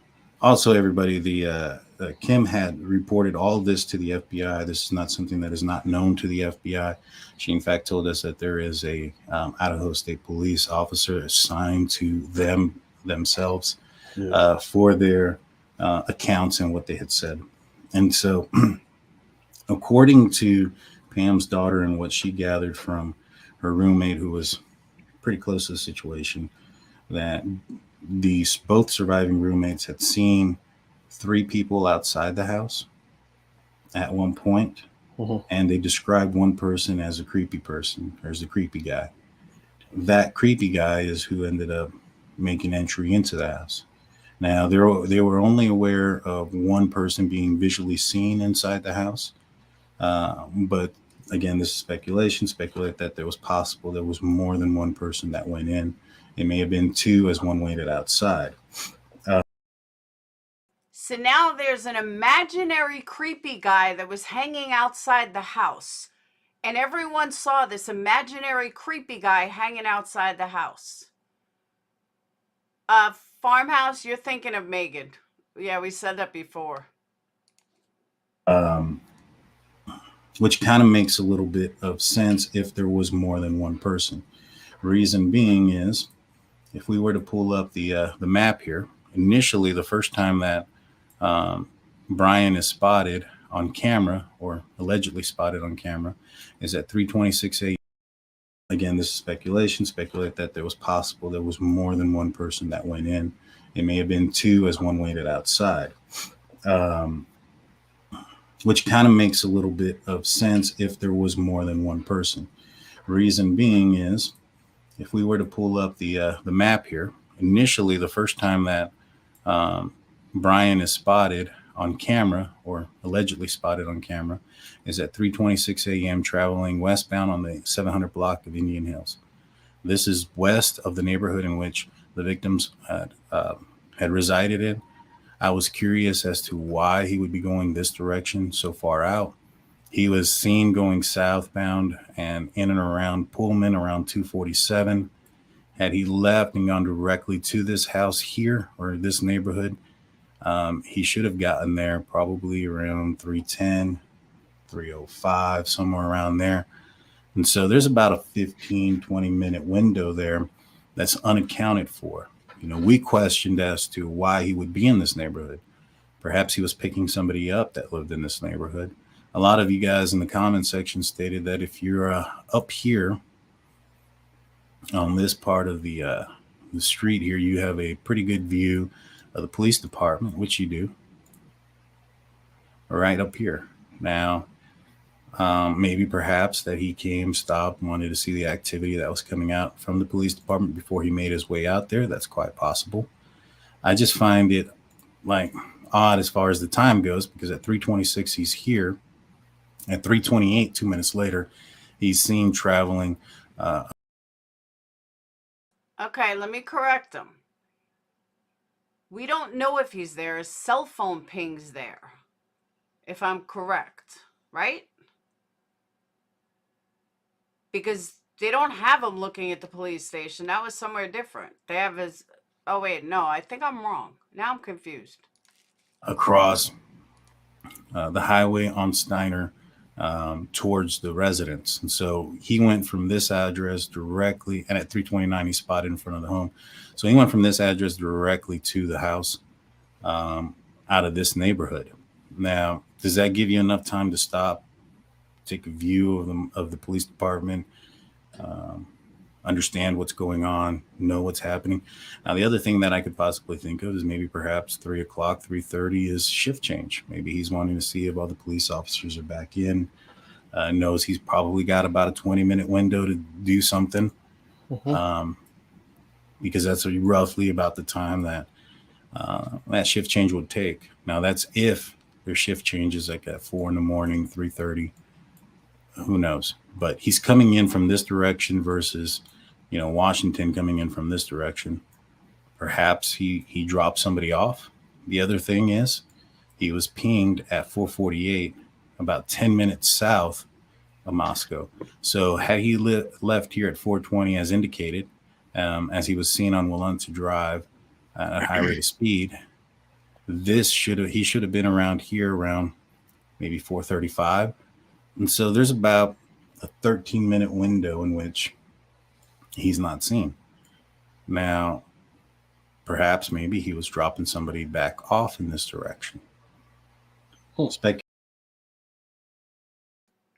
also, everybody, the Kim had reported all this to the FBI. This is not something that is not known to the FBI. She, in fact, told us that there is a Idaho State Police officer assigned to themselves for their accounts and what they had said. And so, according to Pam's daughter and what she gathered from her roommate, who was pretty close to the situation, that these both surviving roommates had seen 3 people outside the house at one point, and they described one person as a creepy person, or as a creepy guy. That creepy guy is who ended up making entry into the house. Now, they were only aware of one person being visually seen inside the house, but again, this is speculation. Speculate that there was more than one person that went in. It may have been 2 as one waited outside. So now there's an imaginary creepy guy that was hanging outside the house. And everyone saw this imaginary creepy guy hanging outside the house. Farmhouse, you're thinking of Megan. Yeah, we said that before. Which kind of makes a little bit of sense if there was more than one person. Reason being is, if we were to pull up the map here, initially the first time that Brian is spotted on camera, or allegedly spotted on camera, is at 3:26 a.m. Again, this is speculation. Speculate that there was more than one person that went in. It may have been 2 as one waited outside. Which kind of makes a little bit of sense if there was more than one person. Reason being is, if we were to pull up the map here, initially the first time that Brian is spotted on camera, or allegedly spotted on camera, is at 3:26 a.m. traveling westbound on the 700 block of Indian Hills. This is west of the neighborhood in which the victims had resided in. I was curious as to why he would be going this direction so far out. He was seen going southbound and in and around Pullman around 247. Had he left and gone directly to this house here or this neighborhood, he should have gotten there probably around 310, 305, somewhere around there. And so there's about a 15, 20-minute window there that's unaccounted for. We questioned as to why he would be in this neighborhood. Perhaps he was picking somebody up that lived in this neighborhood. A lot of you guys in the comment section stated that if you're up here on this part of the street here, you have a pretty good view of the police department, which you do, right up here. Now, maybe perhaps that he came, stopped, wanted to see the activity that was coming out from the police department before he made his way out there. That's quite possible. I just find it odd as far as the time goes, because at 3:26 he's here. At 3:28, 2 minutes later, he's seen traveling. Okay, let me correct him. We don't know if he's there. His cell phone pings there, if I'm correct, right? Because they don't have him looking at the police station. That was somewhere different. They have his... Oh, wait, no, I think I'm wrong. Now I'm confused. Across the highway on Steiner towards the residence. And so he went from this address directly, and at 3:29 he spotted in front of the home. So he went from this address directly to the house out of this neighborhood. Now, does that give you enough time to stop, take a view of the police department, understand what's going on, know what's happening? Now, the other thing that I could possibly think of is maybe perhaps 3 o'clock, 3:30 is shift change. Maybe he's wanting to see if all the police officers are back in, knows he's probably got about a 20-minute window to do something, because that's roughly about the time that that shift change would take. Now, that's if their shift changes like at 4 in the morning, 3:30, who knows? But he's coming in from this direction versus, Washington coming in from this direction. Perhaps he dropped somebody off. The other thing is he was pinged at 4:48, about 10 minutes south of Moscow. So had he left here at 4:20 as indicated, as he was seen on Willensa Drive at a high rate of speed, he should have been around here around maybe 4:35. And so there's about a 13-minute window in which he's not seen. Now, perhaps maybe he was dropping somebody back off in this direction. All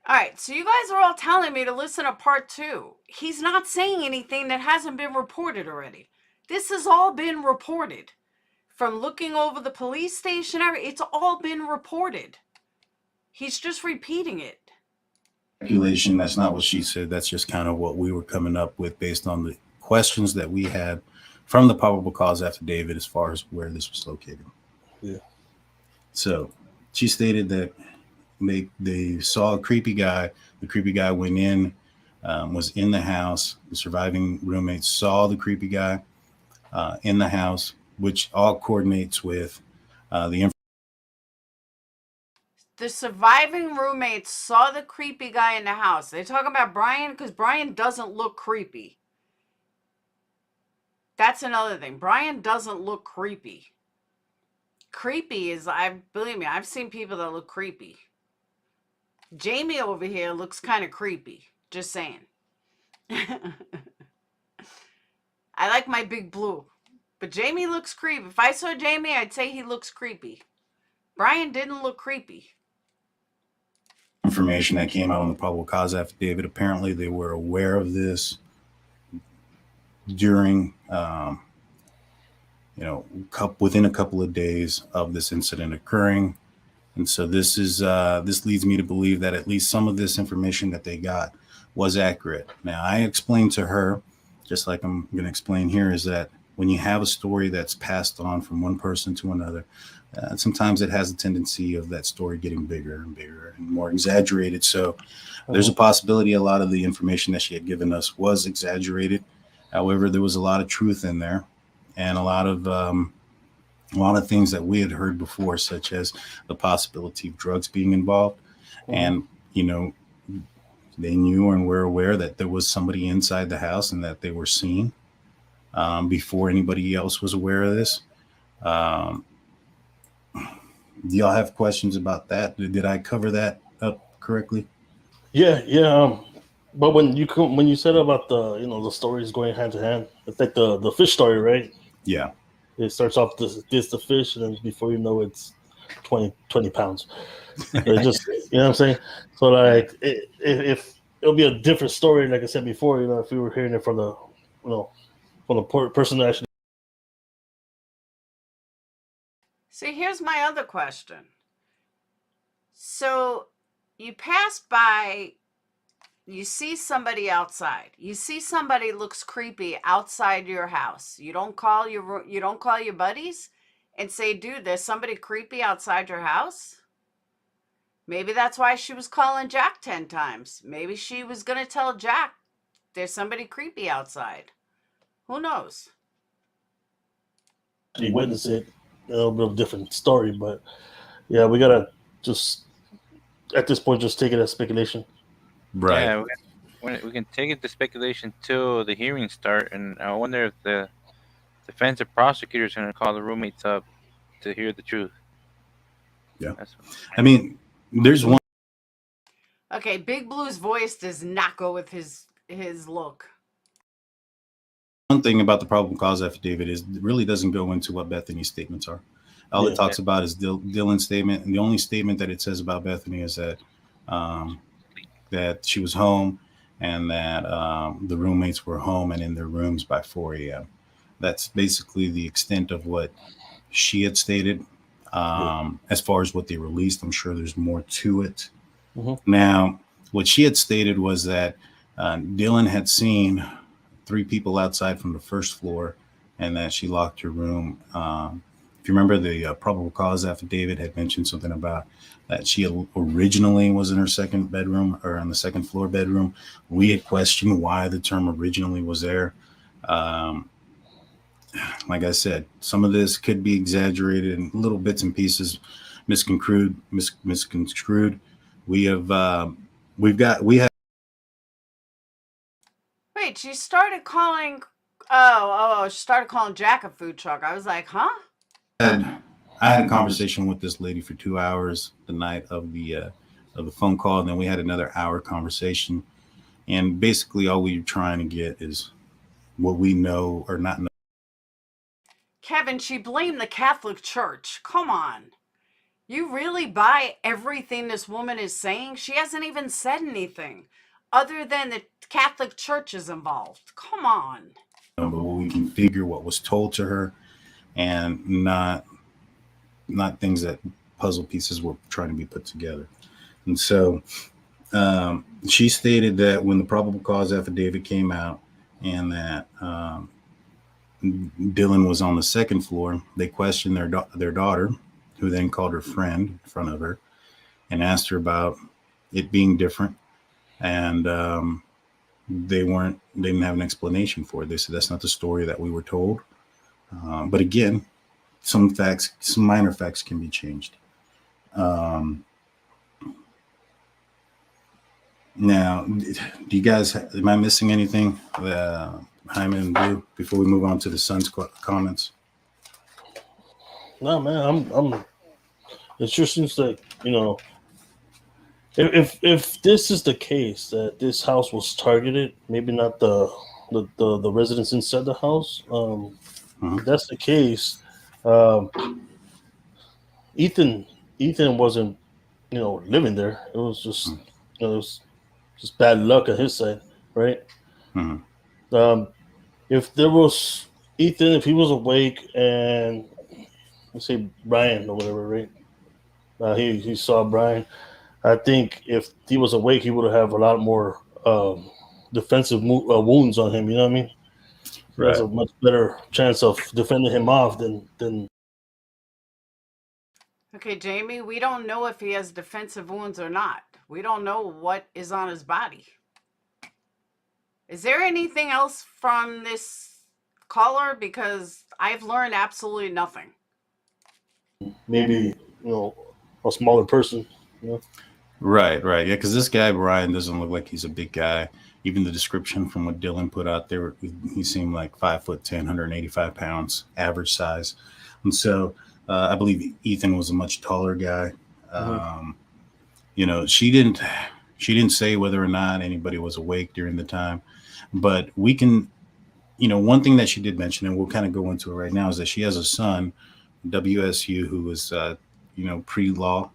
right, so you guys are all telling me to listen to part 2. He's not saying anything that hasn't been reported already. This has all been reported. From looking over the police station, it's all been reported. He's just repeating it. Speculation, that's not what she said. That's just kind of what we were coming up with based on the questions that we had from the probable cause affidavit as far as where this was located. Yeah. So she stated that they saw a creepy guy. The creepy guy went in, was in the house. The surviving roommates saw the creepy guy in the house, which all coordinates with the surviving roommates saw the creepy guy in the house. They're talking about Brian because Brian doesn't look creepy. That's another thing. Brian doesn't look creepy. Creepy is, believe me, I've seen people that look creepy. Jamie over here looks kind of creepy. Just saying. I like my big blue. But Jamie looks creepy. If I saw Jamie, I'd say he looks creepy. Brian didn't look creepy. Information that came out on the probable cause affidavit. Apparently, they were aware of this during, within a couple of days of this incident occurring. And so this leads me to believe that at least some of this information that they got was accurate. Now, I explained to her, just like I'm going to explain here, is that when you have a story that's passed on from one person to another, sometimes it has a tendency of that story getting bigger and bigger and more exaggerated. So there's a possibility a lot of the information that she had given us was exaggerated. However, there was a lot of truth in there, and a lot of things that we had heard before, such as the possibility of drugs being involved. And, you know, they knew and were aware that there was somebody inside the house and that they were seen before anybody else was aware of this. Do y'all have questions about that? Did I cover that up correctly? Yeah, yeah. But when you said about the stories going hand to hand, it's like the fish story, right? Yeah. It starts off this the fish, and then before you know it's 20 pounds. It just you know what I'm saying. So like if it'll be a different story, like I said before, if we were hearing it from the person that actually. See, here's my other question. So you pass by, you see somebody outside. You see somebody looks creepy outside your house. You don't call your buddies and say, "Dude, there's somebody creepy outside your house." Maybe that's why she was calling Jack 10 times. Maybe she was going to tell Jack there's somebody creepy outside. Who knows? Witness it, a little bit of a different story, but yeah, we gotta just at this point just take it as speculation. Right. Yeah, we can take it to speculation till the hearings start, and I wonder if the defensive prosecutor is going to call the roommates up to hear the truth. Yeah, I mean, there's one. Okay, Big Blue's voice does not go with his look. One thing about the probable cause affidavit is it really doesn't go into what Bethany's statements are. All it talks about is Dylan's statement, and the only statement that it says about Bethany is that that she was home and that the roommates were home and in their rooms by 4 a.m. That's basically the extent of what she had stated. As far as what they released, I'm sure there's more to it. Mm-hmm. Now, what she had stated was that Dylan had seen 3 people outside from the first floor and that she locked her room. If you remember, the probable cause affidavit had mentioned something about that she originally was in her second bedroom or on the second floor bedroom. We had questioned why the term originally was there. Like I said, some of this could be exaggerated in little bits and pieces, misconstrued. We have. Wait, she started calling. She started calling Jack a food truck. I was like, huh? I had a conversation with this lady for 2 hours the night of the phone call, and then we had another hour conversation. And basically, all we were trying to get is what we know or not know. Kevin, she blamed the Catholic Church. Come on. You really buy everything this woman is saying? She hasn't even said anything other than the Catholic Church is involved. Come on. But we can figure what was told to her and not things that puzzle pieces were trying to be put together. And so she stated that when the probable cause affidavit came out and that Dylan was on the second floor, they questioned their daughter, who then called her friend in front of her and asked her about it being different. And they didn't have an explanation for it. They said, that's not the story that we were told. But again, some minor facts can be changed. Now, do you guys, am I missing anything, Hyman and Blue, before we move on to the son's comments? No, man, it sure seems like, if this is the case that this house was targeted, maybe not the residents inside the house. If that's the case, Ethan wasn't, living there. It was just, it was just bad luck on his side, right? If there was Ethan, if he was awake and let's say Brian or whatever, right? He saw Brian. I think if he was awake, he would have a lot more defensive wounds on him. You know what I mean? Right. He has a much better chance of defending him off than. Okay, Jamie, we don't know if he has defensive wounds or not. We don't know what is on his body. Is there anything else from this caller? Because I've learned absolutely nothing. Maybe, a smaller person. Right, right. Yeah, because this guy, Brian, doesn't look like he's a big guy. Even the description from what Dylan put out there, he seemed like 5'10", 185 pounds, average size. And so I believe Ethan was a much taller guy. Um, you know, she didn't say whether or not anybody was awake during the time, but we can, you know, one thing that she did mention, and we'll kind of go into it right now, is that she has a son, WSU, who was, you know, pre-law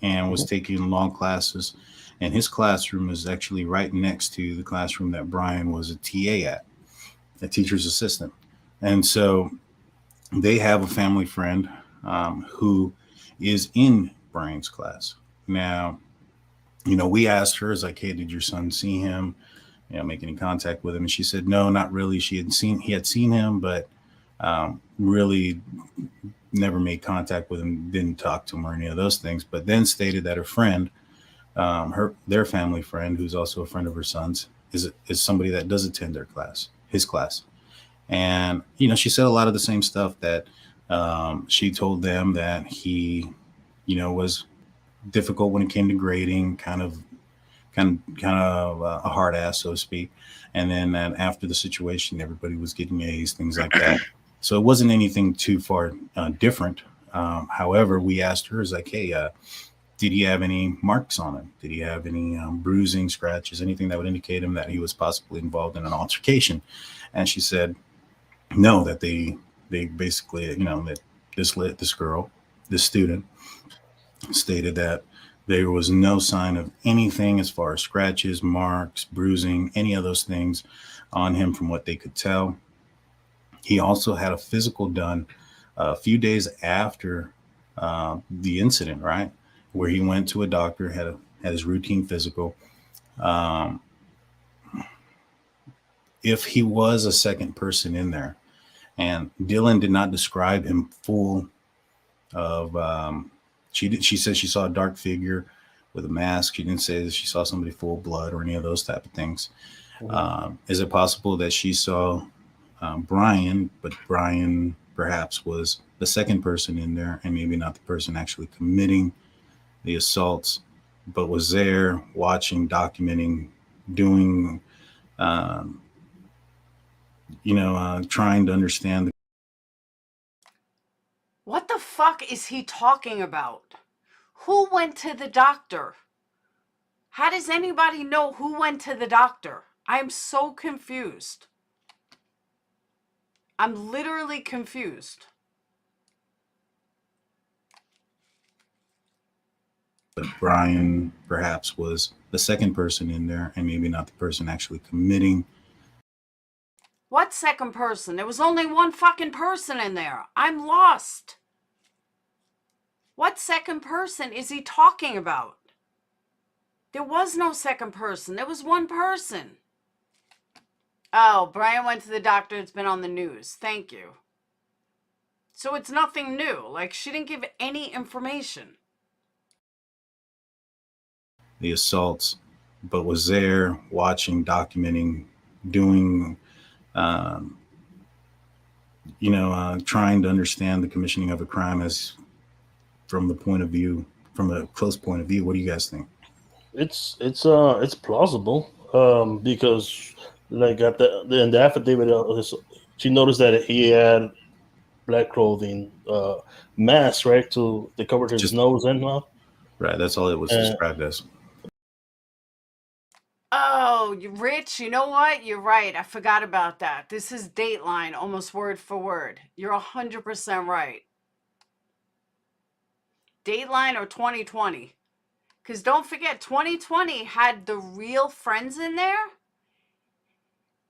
and was taking law classes. And his classroom is actually right next to the classroom that Brian was a TA at, a teacher's assistant. And so they have a family friend who is in Brian's class. Now, you know, we asked her, it's like, hey, did your son see him? You know, make any contact with him? And she said, no, not really. He had seen him, but really never made contact with him, didn't talk to him or any of those things. But then stated that her friend, their family friend, who's also a friend of her son's, is somebody that does attend his class. And, you know, she said a lot of the same stuff that she told them, that he, you know, was difficult when it came to grading, kind of a hard ass, so to speak. And then that after the situation, everybody was getting A's, things like that. So it wasn't anything too far different. However, we asked her, is like, hey, did he have any marks on him? Did he have any bruising, scratches, anything that would indicate him that he was possibly involved in an altercation? And she said, no, that they basically, you know, that this girl, this student, stated that there was no sign of anything as far as scratches, marks, bruising, any of those things on him from what they could tell. He also had a physical done a few days after the incident, right, where he went to a doctor, had his routine physical. If he was a second person in there, and Dylan did not describe him full of, she said she saw a dark figure with a mask. She didn't say that she saw somebody full of blood or any of those type of things. Is it possible that she saw Brian, but Brian perhaps was the second person in there and maybe not the person actually committing the assaults, but was there watching, documenting, doing, trying to understand. What the fuck is he talking about? Who went to the doctor? How does anybody know who went to the doctor? I'm so confused. I'm literally confused. But Brian perhaps was the second person in there and maybe not the person actually committing. What second person? There was only one fucking person in there. I'm lost. What second person is he talking about? There was no second person. There was one person. Oh, Brian went to the doctor. It's been on the news. Thank you. So it's nothing new. Like, she didn't give any information. The assaults, but was there watching, documenting, doing, trying to understand the commissioning of a crime as from a close point of view. What do you guys think? It's plausible because like at in the affidavit, she noticed that he had black clothing, mask, right, to cover his nose and mouth. Right, that's all it was described as. Oh, Rich, you know what? You're right. I forgot about that. This is Dateline, almost word for word. You're 100% right. Dateline or 2020. Because don't forget, 2020 had the real friends in there.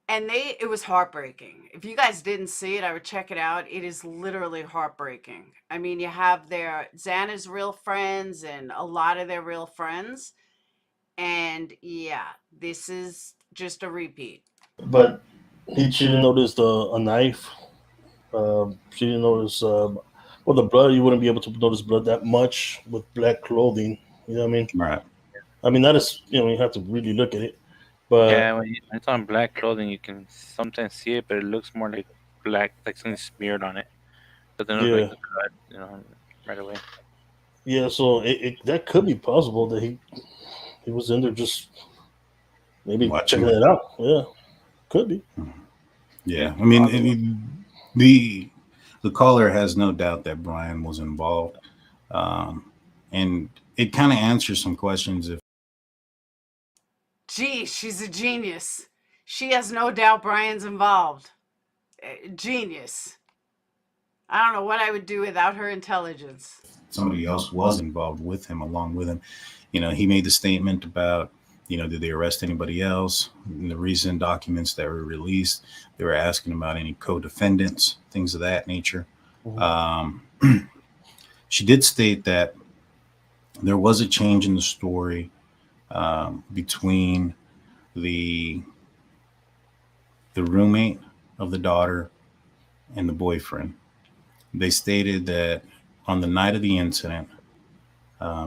And it was heartbreaking. If you guys didn't see it, I would check it out. It is literally heartbreaking. I mean, you have Xana's real friends and a lot of their real friends. And yeah, this is just a repeat. But she didn't notice a knife. She didn't notice, the blood. You wouldn't be able to notice blood that much with black clothing. You know what I mean? Right. I mean, that is, you have to really look at it. But yeah, when it's on black clothing, you can sometimes see it, but it looks more like black, like something smeared on it. Doesn't look like blood, right away. Yeah, so that could be possible that he he was in there just maybe Watching checking it out. Yeah, could be. Yeah, I mean, the caller has no doubt that Brian was involved, and it kind of answers some questions. If Gee, she's a genius. She has no doubt Brian's involved. Genius. I don't know what I would do without her intelligence. somebody else was involved with him, along with him, he made the statement about, did they arrest anybody else? In the recent documents that were released, they were asking about any co-defendants, things of that nature. She did state that there was a change in the story between the roommate of the daughter and the boyfriend. They stated that on the night of the incident,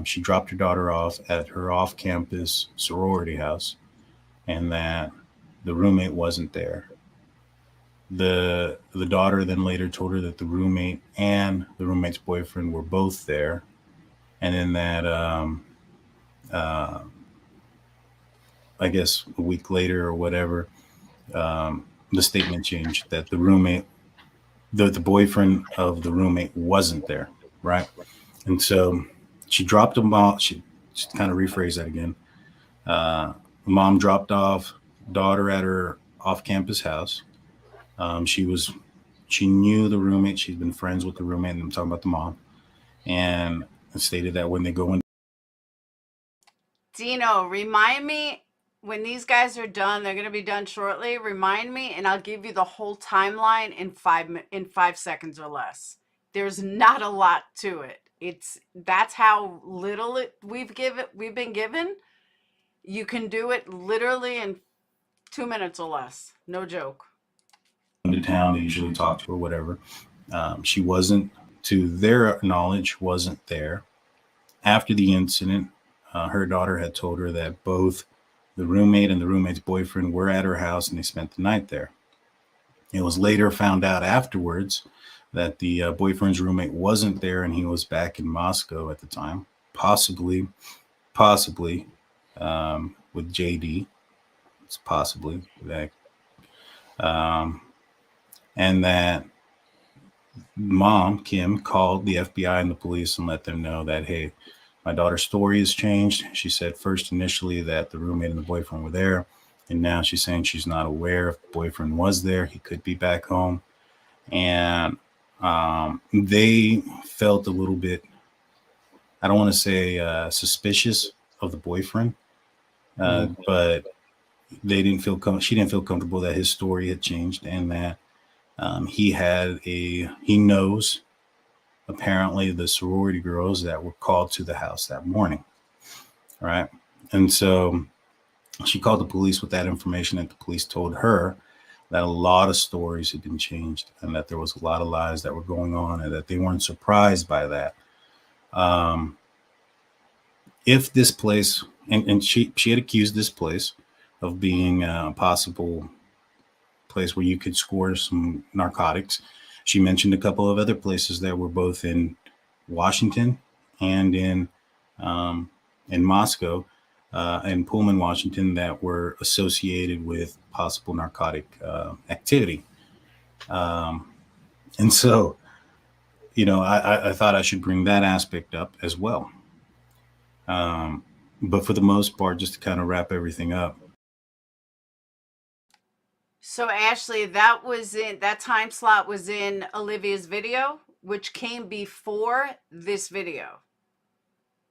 she dropped her daughter off at her off-campus sorority house, and that the roommate wasn't there. The daughter then later told her that the roommate and the roommate's boyfriend were both there, and then that I guess a week later or whatever, the statement changed that the roommate, the boyfriend of the roommate wasn't there, right? And so she dropped him off. She kind of rephrased that again. Mom dropped off daughter at her off-campus house. She knew the roommate. She'd been friends with the roommate, and I'm talking about the mom. And stated that when they go in. Dino, remind me when these guys are done. They're going to be done shortly. Remind me, and I'll give you the whole timeline in 5 seconds or less. There's not a lot to it. That's how little we've been given. You can do it literally in 2 minutes or less. No joke. Into town, they usually talk to her, whatever. She wasn't, to their knowledge, wasn't there. After the incident, her daughter had told her that both the roommate and the roommate's boyfriend were at her house and they spent the night there. It was later found out afterwards that the boyfriend's roommate wasn't there and he was back in Moscow at the time, possibly with JD. It's possibly that. And that mom, Kim, called the FBI and the police and let them know that, hey, my daughter's story has changed. She said first initially that the roommate and the boyfriend were there. And now she's saying she's not aware if the boyfriend was there. He could be back home. And they felt a little bit, I don't want to say suspicious of the boyfriend, but she didn't feel comfortable that his story had changed and that he knows apparently the sorority girls that were called to the house that morning. Right. And so she called the police with that information, and the police told her that a lot of stories had been changed and that there was a lot of lies that were going on and that they weren't surprised by that. If this place, and she had accused this place of being a possible place where you could score some narcotics. She mentioned a couple of other places that were both in Washington and in Moscow and Pullman, Washington, that were associated with possible narcotic activity. And so, I thought I should bring that aspect up as well. But for the most part, just to kind of wrap everything up. So Ashley, that time slot was in Olivia's video, which came before this video.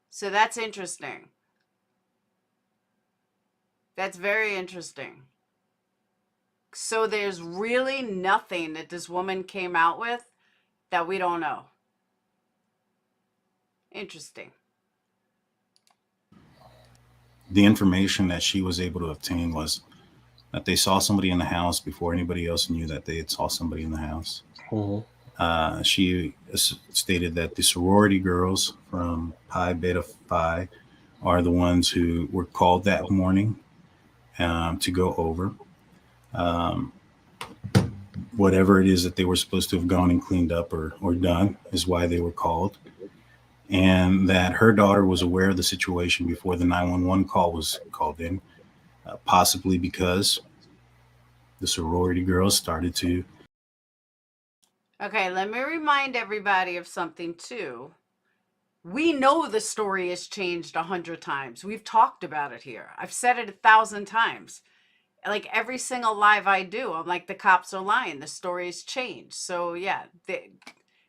So that's interesting. That's very interesting. So there's really nothing that this woman came out with that we don't know. Interesting. The information that she was able to obtain was that they saw somebody in the house before anybody else knew that they had saw somebody in the house. She stated that the sorority girls from Pi Beta Phi are the ones who were called that morning to go over. Whatever it is that they were supposed to have gone and cleaned up or done is why they were called. and that her daughter was aware of the situation before the 911 call was called in, possibly because the sorority girls started to. Okay, let me remind everybody of something too. We know the story has changed 100 times. We've talked about it here. I've said it 1,000 times. Like every single live I do, I'm like, the cops are lying. The story's changed. So yeah,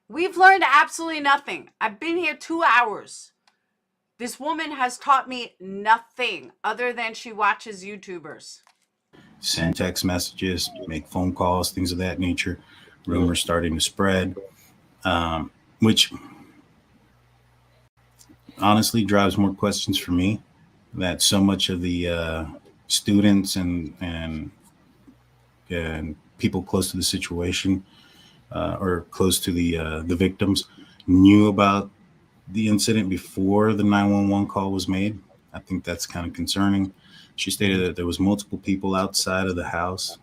we've learned absolutely nothing. I've been here 2 hours. This woman has taught me nothing other than she watches YouTubers. Send text messages, make phone calls, things of that nature. Rumors starting to spread, which honestly drives more questions for me. That so much of the students and people close to the situation or close to the victims knew about the incident before the 911 call was made. I think that's kind of concerning. She stated that there was multiple people outside of the house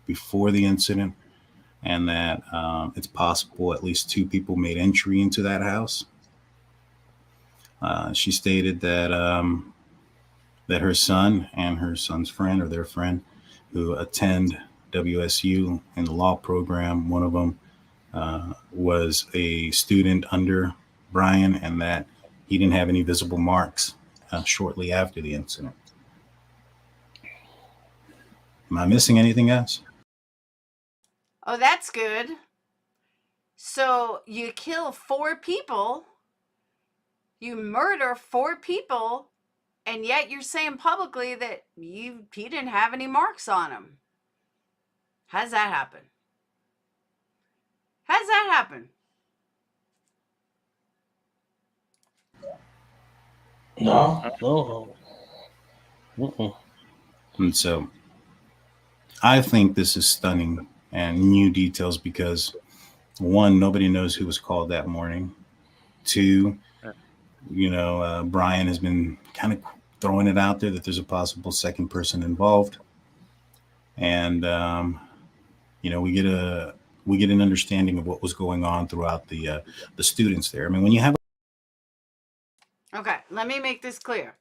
before the incident, and that it's possible at least 2 people made entry into that house. She stated that that her son and her son's friend, or their friend, who attend WSU in the law program, one of them was a student under Brian, and that he didn't have any visible marks shortly after the incident. Am I missing anything else? Oh, that's good. So you kill 4 people, you murder 4 people, and yet you're saying publicly that he didn't have any marks on him. How's that happen? How's that happen? No. And so I think this is stunning and new details because, 1, nobody knows who was called that morning. 2, Brian has been kind of throwing it out there that there's a possible second person involved. And, we get an understanding of what was going on throughout the students there. I mean, when you have. Okay, let me make this clear.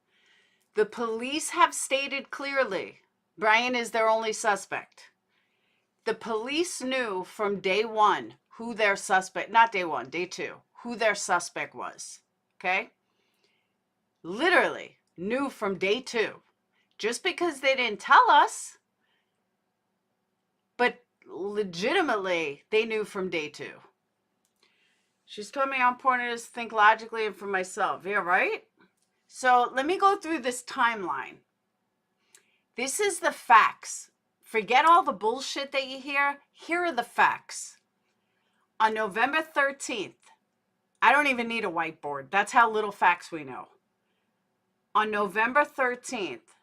The police have stated clearly Brian is their only suspect. The police knew from day 1 who their suspect, not day 1, day 2, who their suspect was. Okay? Literally knew from day 2. Just because they didn't tell us, but legitimately they knew from day 2. She's told me how important it is to think logically and for myself. Yeah, right? So let me go through this timeline. This is the facts. Forget all the bullshit that you hear. Here are the facts. On November 13th, I don't even need a whiteboard. That's how little facts we know. On November 13th,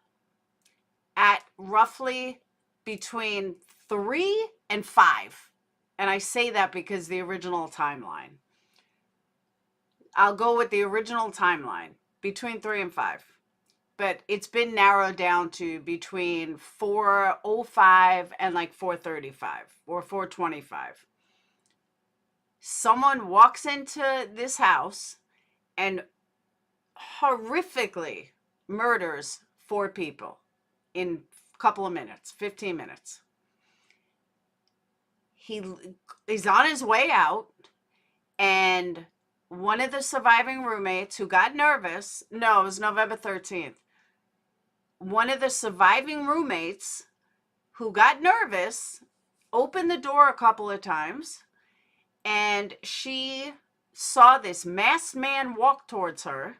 at roughly between 3 and 5, and I say that because the original timeline. I'll go with the original timeline, between 3 and 5. But it's been narrowed down to between 4:05 and like 4:35 or 4:25. Someone walks into this house and horrifically murders 4 people in a couple of minutes, 15 minutes. He is on his way out, and one of the surviving roommates who got nervous, no, it was November 13th. One of the surviving roommates who got nervous opened the door a couple of times, and she saw this masked man walk towards her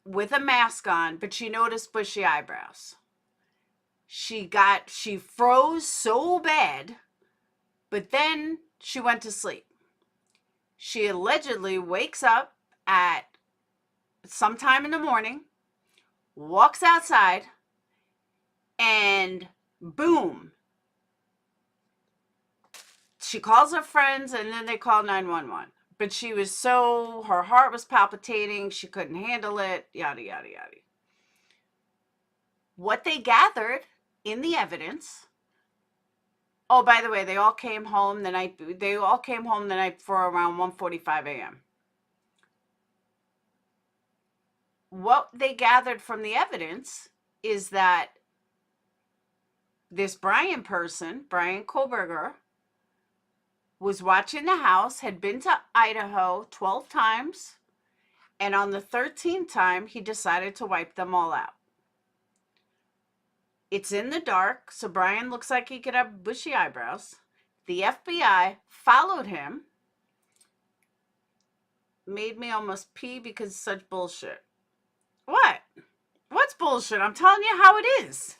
with a mask on, but she noticed bushy eyebrows. She froze so bad, but then she went to sleep. She allegedly wakes up at sometime in the morning, walks outside, and boom. She calls her friends, and then they call 911. But she was her heart was palpitating. She couldn't handle it, yada, yada, yada. What they gathered in the evidence. Oh, by the way, they all came home the night before around 1:45 a.m. what they gathered from the evidence is that this Brian person, Brian Kohlberger, was watching the house, had been to Idaho 12 times, and on the 13th time, he decided to wipe them all out. It's in the dark, so Brian looks like he could have bushy eyebrows. The FBI followed him. Made me almost pee because it's such bullshit. What? What's bullshit? I'm telling you how it is.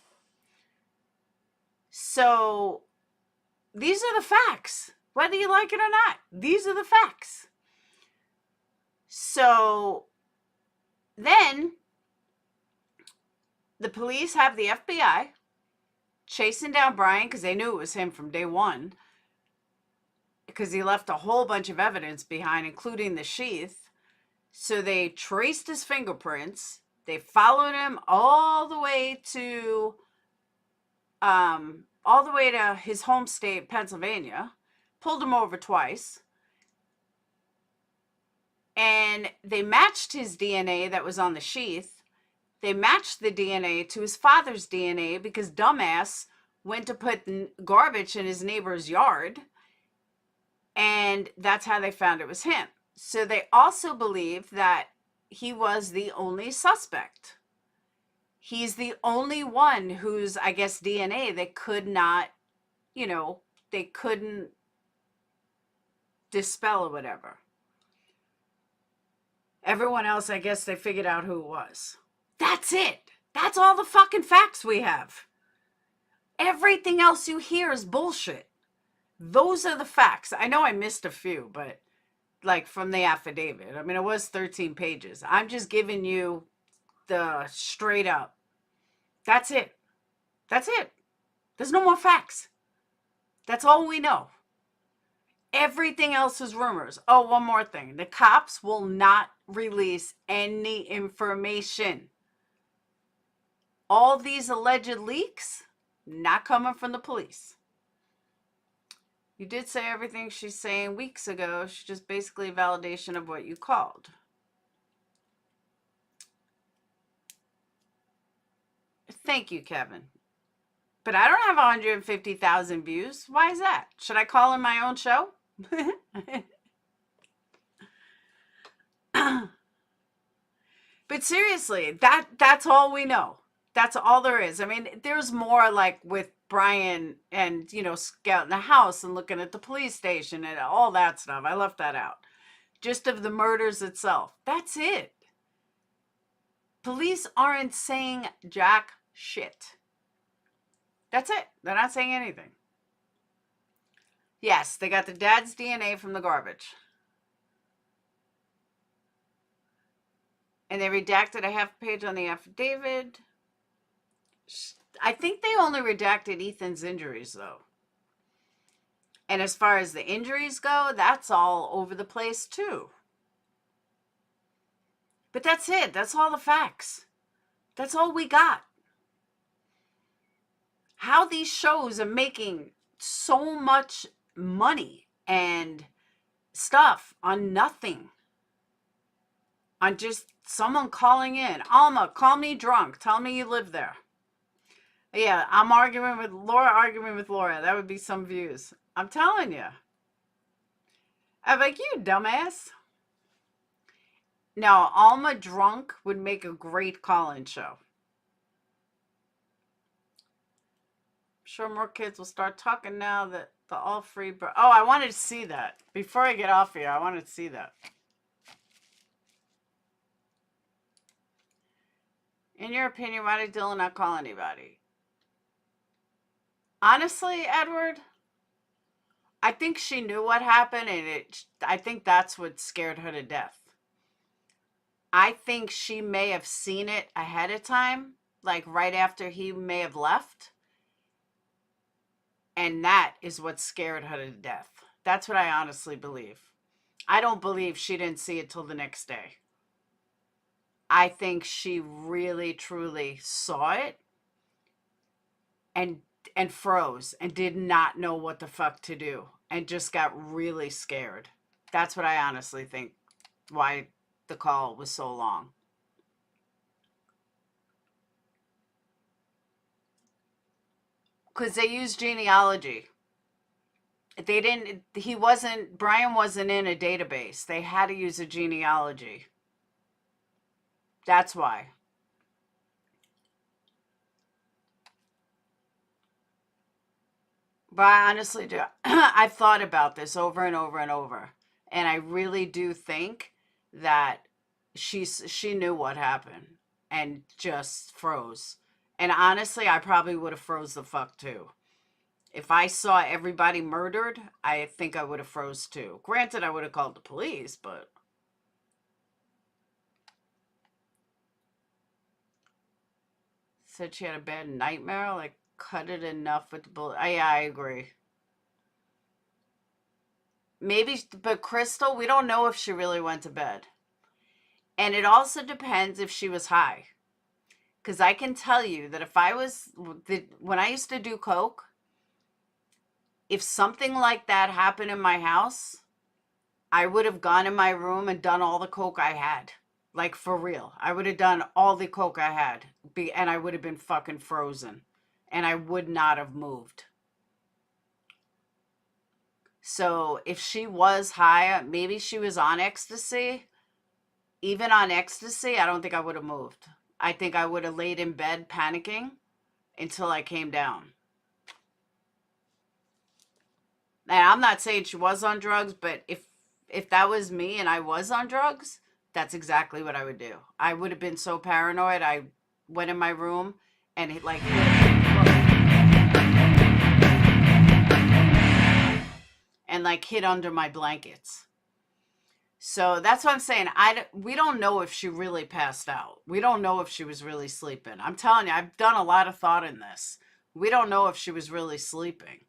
So, these are the facts. Whether you like it or not, these are the facts. So, then, the police have the FBI chasing down Brian because they knew it was him from day one, because he left a whole bunch of evidence behind, including the sheath. So they traced his fingerprints. They followed him all the way to his home state, Pennsylvania. Pulled him over twice. And they matched his DNA that was on the sheath. They matched the DNA to his father's DNA because dumbass went to put garbage in his neighbor's yard. And that's how they found it was him. So they also believe that he was the only suspect. He's the only one whose, I guess, DNA they could not, they couldn't dispel or whatever. Everyone else, I guess, they figured out who it was. That's it. That's all the fucking facts we have. Everything else you hear is bullshit. Those are the facts. I know I missed a few, but like from the affidavit. I mean, it was 13 pages. I'm just giving you the straight up. That's it. That's it. There's no more facts. That's all we know. Everything else is rumors. Oh, one more thing. The cops will not release any information. All these alleged leaks, not coming from the police. You did say everything she's saying weeks ago. She's just basically a validation of what you called. Thank you, Kevin. But I don't have 150,000 views. Why is that? Should I call in my own show? But seriously, that's all we know. That's all there is. I mean, there's more like with Brian and, scouting the house and looking at the police station and all that stuff. I left that out. Just of the murders itself. That's it. Police aren't saying jack shit. That's it. They're not saying anything. Yes, they got the dad's DNA from the garbage. And they redacted a half page on the affidavit. I think they only redacted Ethan's injuries, though. And as far as the injuries go, that's all over the place, too. But that's it. That's all the facts. That's all we got. How these shows are making so much money and stuff on nothing. On just someone calling in. Alma, call me drunk. Tell me you live there. Yeah, I'm arguing with Laura. That would be some views. I'm telling you. I'm like, you dumbass. No, Alma drunk would make a great call-in show. I'm sure more kids will start talking now that the all-free... Oh, I wanted to see that. Before I get off here, I wanted to see that. In your opinion, why did Dylan not call anybody? Honestly, Edward, I think she knew what happened, and I think that's what scared her to death. I think she may have seen it ahead of time, like right after he may have left. And that is what scared her to death. That's what I honestly believe. I don't believe she didn't see it till the next day. I think she really, truly saw it and froze and did not know what the fuck to do and just got really scared. That's what I honestly think why the call was so long. because they use genealogy. They didn't, Brian wasn't in a database. They had to use a genealogy. That's why. But I honestly do. I've thought about this over and over and over. And I really do think that she knew what happened and just froze. And honestly, I probably would have froze the fuck too. If I saw everybody murdered, I think I would have froze too. Granted, I would have called the police, but... Said she had a bad nightmare, like cut it enough with the bullet. Yeah, I agree. Maybe, but Crystal, we don't know if she really went to bed. And it also depends if she was high. Because I can tell you that if I was, when I used to do coke, if something like that happened in my house, I would have gone in my room and done all the coke I had. Like, for real. I would have done all the coke I had. And I would have been fucking frozen. And I would not have moved. So, if she was high, maybe she was on ecstasy. Even on ecstasy, I don't think I would have moved. I think I would have laid in bed panicking until I came down. And I'm not saying she was on drugs, but if that was me and I was on drugs, that's exactly what I would do. I would have been so paranoid. I went in my room and hit under my blankets. So that's what I'm saying. We don't know if she really passed out. We don't know if she was really sleeping. I'm telling you, I've done a lot of thought in this. We don't know if she was really sleeping.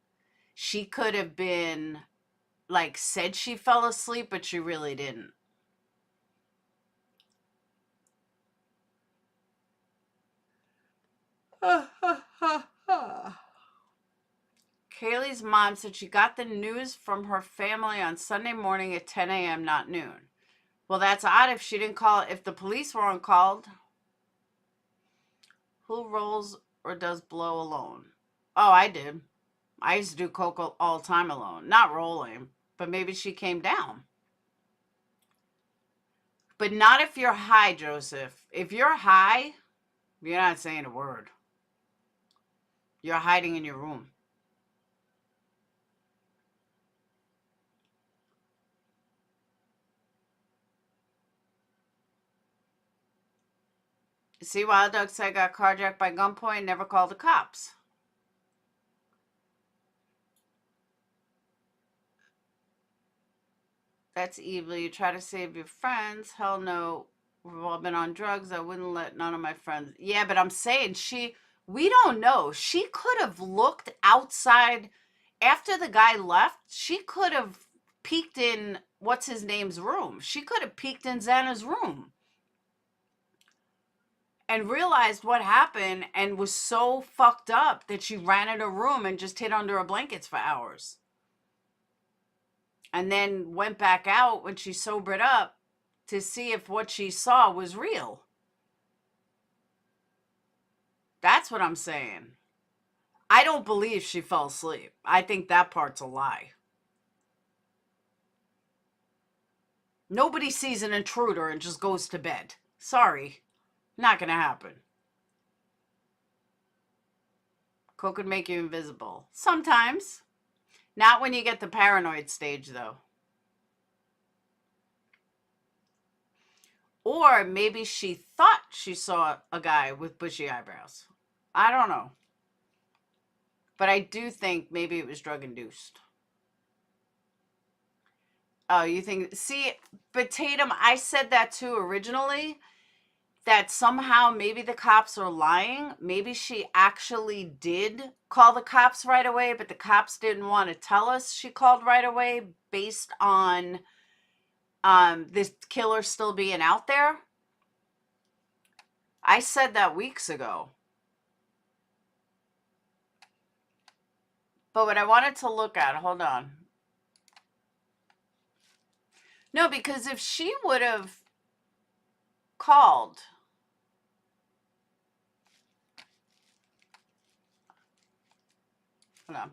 She could have been, like, said she fell asleep, but she really didn't. Kaylee's mom said she got the news from her family on Sunday morning at 10 a.m., not noon. Well, that's odd if she didn't call, if the police weren't called. Who rolls or does blow alone? Oh, I did. I used to do coke all the time alone. Not rolling, but maybe she came down. But not if you're high, Joseph. If you're high, you're not saying a word. You're hiding in your room. See, Wild Dog said I got carjacked by gunpoint, never called the cops. That's evil. You try to save your friends. Hell no. We've all been on drugs. I wouldn't let none of my friends. Yeah, but I'm saying we don't know. She could have looked outside after the guy left. She could have peeked in what's his name's room. She could have peeked in Xana's room and realized what happened and was so fucked up that she ran in her room and just hid under her blankets for hours. And then went back out when she sobered up to see if what she saw was real. That's what I'm saying. I don't believe she fell asleep. I think that part's a lie. Nobody sees an intruder and just goes to bed. Sorry. Not gonna happen. Coke could make you invisible. Sometimes. Not when you get the paranoid stage, though. Or maybe she thought she saw a guy with bushy eyebrows. I don't know. But I do think maybe it was drug-induced. Oh, you think... See, but Tatum, I said that too originally. That somehow maybe the cops are lying. Maybe she actually did call the cops right away, but the cops didn't want to tell us she called right away based on this killer still being out there. I said that weeks ago. But what I wanted to look at, hold on. No, because if she would have called... Hold on.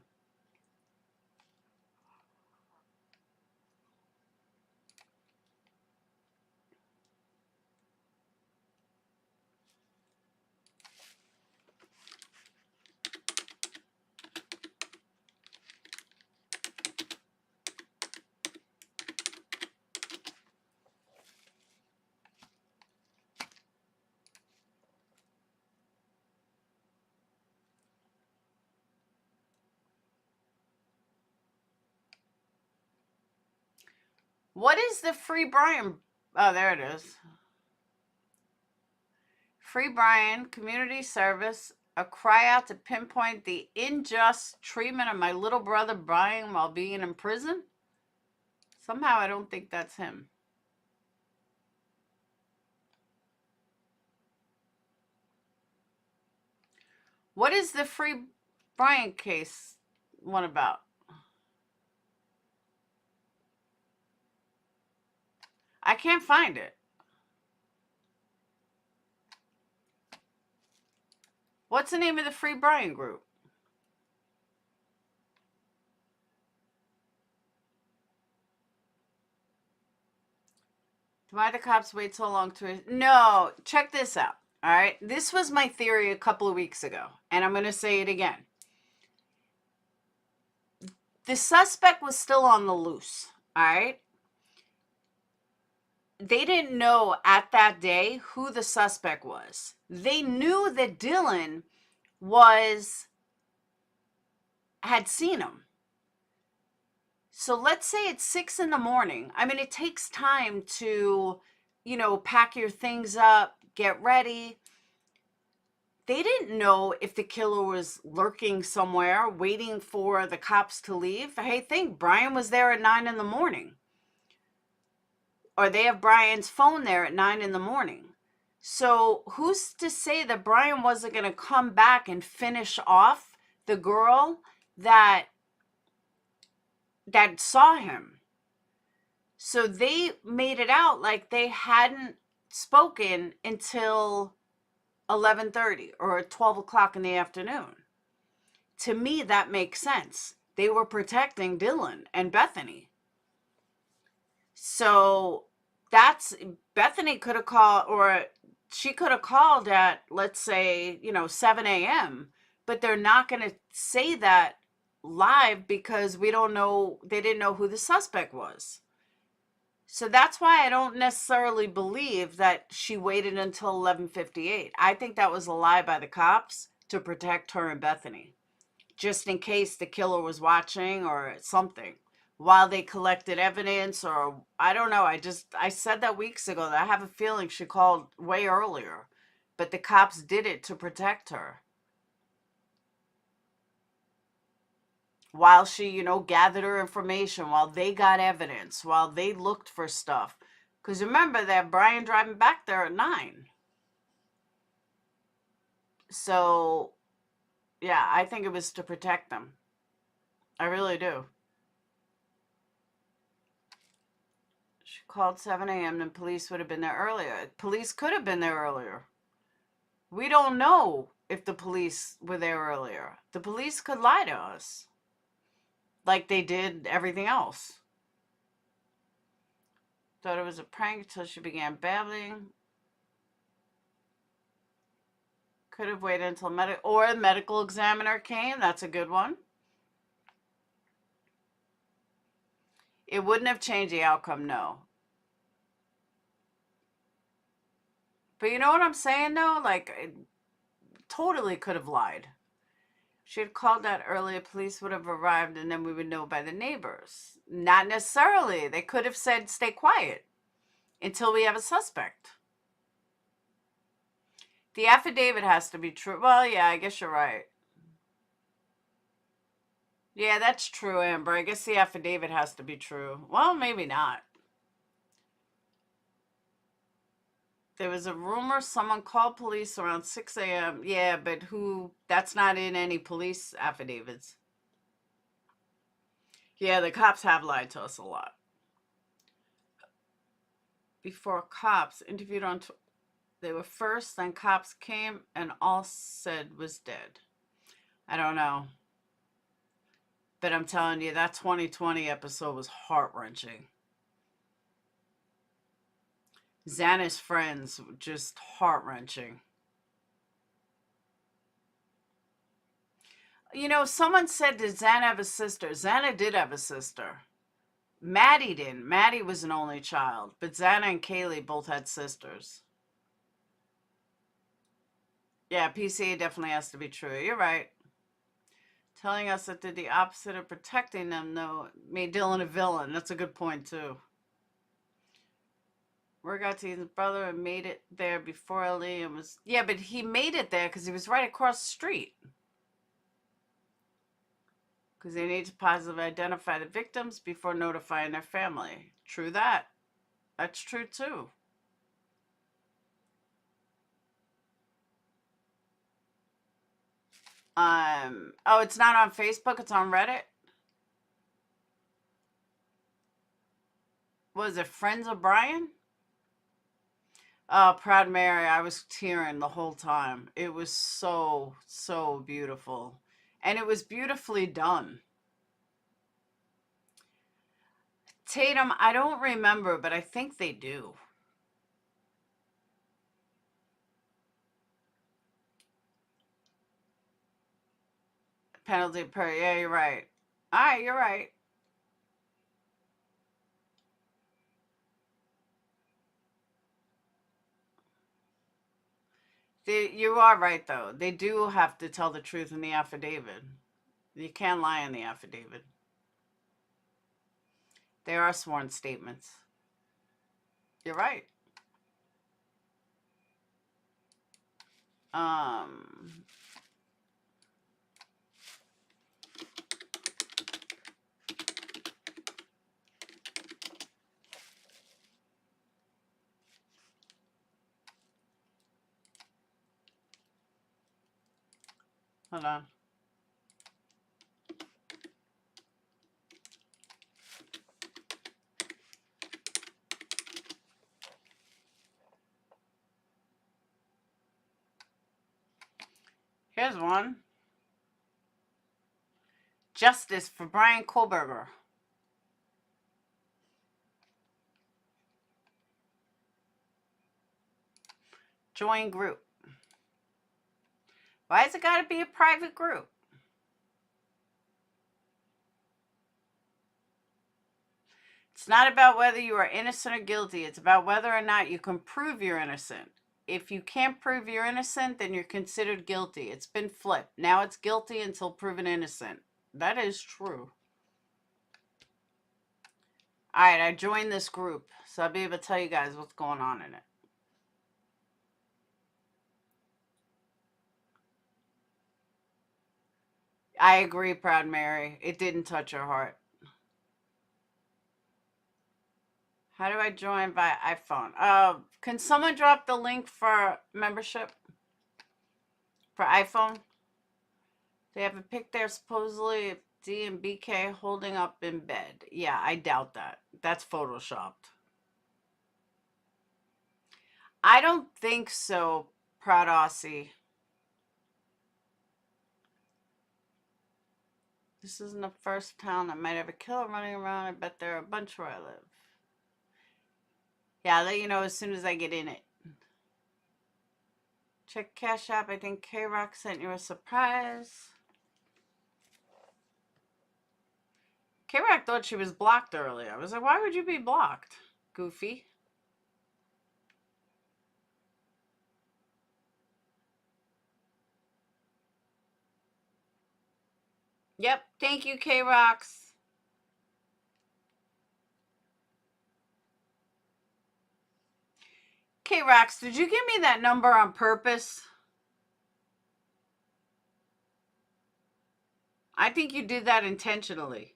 What is the Free Brian? Oh, there it is. Free Brian Community Service, a cry out to pinpoint the unjust treatment of my little brother Brian while being in prison. Somehow I don't think that's him. What is the Free Brian case one about? I can't find it. What's the name of the Free Brian group? Why the cops wait so long to... No, check this out. All right. This was my theory a couple of weeks ago, and I'm going to say it again. The suspect was still on the loose. All right. They didn't know at that day who the suspect was. They knew that Dylan had seen him. So let's say it's 6 in the morning. I mean, it takes time to, pack your things up, get ready. They didn't know if the killer was lurking somewhere, waiting for the cops to leave. Hey, think Brian was there at 9 in the morning. Or they have Brian's phone there at 9 in the morning. So who's to say that Brian wasn't going to come back and finish off the girl that saw him? So they made it out like they hadn't spoken until 11:30 or 12 o'clock in the afternoon. To me, that makes sense. They were protecting Dylan and Bethany. So Bethany could have called, or she could have called at, let's say, 7 a.m., but they're not going to say that live because they didn't know who the suspect was. So that's why I don't necessarily believe that she waited until 11:58. I think that was a lie by the cops to protect her and Bethany, just in case the killer was watching or something, while they collected evidence, or I don't know. I said that weeks ago that I have a feeling she called way earlier, but the cops did it to protect her. While she, gathered her information, while they got evidence, while they looked for stuff. Because remember that Brian driving back there at 9. So, yeah, I think it was to protect them. I really do. She called 7 a.m. and police would have been there earlier. Police could have been there earlier. We don't know if the police were there earlier. The police could lie to us, like they did everything else. Thought it was a prank until she began babbling. Could have waited until a medical examiner came. That's a good one. It wouldn't have changed the outcome, no. But you know what I'm saying, though? Like, it totally could have lied. She had called that earlier, police would have arrived, and then we would know by the neighbors. Not necessarily. They could have said, stay quiet until we have a suspect. The affidavit has to be true. Well, yeah, I guess you're right. Yeah, that's true, Amber. I guess the affidavit has to be true. Well, maybe not. There was a rumor someone called police around 6 a.m. Yeah, but who? That's not in any police affidavits. Yeah, the cops have lied to us a lot. Before cops interviewed on... They were first, then cops came, and all said was dead. I don't know. But I'm telling you, that 2020 episode was heart-wrenching. Xana's friends, just heart-wrenching. You know, someone said, did Xana have a sister? Xana did have a sister. Maddie didn't. Maddie was an only child. But Xana and Kaylee both had sisters. Yeah, PCA definitely has to be true. You're right. Telling us that did the opposite of protecting them, though, made Dylan a villain. That's a good point, too. Word got to his brother and made it there before Liam was... Yeah, but he made it there because he was right across the street. Because they need to positively identify the victims before notifying their family. True that. That's true, too. Oh, it's not on Facebook, it's on Reddit? Was it Friends of Brian? Oh, Proud Mary, I was tearing the whole time. It was so, so beautiful. And it was beautifully done. Tatum, I don't remember, but I think they do. Penalty per, yeah, you're right. All right, you're right. You are right, though. They do have to tell the truth in the affidavit. You can't lie in the affidavit. There are sworn statements. You're right. Hold on. Here's one. Justice for Brian Kohlberger. Join group. Why has it got to be a private group? It's not about whether you are innocent or guilty. It's about whether or not you can prove you're innocent. If you can't prove you're innocent, then you're considered guilty. It's been flipped. Now it's guilty until proven innocent. That is true. All right, I joined this group, so I'll be able to tell you guys what's going on in it. I agree, Proud Mary. It didn't touch her heart. How do I join via iPhone? Can someone drop the link for membership for iPhone? They have a pic there supposedly of D and BK holding up in bed. Yeah, I doubt that. That's photoshopped. I don't think so, Proud Aussie. This isn't the first town that might have a killer running around. I bet there are a bunch where I live. Yeah, I'll let you know as soon as I get in it. Check Cash App. I think K-Rock sent you a surprise. K-Rock thought she was blocked earlier. I was like, why would you be blocked, Goofy? Yep. Thank you, K-Rocks. K-Rocks, did you give me that number on purpose? I think you did that intentionally.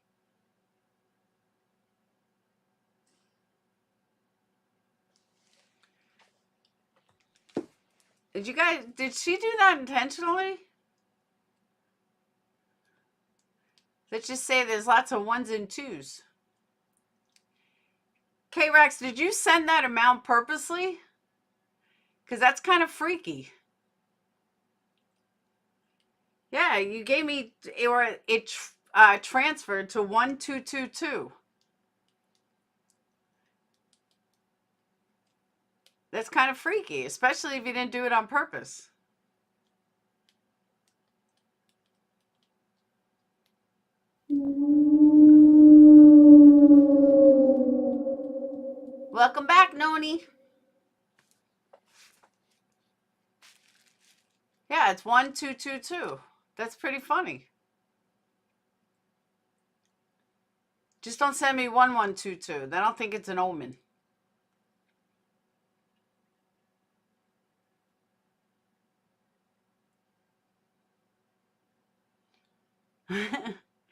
Did she do that intentionally? Let's just say there's lots of ones and twos. K-Rex, did you send that amount purposely? Because that's kind of freaky. Yeah, you gave me, or it transferred to 1222. That's kind of freaky, especially if you didn't do it on purpose. Welcome back, Noni. Yeah, it's 1222. That's pretty funny. Just don't send me 1122. Then I'll think it's an omen.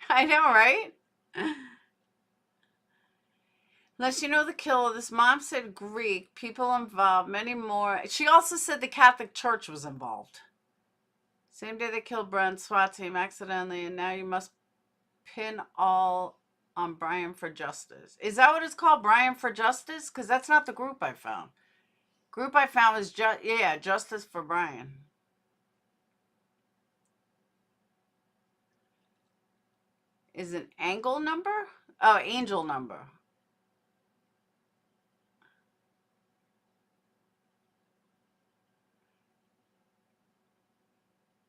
I know, right? Unless you know the killer, this mom said Greek, people involved, many more. She also said the Catholic Church was involved. Same day they killed Brent, SWAT team accidentally, and now you must pin all on Brian for Justice. Is that what it's called, Brian for Justice? Because that's not the group I found. Group I found was Justice for Brian. Is an angle number? Oh, angel number.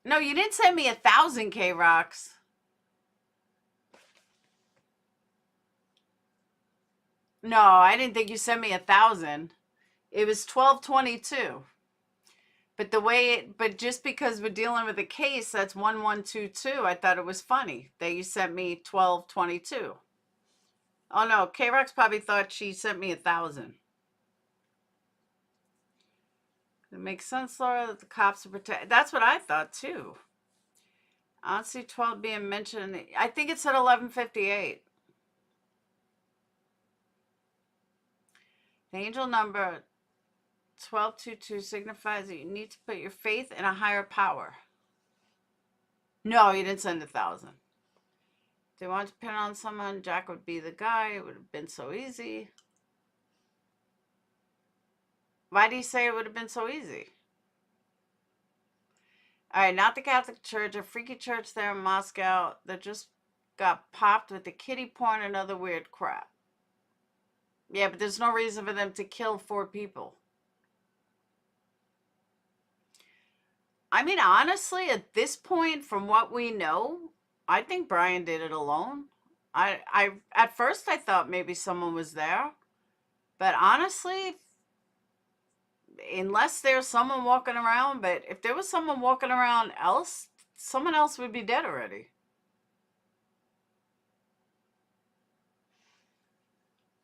No, you didn't send me 1,000 K-Rocks. No, I didn't think you sent me 1,000. It was 1222. But but just because we're dealing with a case that's 1122, I thought it was funny that you sent me 1222. Oh no, K-Rox probably thought she sent me 1,000. It makes sense, Laura, that the cops are protect. That's what I thought too. I don't see 12 being mentioned. I think it said 1158. The angel number 1222 signifies that you need to put your faith in a higher power. No, you didn't send 1,000. If they want to pin on someone, Jack would be the guy. It would have been so easy. Why do you say it would have been so easy? All right, not the Catholic Church, a freaky church there in Moscow that just got popped with the kiddie porn and other weird crap. Yeah, but there's no reason for them to kill 4 people. I mean, honestly, at this point, from what we know, I think Brian did it alone. At first I thought maybe someone was there, but honestly, unless there's someone walking around, but if there was someone walking around else, someone else would be dead already.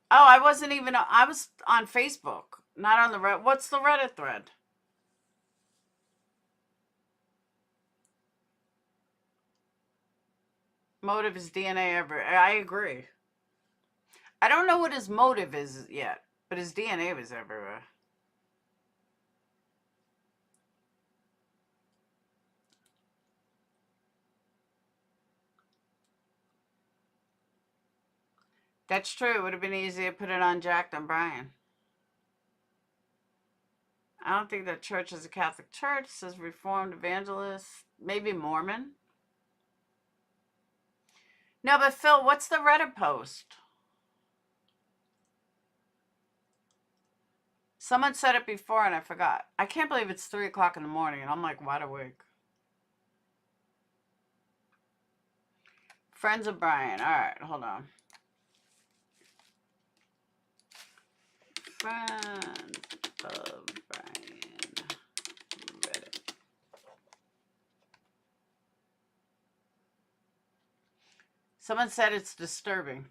Oh, I wasn't even, I was on Facebook, not on the Reddit. What's the Reddit thread? Motive is DNA everywhere. I agree. I don't know what his motive is yet, but his DNA was everywhere. That's true. It would have been easier to put it on Jack than Brian. I don't think that church is a Catholic church. It says Reformed Evangelist, maybe Mormon. No, but Phil, what's the Reddit post? Someone said it before and I forgot. I can't believe it's 3 o'clock in the morning and I'm like wide awake. Friends of Brian. All right, hold on. Friends of Brian. Reddit. Someone said it's disturbing.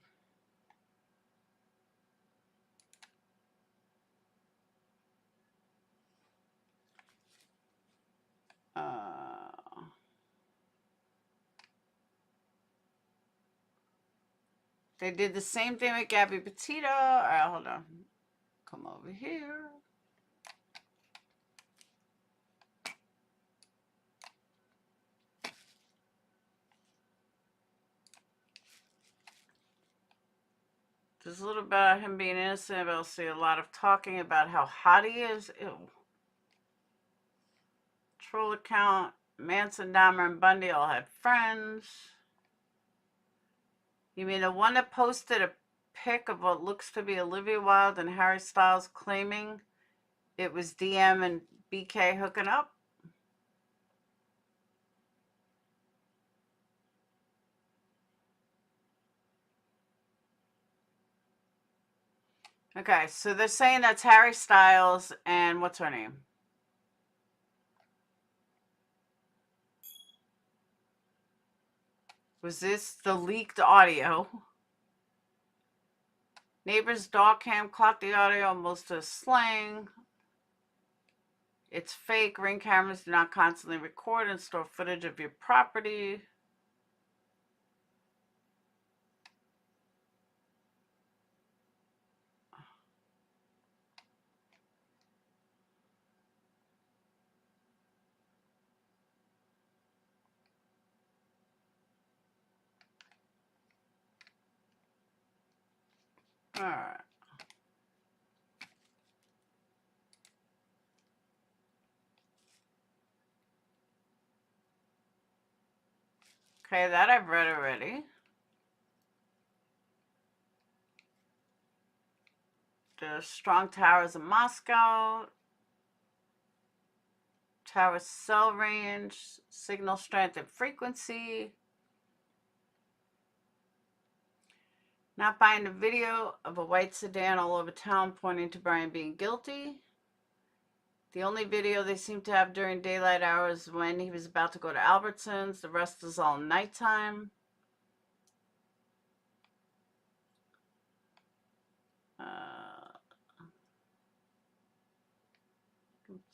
They did the same thing with Gabby Petito. All right, hold on. Come over here. There's a little about him being innocent, but I'll see a lot of talking about how hot he is. Ew. Troll account. Manson, Dahmer, and Bundy all had friends. You mean the one that posted a pic of what looks to be Olivia Wilde and Harry Styles claiming it was DM and BK hooking up? Okay, so they're saying that's Harry Styles and what's her name? Was this the leaked audio? Neighbor's dog cam caught the audio, most of the slang. It's fake. Ring cameras do not constantly record and store footage of your property. All right. Okay, that I've read already. The strong towers in Moscow. Tower cell range, signal strength and frequency. Not buying a video of a white sedan all over town pointing to Brian being guilty. The only video they seem to have during daylight hours when he was about to go to Albertsons. The rest is all nighttime.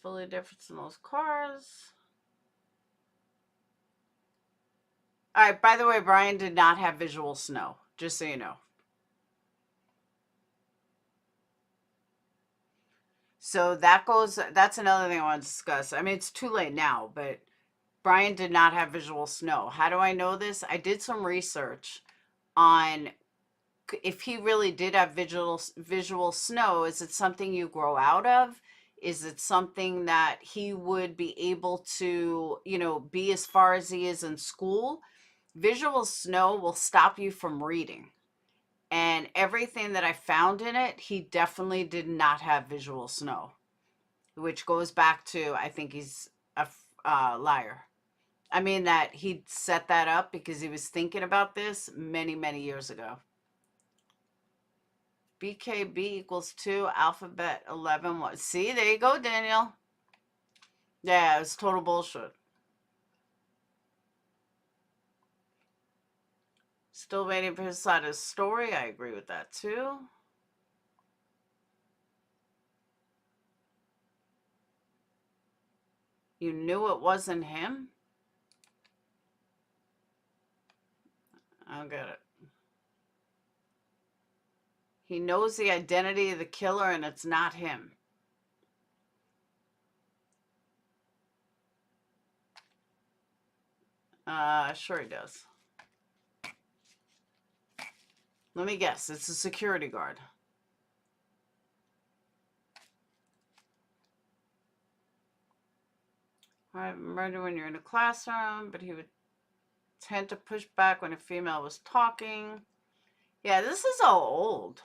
Fully difference in those cars. All right, by the way, Brian did not have visual snow, just so you know. So that's another thing I want to discuss. I mean, it's too late now, but Brian did not have visual snow. How do I know this? I did some research on if he really did have visual snow. Is it something you grow out of? Is it something that he would be able to, you know, be as far as he is in school? Visual snow will stop you from reading. And everything that I found in it, he definitely did not have visual snow, which goes back to, I think he's a liar. I mean that he set that up because he was thinking about this many, many years ago. BKB equals 2, alphabet 11. What? See, there you go, Daniel. Yeah, it was total bullshit. Still waiting for his side of the story. I agree with that too. You knew it wasn't him? I don't get it. He knows the identity of the killer and it's not him. Sure he does. Let me guess. It's a security guard. I remember when you're in a classroom, but he would tend to push back when a female was talking. Yeah, this is all old.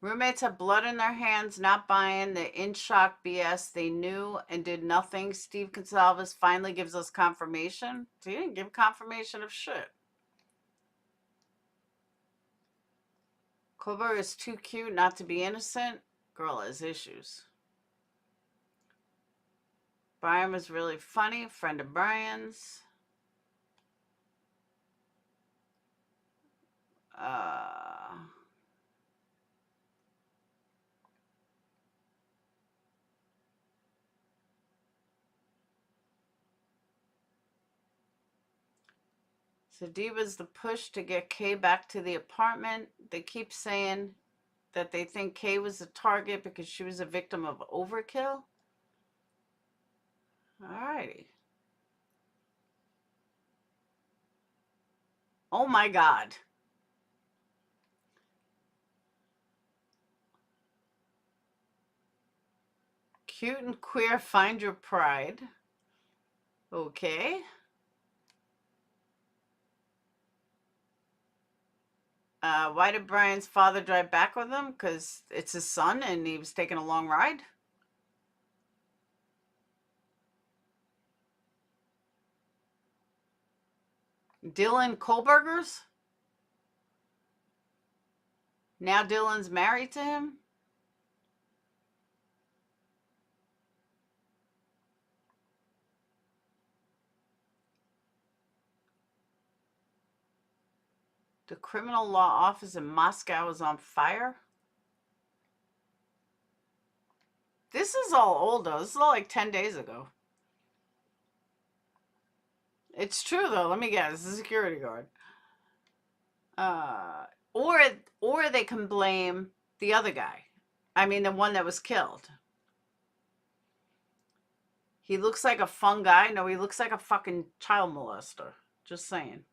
Roommates have blood in their hands, not buying the in shock BS. They knew and did nothing. Steve Gonsalves finally gives us confirmation. He didn't give confirmation of shit. Kohberger is too cute not to be innocent. Girl has issues. Brian was really funny. Friend of Brian's. So D was the push to get Kay back to the apartment. They keep saying that they think Kay was the target because she was a victim of overkill. Alrighty. Oh my God. Cute and queer, find your pride. Okay. Why did Brian's father drive back with him? Because it's his son and he was taking a long ride. Dylan Kohlbergers? Now Dylan's married to him? The criminal law office in Moscow is on fire? This is all old, though. This is all like 10 days ago. It's true, though. Let me guess. It's a security guard. Or they can blame the other guy. I mean, the one that was killed. He looks like a fun guy. No, he looks like a fucking child molester. Just saying.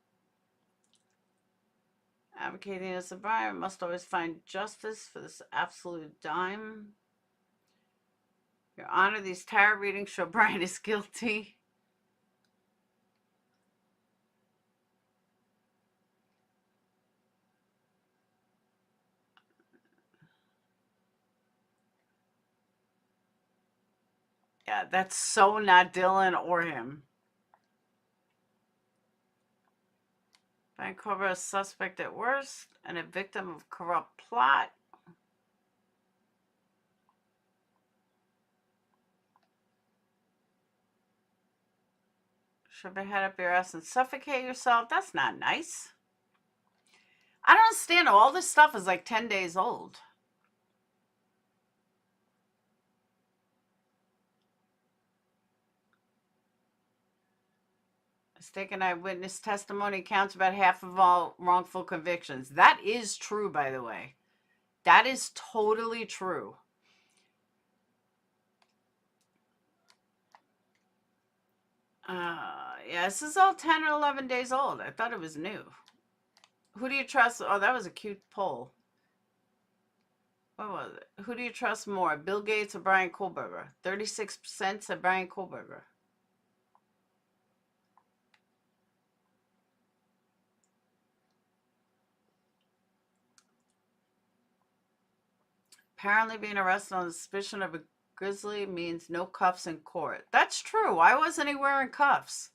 Advocating as a Brian must always find justice for this absolute dime. Your Honor, these tarot readings show Brian is guilty. Yeah, that's so not Dylan or him. Brian Kohlberger, a suspect at worst and a victim of corrupt plot. Shove your head up your ass and suffocate yourself. That's not nice. I don't understand. All this stuff is like 10 days old. Mistaken eyewitness testimony counts about half of all wrongful convictions. That is true, by the way. That is totally true. Yeah, this is all 10 or 11 days old. I thought it was new. Who do you trust? Oh, that was a cute poll. What was it? Who do you trust more, Bill Gates or Brian Kohlberger? 36% said Brian Kohlberger. Apparently being arrested on suspicion of a grizzly means no cuffs in court. That's true. Why wasn't he wearing cuffs?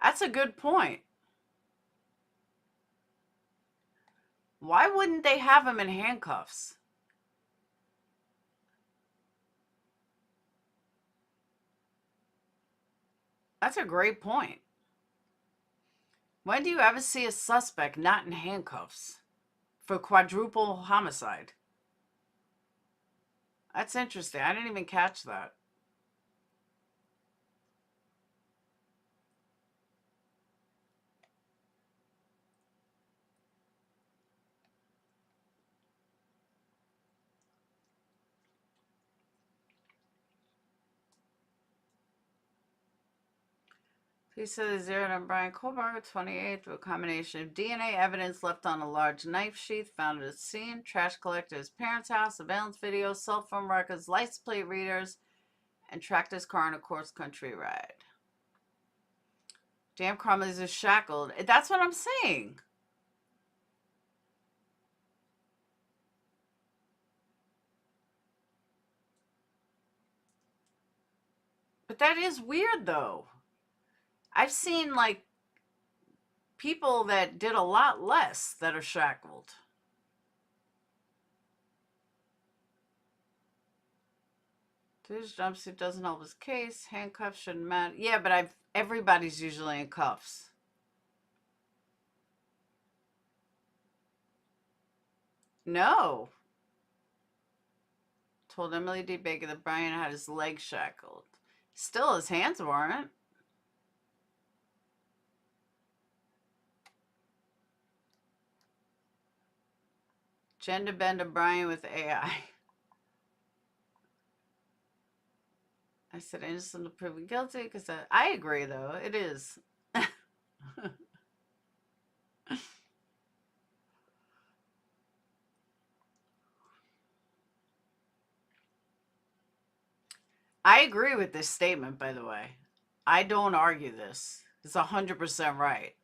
That's a good point. Why wouldn't they have him in handcuffs? That's a great point. When do you ever see a suspect not in handcuffs for quadruple homicide? That's interesting. I didn't even catch that. He said he zeroed on Brian Kohlberger, 28, through a combination of DNA evidence left on a large knife sheath found at the scene, trash collected at his parents' house, surveillance videos, cell phone records, license plate readers, and tracked his car on a cross-country ride. Damn, Crumley's is shackled. That's what I'm saying. But that is weird, though. I've seen, like, people that did a lot less that are shackled. His jumpsuit doesn't help his case. Handcuffs shouldn't matter. Yeah, but everybody's usually in cuffs. No. Told Emily D. Baker that Brian had his legs shackled. Still, his hands weren't. Gender bender Brian with AI. I said innocent until proven guilty because I agree, though. It is. I agree with this statement, by the way. I don't argue this. It's 100% right.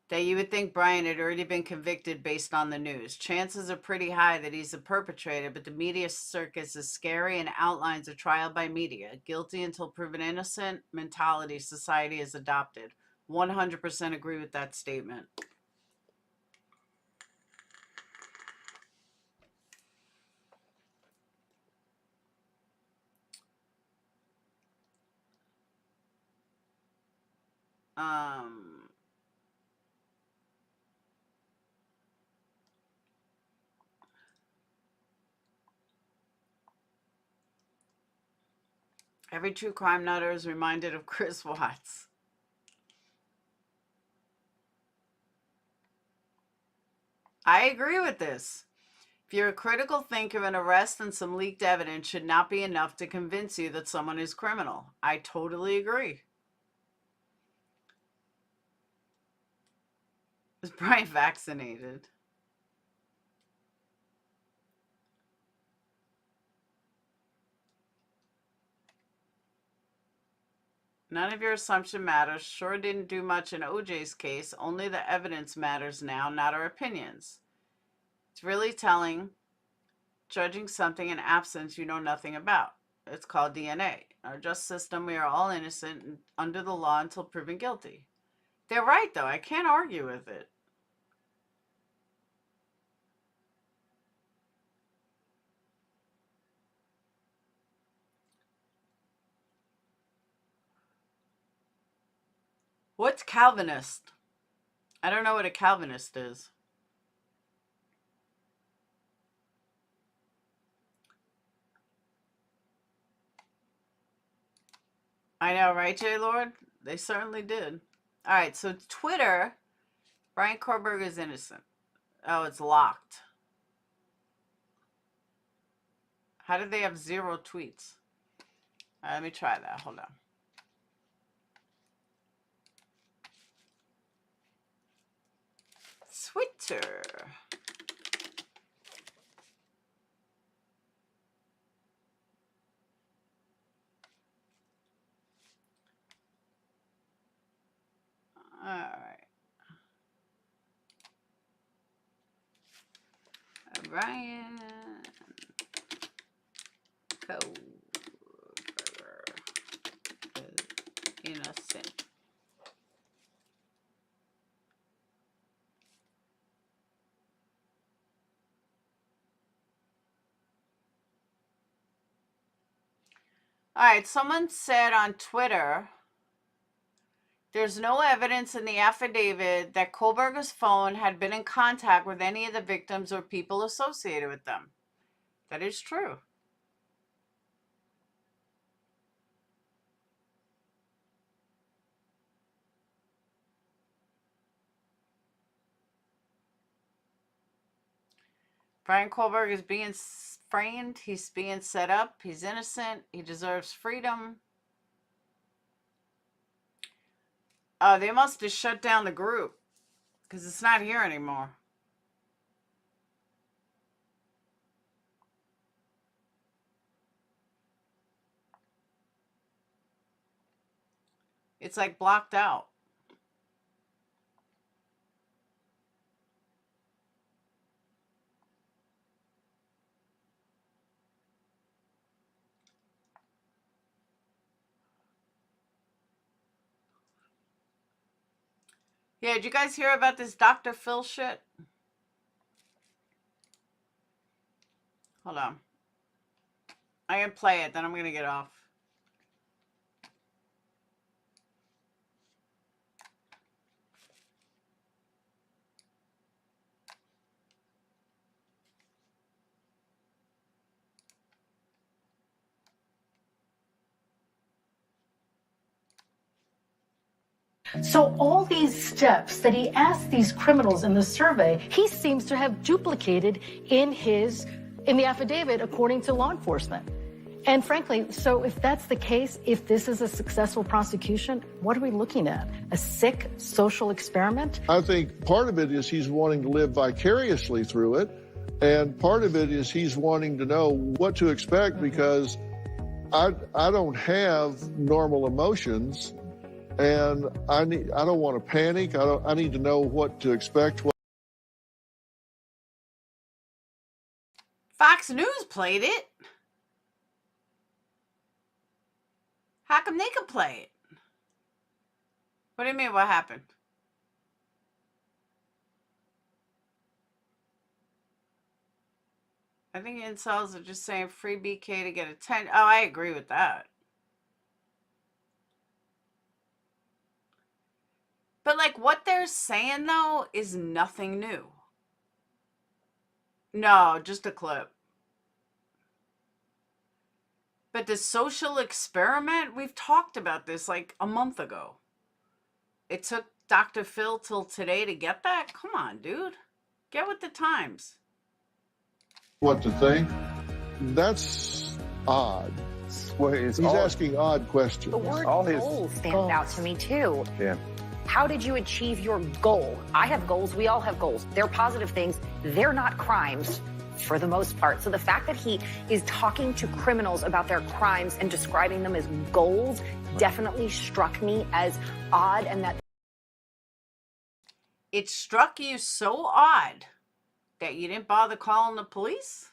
That you would think Brian had already been convicted based on the news. Chances are pretty high that he's a perpetrator, but the media circus is scary and outlines a trial by media. Guilty until proven innocent mentality society has adopted. 100% agree with that statement. Every true crime nutter is reminded of Chris Watts. I agree with this. If you're a critical thinker, an arrest and some leaked evidence should not be enough to convince you that someone is criminal. I totally agree. Is Brian vaccinated? None of your assumption matters. Sure didn't do much in OJ's case. Only the evidence matters now, not our opinions. It's really telling, judging something in absence you know nothing about. It's called DNA. In our just system, we are all innocent and under the law until proven guilty. They're right, though. I can't argue with it. What's Calvinist? I don't know what a Calvinist is. I know, right, J. Lord? They certainly did. All right, so Twitter, Brian Kohlberger is innocent. Oh, it's locked. How did they have 0 tweets? All right, let me try that. Hold on. Twitter. All right. Brian Kohlberger is innocent. All right, someone said on Twitter, there's no evidence in the affidavit that Kohlberger's phone had been in contact with any of the victims or people associated with them. That is true. Brian Kohlberger is being framed. He's being set up. He's innocent. He deserves freedom. They must have shut down the group because it's not here anymore. It's like blocked out. Yeah, did you guys hear about this Dr. Phil shit? Hold on. I'm going to play it, then I'm going to get off. So all these steps that he asked these criminals in the survey, he seems to have duplicated in the affidavit, according to law enforcement. And frankly, so if that's the case, if this is a successful prosecution, what are we looking at? A sick social experiment? I think part of it is he's wanting to live vicariously through it. And part of it is he's wanting to know what to expect because I don't have normal emotions, and I don't want to panic. I need to know what to expect. Fox News played it. How come they could play it? What do you mean? What happened? I think incels are just saying free BK to get attention. Oh, I agree with that. But like what they're saying though is nothing new. No, just a clip. But the social experiment, we've talked about this like a month ago. It took Dr. Phil till today to get that? Come on, dude. Get with the times. What to think? That's odd. Well, He's asking odd questions. The word goal stands out to me too. Yeah. How did you achieve your goal? I have goals. We all have goals. They're positive things. They're not crimes for the most part. So the fact that he is talking to criminals about their crimes and describing them as goals definitely struck me as odd, and that It struck you so odd that you didn't bother calling the police?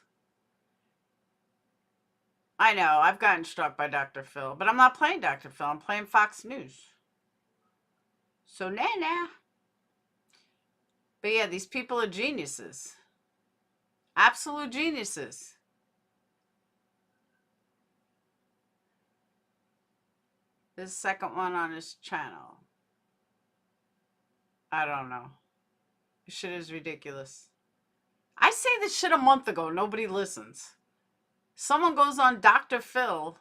I know, I've gotten struck by Dr. Phil, but I'm not playing Dr. Phil. I'm playing Fox News. So nah. But yeah, these people are geniuses. Absolute geniuses. This second one on his channel. I don't know. This shit is ridiculous. I say this shit a month ago. Nobody listens. Someone goes on Dr. Phil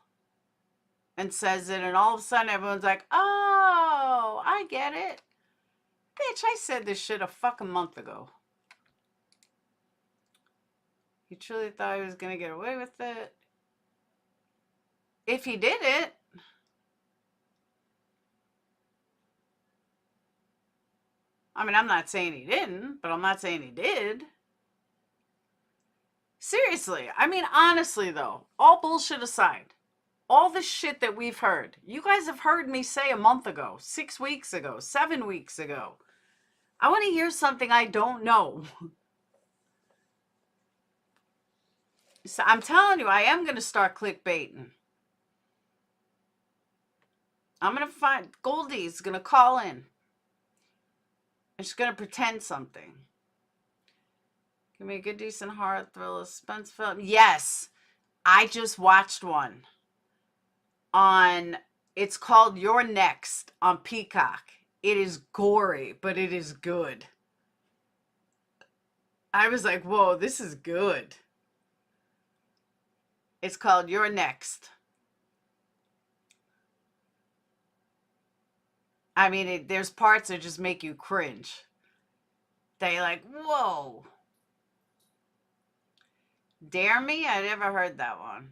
and says it, and all of a sudden everyone's like, oh, I get it. Bitch, I said this shit a fucking month ago. He truly thought he was going to get away with it. If he did it, I mean, I'm not saying he didn't, but I'm not saying he did. Seriously, I mean, honestly, though, all bullshit aside, all the shit that we've heard, you guys have heard me say a month ago, 6 weeks ago, 7 weeks ago. I want to hear something I don't know. So I'm telling you, I am going to start clickbaiting. I'm going to find, Goldie's going to call in. And she's going to pretend something. Give me a good, decent horror thriller suspense film. Yes, I just watched one on, it's called You're Next on Peacock. It is gory, but it is good. I was like, whoa, this is good. It's called You're Next. I mean, there's parts that just make you cringe. They like, whoa. Dare Me? I never heard that one.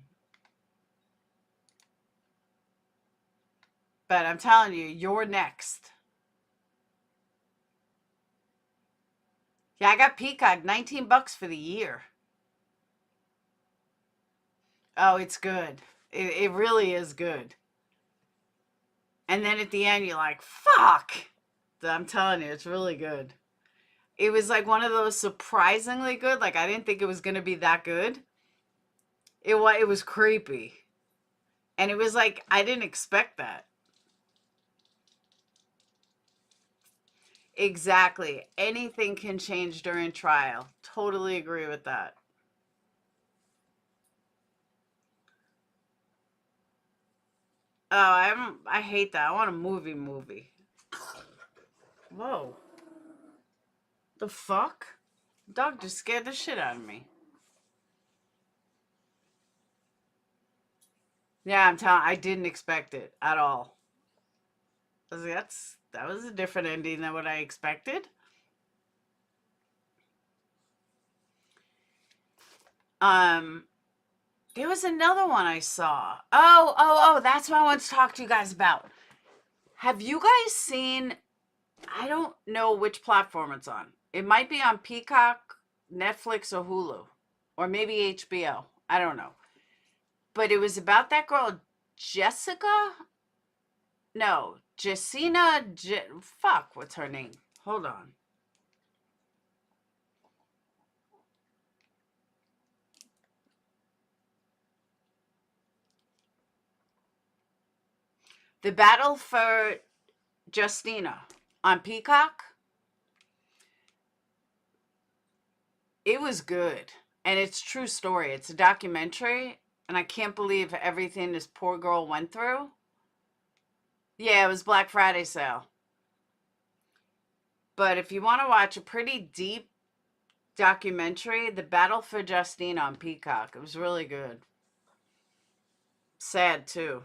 But I'm telling you, You're Next. Yeah, I got Peacock, $19 for the year. Oh, it's good. It really is good. And then at the end, you're like, fuck. I'm telling you, it's really good. It was like one of those surprisingly good. Like, I didn't think it was going to be that good. It was creepy. And it was like, I didn't expect that. Exactly. Anything can change during trial. Totally agree with that. Oh, I hate that. I want a movie. Whoa. The fuck? Dog just scared the shit out of me. Yeah, I'm telling, I didn't expect it at all. I was like, that was a different ending than what I expected. There was another one I saw. Oh, that's what I want to talk to you guys about. Have you guys seen, I don't know which platform it's on. It might be on Peacock, Netflix, or Hulu, or maybe HBO. I don't know. But it was about that girl, Jessica? No, Jessina. Fuck, what's her name? Hold on. The Battle for Justina on Peacock. It was good. And it's a true story. It's a documentary. And I can't believe everything this poor girl went through. Yeah, it was Black Friday sale. But if you want to watch a pretty deep documentary, The Battle for Justina on Peacock. It was really good. Sad, too.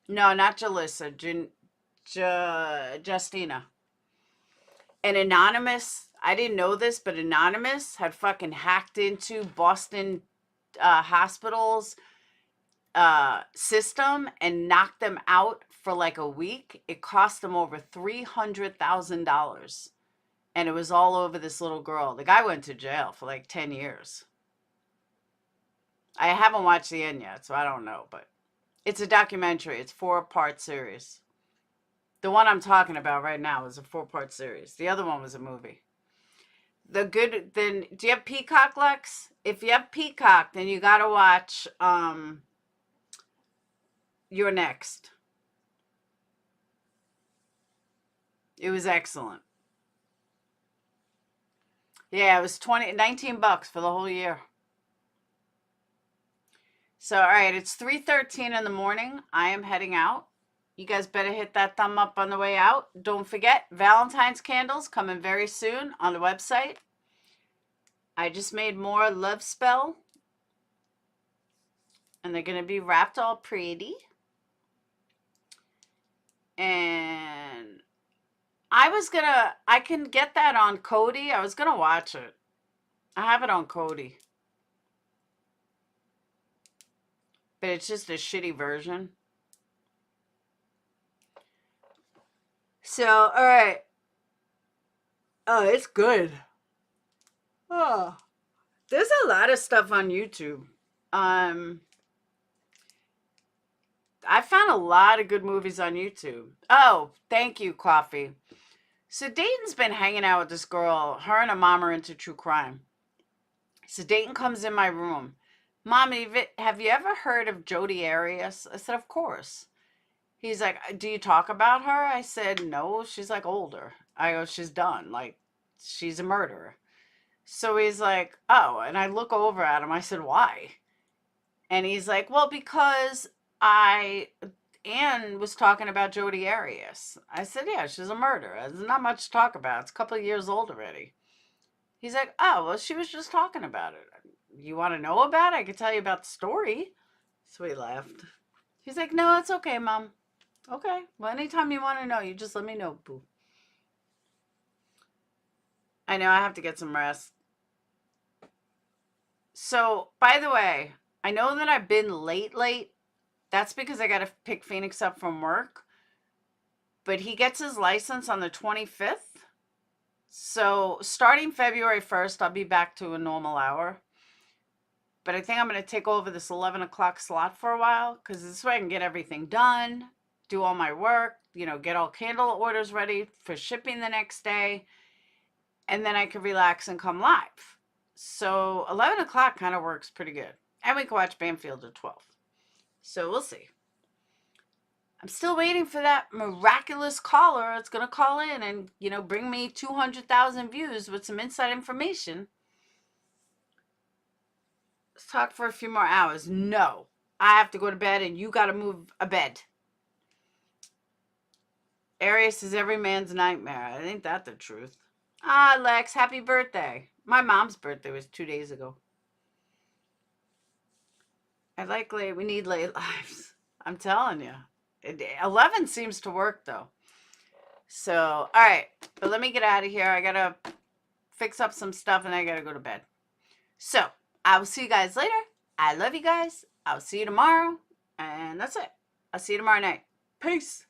No, not Jalissa. Justina. And Anonymous, I didn't know this, but Anonymous had fucking hacked into Boston Hospital's system and knocked them out for like a week. It cost them over $300,000. And it was all over this little girl. The guy went to jail for like 10 years. I haven't watched the end yet, so I don't know. But it's a documentary. It's a 4-part series. The one I'm talking about right now is a 4-part series. The other one was a movie. Then, do you have Peacock, Lex? If you have Peacock, then you got to watch You're Next. It was excellent. Yeah, it was $19 for the whole year. So, all right, it's 3:13 in the morning. I am heading out. You guys better hit that thumb up on the way out. Don't forget, Valentine's candles coming very soon on the website. I just made more Love Spell. And they're going to be wrapped all pretty. And I can get that on Kodi. I was going to watch it. I have it on Kodi. But it's just a shitty version. So, all right. Oh, it's good. Oh, there's a lot of stuff on YouTube. I found a lot of good movies on YouTube. Oh, thank you, Coffee. So Dayton's been hanging out with this girl. Her and her mom are into true crime. So Dayton comes in my room. Mommy, have you ever heard of Jodi Arias? I said, of course. He's like, do you talk about her? I said, no, she's like older. I go, she's done. Like, she's a murderer. So he's like, oh, and I look over at him. I said, why? And he's like, well, because Anne was talking about Jodi Arias. I said, yeah, she's a murderer. There's not much to talk about. It's a couple of years old already. He's like, oh, well, she was just talking about it. You want to know about it? I could tell you about the story. So he laughed. He's like, no, it's okay, Mom. Okay. Well, anytime you want to know, you just let me know, boo. I know I have to get some rest. So, by the way, I know that I've been late. That's because I got to pick Phoenix up from work. But he gets his license on the 25th. So, starting February 1st, I'll be back to a normal hour. But I think I'm going to take over this 11 o'clock slot for a while. Because this way I can get everything done. Do all my work. You know, get all candle orders ready for shipping the next day. And then I can relax and come live. So 11 o'clock kind of works pretty good. And we can watch Banfield at 12. So we'll see. I'm still waiting for that miraculous caller that's going to call in and, you know, bring me 200,000 views with some inside information. Let's talk for a few more hours. No, I have to go to bed and you got to move a bed. Arius is every man's nightmare. Ain't that the truth? Ah, Lex, happy birthday. My mom's birthday was 2 days ago. We need late lives. I'm telling you. 11 seems to work, though. So, all right. But let me get out of here. I got to fix up some stuff, and I got to go to bed. So, I will see you guys later. I love you guys. I'll see you tomorrow. And that's it. I'll see you tomorrow night. Peace.